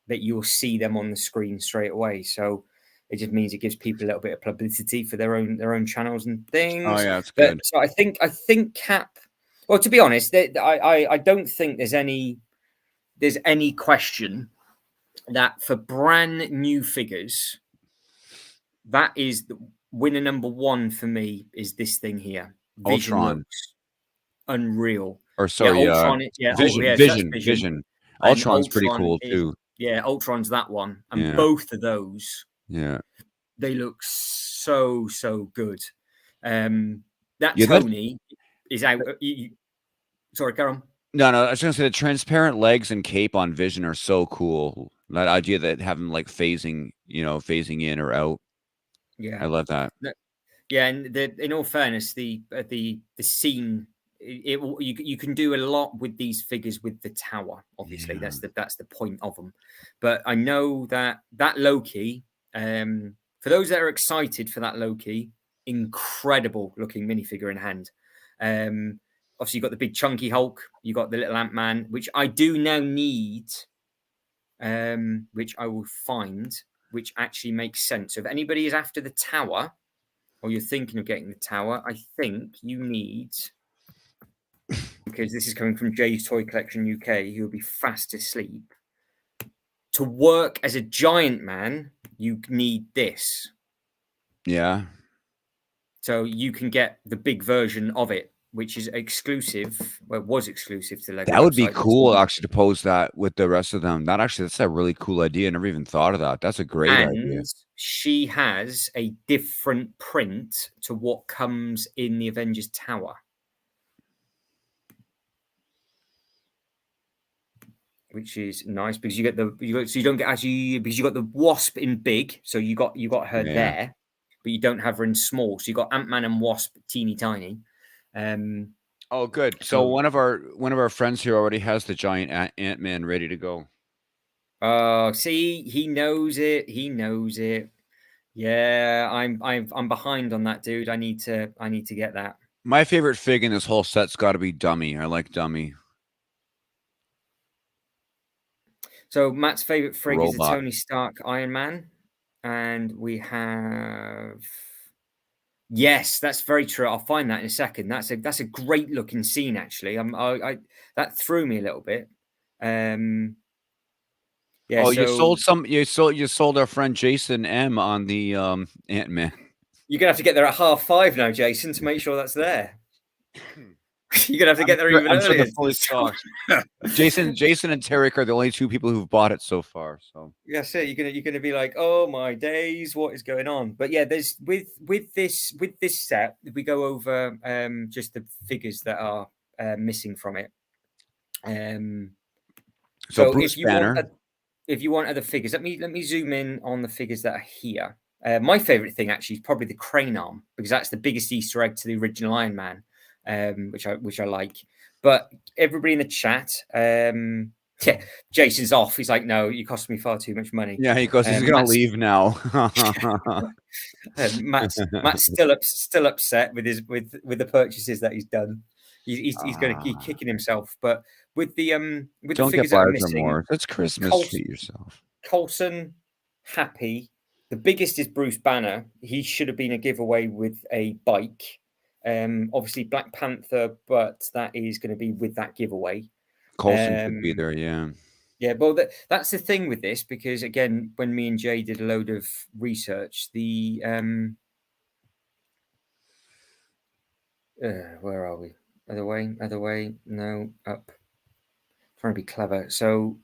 that you'll see them on the screen straight away. So it just means it gives people a little bit of publicity for their own channels and Oh things. yeah, that's But good. so I think Cap. Well, to be honest, I don't think there's any question that for brand new figures, that is the winner number one for me. Is this thing here? Vision Ultron. looks unreal. Or Yeah, sorry, Ultron. Yeah, Vision, yeah. So that's Vision, Vision, Vision. and Ultron's pretty Ultron cool is, too. yeah, Ultron's that one, and Yeah, both of those, yeah, they look so good. That yeah. That Tony is out. Sorry, carry on. no, no. I was gonna say the transparent legs and cape on Vision are so cool. That idea that have him like phasing in or out. I Yeah. love that. Yeah, and in all fairness, the scene, you can do a lot with these figures with the tower. Obviously, Yeah, that's the point of them. But I know that Loki, for those that are excited for that Loki, incredible looking minifigure in hand. Obviously, you got the big chunky Hulk, you got the little Ant Man, which I do now need, which I will find, which actually makes sense. So if anybody is after the tower, or you're thinking of getting the tower, I think you need, because this is coming from Jay's Toy Collection UK, who'll be fast asleep. To work as a giant man, you need this. yeah. So you can get the big version of it, which is exclusive. Well, it was exclusive to the Lego That would be website. cool actually to pose that with the rest of them. That's a really cool idea. I never even thought of that. That's a great idea. And she has a different print to what comes in the Avengers Tower, which is nice because you get so you don't get actually, because you got the Wasp in big, so you got her Yeah. there, but you don't have her in small. So you got Ant-Man and Wasp teeny tiny. Oh, good. So So one of our friends here already has the giant Ant-Man ready to go. see, he knows it. He knows it. Yeah, I'm behind on that, dude. I need to get that. My favorite fig in this whole set's got to be Dummy. I like Dummy. So Matt's favorite The frig is the robot. Tony Stark Iron Man, and we have. Yes, that's very true. I'll find that in a second. That's a great looking scene, actually. I that threw me a little bit. Yeah, Oh, so you sold our friend Jason M on the Ant-Man. you're gonna have to get there at 5:30 now, Jason, to make sure that's there. You're gonna have to I'm get there sure even I'm sure earlier. they're fully stocked. Jason and Tarek are the only two people who've bought it so far. So That's it. You're gonna be like, oh my days, what is going on? But yeah, there's with this set, we go over just the figures that are missing from it. Um, so so Bruce Banner. if you want other figures, let me zoom in on the figures that are here. My favorite thing actually is probably the crane arm, because that's the biggest Easter egg to the original Iron Man, which I like. But everybody in the chat, yeah, Jason's off. He's like, no, you cost me far too much money. Yeah, he goes. He's gonna Matt's leave now. Matt's still upset with the purchases that he's done. He's going to keep Ah, kicking himself. But with the don't get figures that are buyer's missing, remorse. It's Christmas. Colt, Treat yourself. Coulson, Happy. The biggest is Bruce Banner. He should have been a giveaway with a bike. Obviously Black Panther, but that is going to be with that giveaway. Colson should be Um, there. Yeah. yeah, well, that's the thing with this, because again, when me and Jay did a load of research, where are we? Other way, no, up. Trying to be clever. So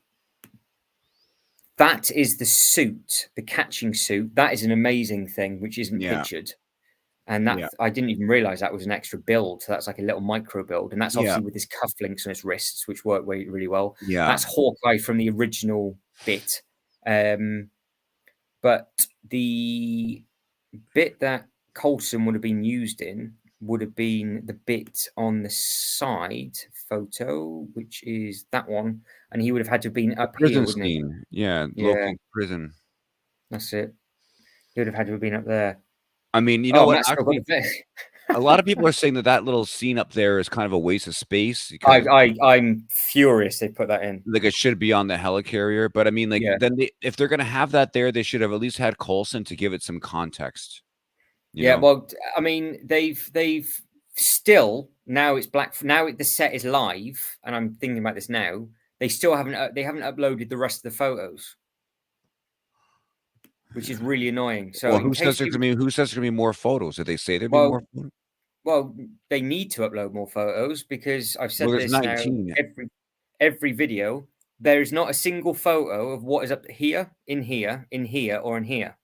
that is the suit, the catching suit. That is an amazing thing, which isn't Yeah. pictured. And that, Yeah. I didn't even realize that was an extra build. So that's like a little micro build. And that's Yeah. obviously with his cufflinks on his wrists, which work really well. Yeah. That's Hawkeye from the original bit. But the bit that Coulson would have been used in would have been the bit on the side photo, which is that one, and he would have had to have been The up here, prison wouldn't he? scene. Yeah, Yeah, Loki's prison. that's it. He would have had to have been up there. I mean, you know Oh, what? Matt's still got Actually, a bit. a lot of people are saying that that little scene up there is kind of a waste of space because I'm furious they put that in. like it should be on the helicarrier. But I mean, like Yeah. then if they're gonna have that there, they should have at least had Coulson to give it some context. You Yeah, know? well, I mean, they've still now it's now the set is live, and I'm thinking about this now. They still haven't they haven't uploaded the rest of the photos, which is really annoying. So Well, in case people, who says there's gonna be more photos? Did they say there'd be more well, photos? well, they need to upload more photos because I've Well, said there's this now 19. every video. There is not a single photo of what is up here, in here, in here, or in here.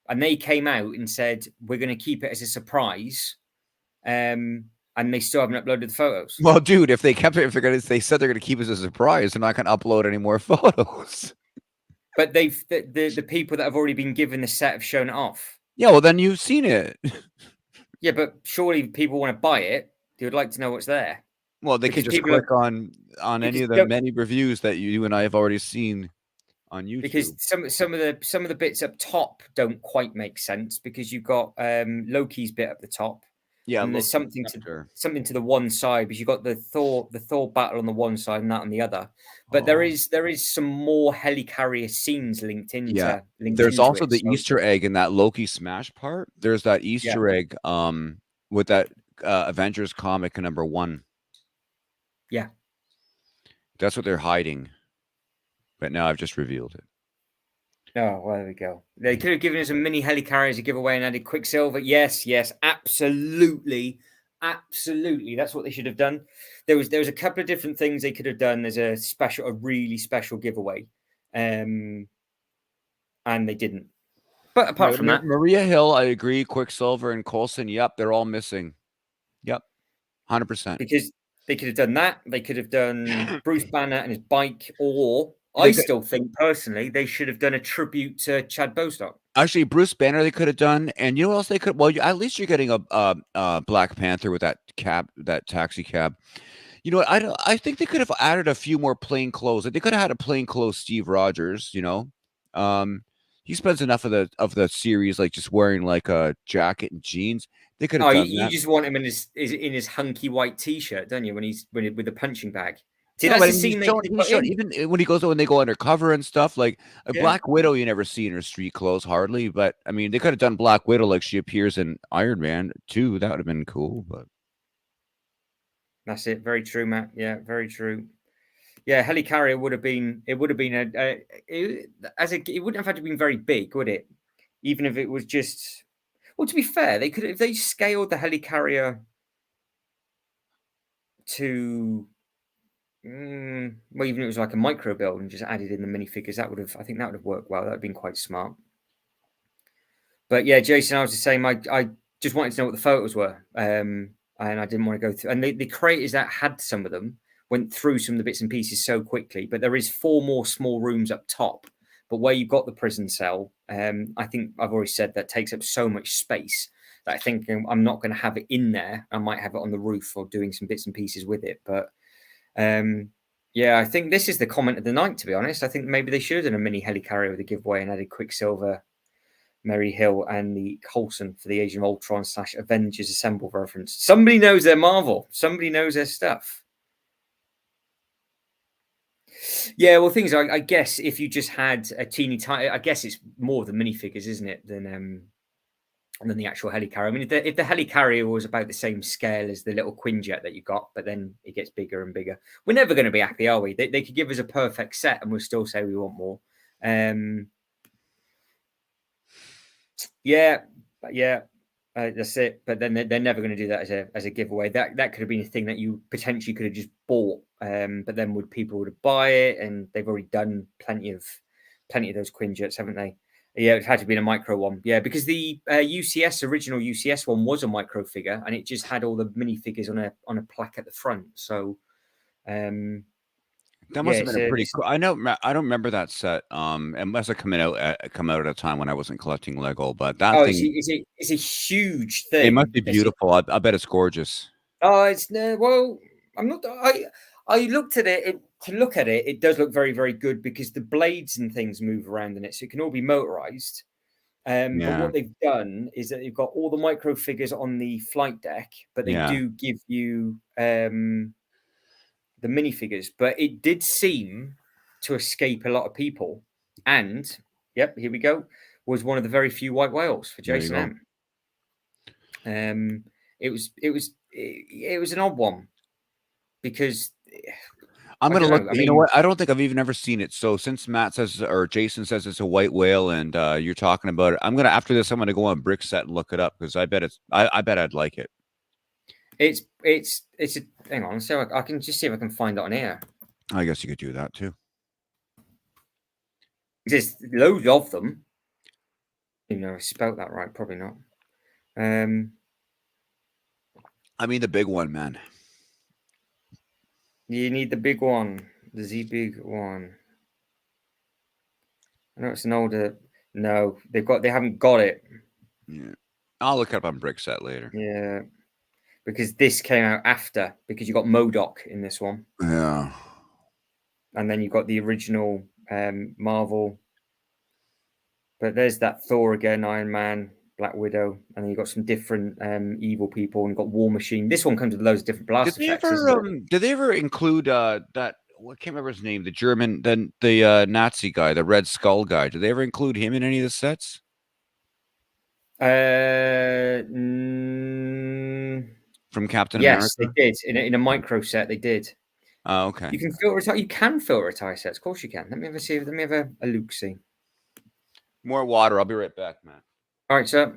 And they came out and said we're going to keep it as a surprise, and they still haven't uploaded the photos. Well, dude, if they kept it, they said they're gonna keep it as a surprise, they're not gonna upload any more photos. But the people that have already been given the set have shown it off. Yeah, well, then you've seen it. Yeah, but surely people want to buy it. They would like to know what's there Well, they can because just people are click on any because of the many reviews that you and I have already seen on because YouTube. some of the bits up top don't quite make sense because you've got Loki's bit up the top, Yeah, and there's Loki something Scepter. to the one side because you've got the Thor battle on the one side and that on the other. But Oh. there is some more helicarrier scenes Yeah. linked There's into also it. the So Easter egg in that Loki smash part. There's that yeah, Easter egg with that Avengers comic #1. yeah. That's what they're hiding. But now I've just revealed it. Oh, well, there we go. They could have given us a mini helicarrier as a giveaway and added Quicksilver. Yes, yes, absolutely, absolutely. That's what they should have done. There was a couple of different things they could have done as a really special giveaway, and they didn't. But apart from that, Maria Hill, I agree. Quicksilver and Coulson, yep, they're all missing. Yep, 100%. because they could have done that, they could have done Bruce Banner and his bike, or I They could, still think personally they should have done a tribute to Chad Bostock. actually, Bruce Banner they could have done, and you know what else they could? Well, at least you're getting a Black Panther with that taxi cab. You know what? I think they could have added a few more plain clothes. Like, they could have had a plain clothes Steve Rogers. You know, he spends enough of the series like just wearing like a jacket and jeans. They could have Oh, done you that. just want him in his hunky white t-shirt, don't you? With the punching bag. See, No, that's but I the mean, scene they could have he's put shown in. even when they go undercover and stuff. Like a Yeah, Black Widow, you never see in her street clothes hardly. But I mean, they could have done Black Widow like she appears in Iron Man 2. That would have been cool. But that's it. Very true, Matt. Yeah, very true. Yeah, helicarrier would have been. It would have been it wouldn't have had to been very big, would it? Even if it was just. Well, to be fair, they could if they scaled the helicarrier to. Well, even if it was like a micro build and just added in the minifigures, that would have. I think that would have worked well. That would have been quite smart. But yeah, Jason, I was the same. I just wanted to know what the photos were, and I didn't want to go through. And the creators that had some of them went through some of the bits and pieces so quickly. But there is 4 more small rooms up top. But where you've got the prison cell, I think I've already said that takes up so much space that I think I'm not going to have it in there. I might have it on the roof or doing some bits and pieces with it. But yeah, I think this is the comment of the night. To be honest, I think maybe they should have done a mini helicarrier with a giveaway and added Quicksilver, Mary Hill, and the Coulson for the Age of Ultron / Avengers Assemble reference. Somebody knows their Marvel. Somebody knows their stuff. Yeah, well, things I guess if you just had a teeny tiny, I guess it's more the minifigures, isn't it, than the actual helicarrier. I mean, if the helicarrier was about the same scale as the little Quinjet that you got, but then it gets bigger and bigger, we're never going to be happy, are we? They could give us a perfect set and we'll still say we want more. Yeah, that's it. But then they're never going to do that as a giveaway. That could have been a thing that you potentially could have just bought. But then people would buy it, and they've already done plenty of those Quinjets, haven't they? Yeah, it had to be a micro one. Yeah, because the original UCS one was a micro figure, and it just had all the minifigures on a plaque at the front. So, That Yeah, must have been a pretty cool. I don't remember that set. It must have come out at a time when I wasn't collecting Lego, but that oh, thing, it's a huge it must thing. be beautiful. I bet it's gorgeous. Oh, it's no. Well, I'm not. I looked at it, to look at it. It does look very very good because the blades and things move around in it, so it can all be motorized. But Yeah, what they've done is that they've got all the micro figures on the flight deck, but they yeah. do give you the minifigures. But it did seem to escape a lot of people, and yep, here we go. Was one of the very few white whales for There you Jason go. M. It was an odd one because I'm I gonna don't look. know. I You know mean, what? I don't think I've even ever seen it. So since Matt says or Jason says it's a white whale, and you're talking about it, I'm gonna after this. I'm gonna go on Brickset and look it up because I bet it's. I bet I'd like it. it's a hang on. So I can just see if I can find it on here. I guess you could do that too. There's loads of them. You know, I spelt that right. Probably not. I mean, the big one, man. You need the big one, the Z big one. I know it's an older. No, they haven't got it. Yeah, I'll look it up on Brickset later. Yeah, because this came out after. Because you got Modoc in this one, Yeah. and then you got the original Marvel. But there's that Thor again, Iron Man, Black Widow, and then you got some different evil people, and you got War Machine. This one comes with loads of different blast effects, isn't it? Did they ever include that? What can't remember his name. The German, the Nazi guy, the Red Skull guy. Did they ever include him in any of the sets? From Captain Yes, they America? did in a micro set. They did. Oh, okay. You can filter. You can filter tie sets. Of course, you can. Let me have a see. Let me have a look. See. More water. I'll be right back, man. All right, so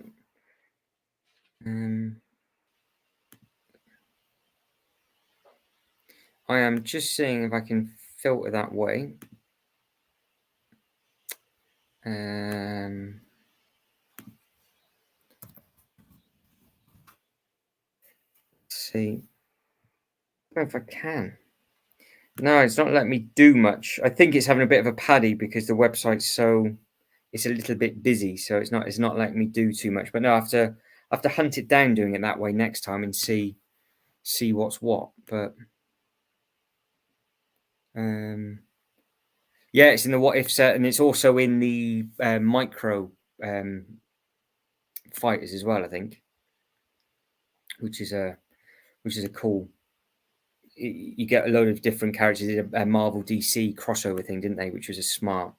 I am just seeing if I can filter that way. Let's see. I don't know if I can. No, it's not letting me do much. I think it's having a bit of a paddy because the website's it's a little bit busy, so it's not letting me do too much. But no, I have to hunt it down doing it that way next time and see what's what. But yeah, it's in the what if set, and it's also in the micro fighters as well, I think, which is a cool. You get a load of different characters. They did a Marvel DC crossover thing, didn't they? Which was a smart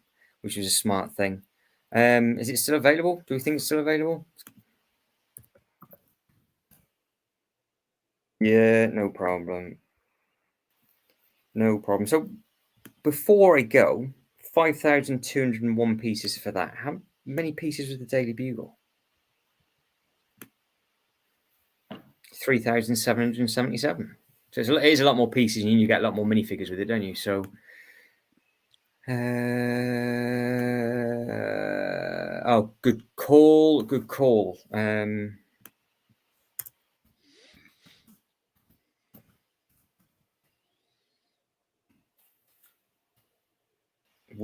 thing. Is it still available? Do we think it's still available? Yeah, no problem. No problem. So before I go, 5,201 pieces for that. How many pieces was the Daily Bugle? 3,777. So it is a lot more pieces, and you get a lot more minifigures with it, don't you? So, oh, good call, good call.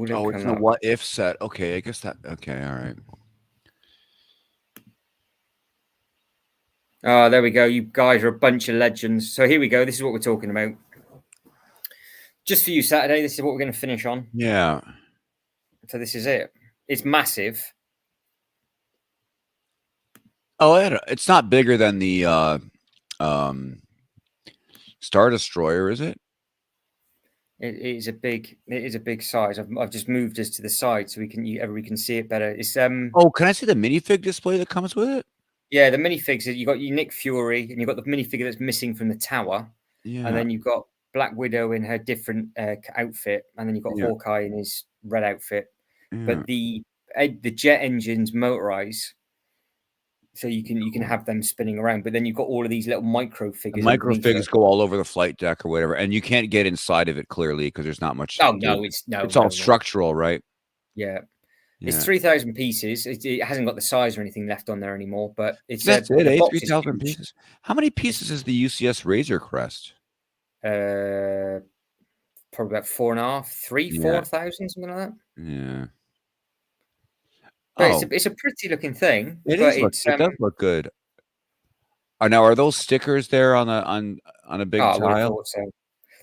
Oh, it's a what if set. Okay, I guess that. Okay, all right. Oh, there we go. You guys are a bunch of legends. So here we go. This is what we're talking about. Just for you, Saturday. This is what we're going to finish on. Yeah. So this is it. It's massive. Oh, it's not bigger than the Star Destroyer, is it? It is a big size. I've just moved us to the side so everybody can see it better. It's Oh, can I see the minifig display that comes with it? Yeah, the minifigs. You got your Nick Fury, and you've got the minifigure that's missing from the tower, Yeah. and then you've got Black Widow in her different outfit, and then you've got Hawkeye in his red outfit. Yeah. But the jet engines motorize, so you can have them spinning around. But then you've got all of these little micro figures. Micro figs go all over the flight deck or whatever, and you can't get inside of it clearly because there's not much. Oh no, it's all structural, right? Yeah. It's 3,000 pieces. It hasn't got the size or anything left on there anymore, but that's it. 3,000 pieces. How many pieces is the UCS Razor Crest? probably about 4.5, 3, Yeah. 4,000, something like that. Yeah. But Oh, it's a pretty looking thing, it but is look it's it does look good. Now are those stickers there on a oh, big I would have tile? thought so.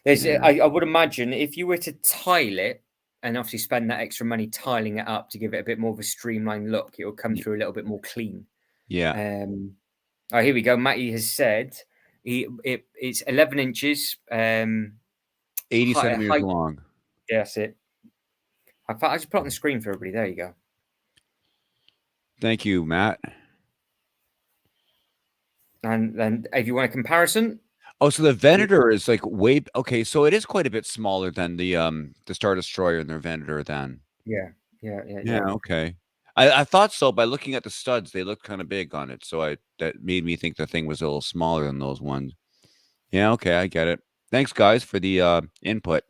There's Yeah. I would imagine if you were to tile it and obviously spend that extra money tiling it up to give it a bit more of a streamlined look, it will come Y through a little bit more clean. yeah. Oh, here we go. Matty has said it's 11 inches 80 centimeters height. long. Yeah, that's it. I just put it on the screen for everybody. There you go. Thank you, Matt. And then if you want a comparison, Oh, so the Venator is like way okay, so it is quite a bit smaller than the Star Destroyer and their Venator then. yeah, yeah, yeah, Yeah, yeah. okay. I thought so by looking at the studs, they look kind of big on it, so that made me think the thing was a little smaller than those ones. Yeah, okay, I get it. Thanks, guys, for the input.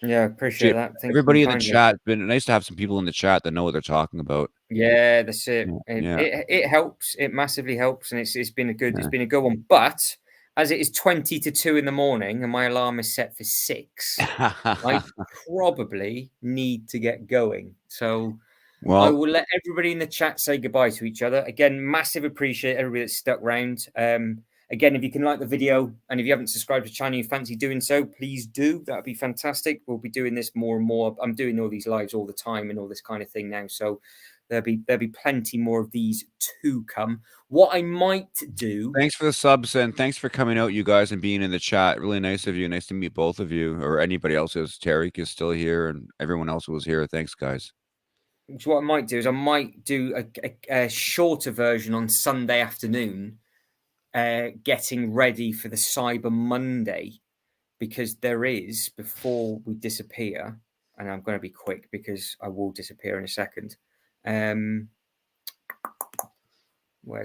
Yeah, appreciate Appreciate that. Thank you everybody in the kindly. chat. Been nice to have some people in the chat that know what they're talking about. Yeah, that's it. Yeah, It, yeah, it. it helps. It massively helps, and it's been a good yeah. one. But as it is 20 to 2 in the morning, and my alarm is set for 6, I probably need to get going. So I Well, will let everybody in the chat say goodbye to each other. Again, massive appreciate everybody that's stuck around. Again, if you can like the video and if you haven't subscribed to the channel, you fancy doing so, please do. That would be fantastic. We'll be doing this more and more. I'm doing all these lives all the time and all this kind of thing now. So there'll be plenty more of these to come. What I might do. thanks for the subs and thanks for coming out, you guys, and being in the chat. Really nice of you. Nice to meet both of you or anybody else. Who's Tariq is still here and everyone else who was here. Thanks, guys. What I might do is I might do a shorter version on Sunday afternoon, getting ready for the Cyber Monday, because there is, before we disappear, and I'm going to be quick because I will disappear in a second. Where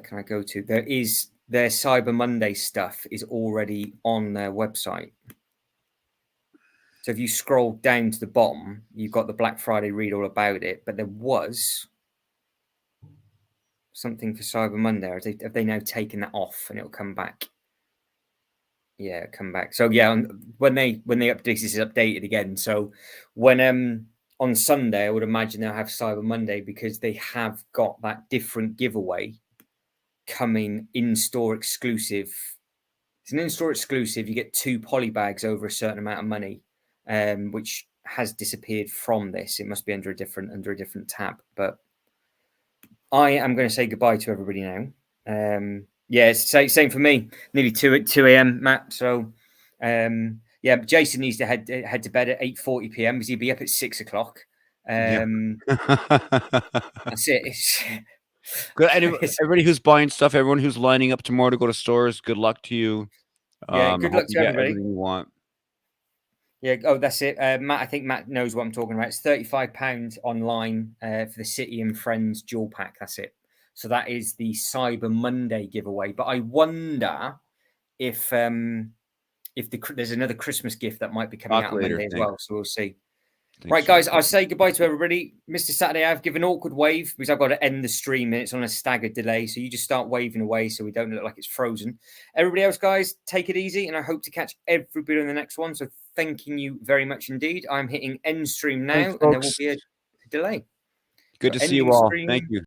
can I go to? Their Cyber Monday stuff is already on their website. So if you scroll down to the bottom, you've got the Black Friday read all about it. But there was something for Cyber Monday. Have they now taken that off and it'll come back? Yeah, come back. So yeah, when they update, this is updated again. So when on Sunday, I would imagine they'll have Cyber Monday because they have got that different giveaway coming in store exclusive. It's an in store exclusive. You get 2 poly bags over a certain amount of money, which has disappeared from this. It must be under a different tab. But I am going to say goodbye to everybody now. Yeah, it's same for me. Nearly 2 a.m. Matt. So yeah, Jason needs to head to bed at 8:40 p.m. because he'll be up at 6 o'clock. Yeah. That's it. Good. Everybody who's buying stuff, everyone who's lining up tomorrow to go to stores, good luck to you. Yeah, I good hope luck you to get everybody. everything you want. Yeah. Oh, that's it. Matt, I think Matt knows what I'm talking about. It's £35 online for the City and Friends dual pack. That's it. So that is the Cyber Monday giveaway. But I wonder if there's another Christmas gift that might be coming Talk out on later. Monday as Thanks. well. So we'll see. Thanks, Right, Jim. guys, I'll say goodbye to everybody. Mr. Saturday, I've given an awkward wave because I've got to end the stream and it's on a staggered delay. So you just start waving away so we don't look like it's frozen. Everybody else, guys, take it easy. And I hope to catch everybody on the next one. So thanking you very much indeed. I'm hitting end stream Thanks, now and there will folks. be a delay. Good So to see you ending all. Thank stream. you.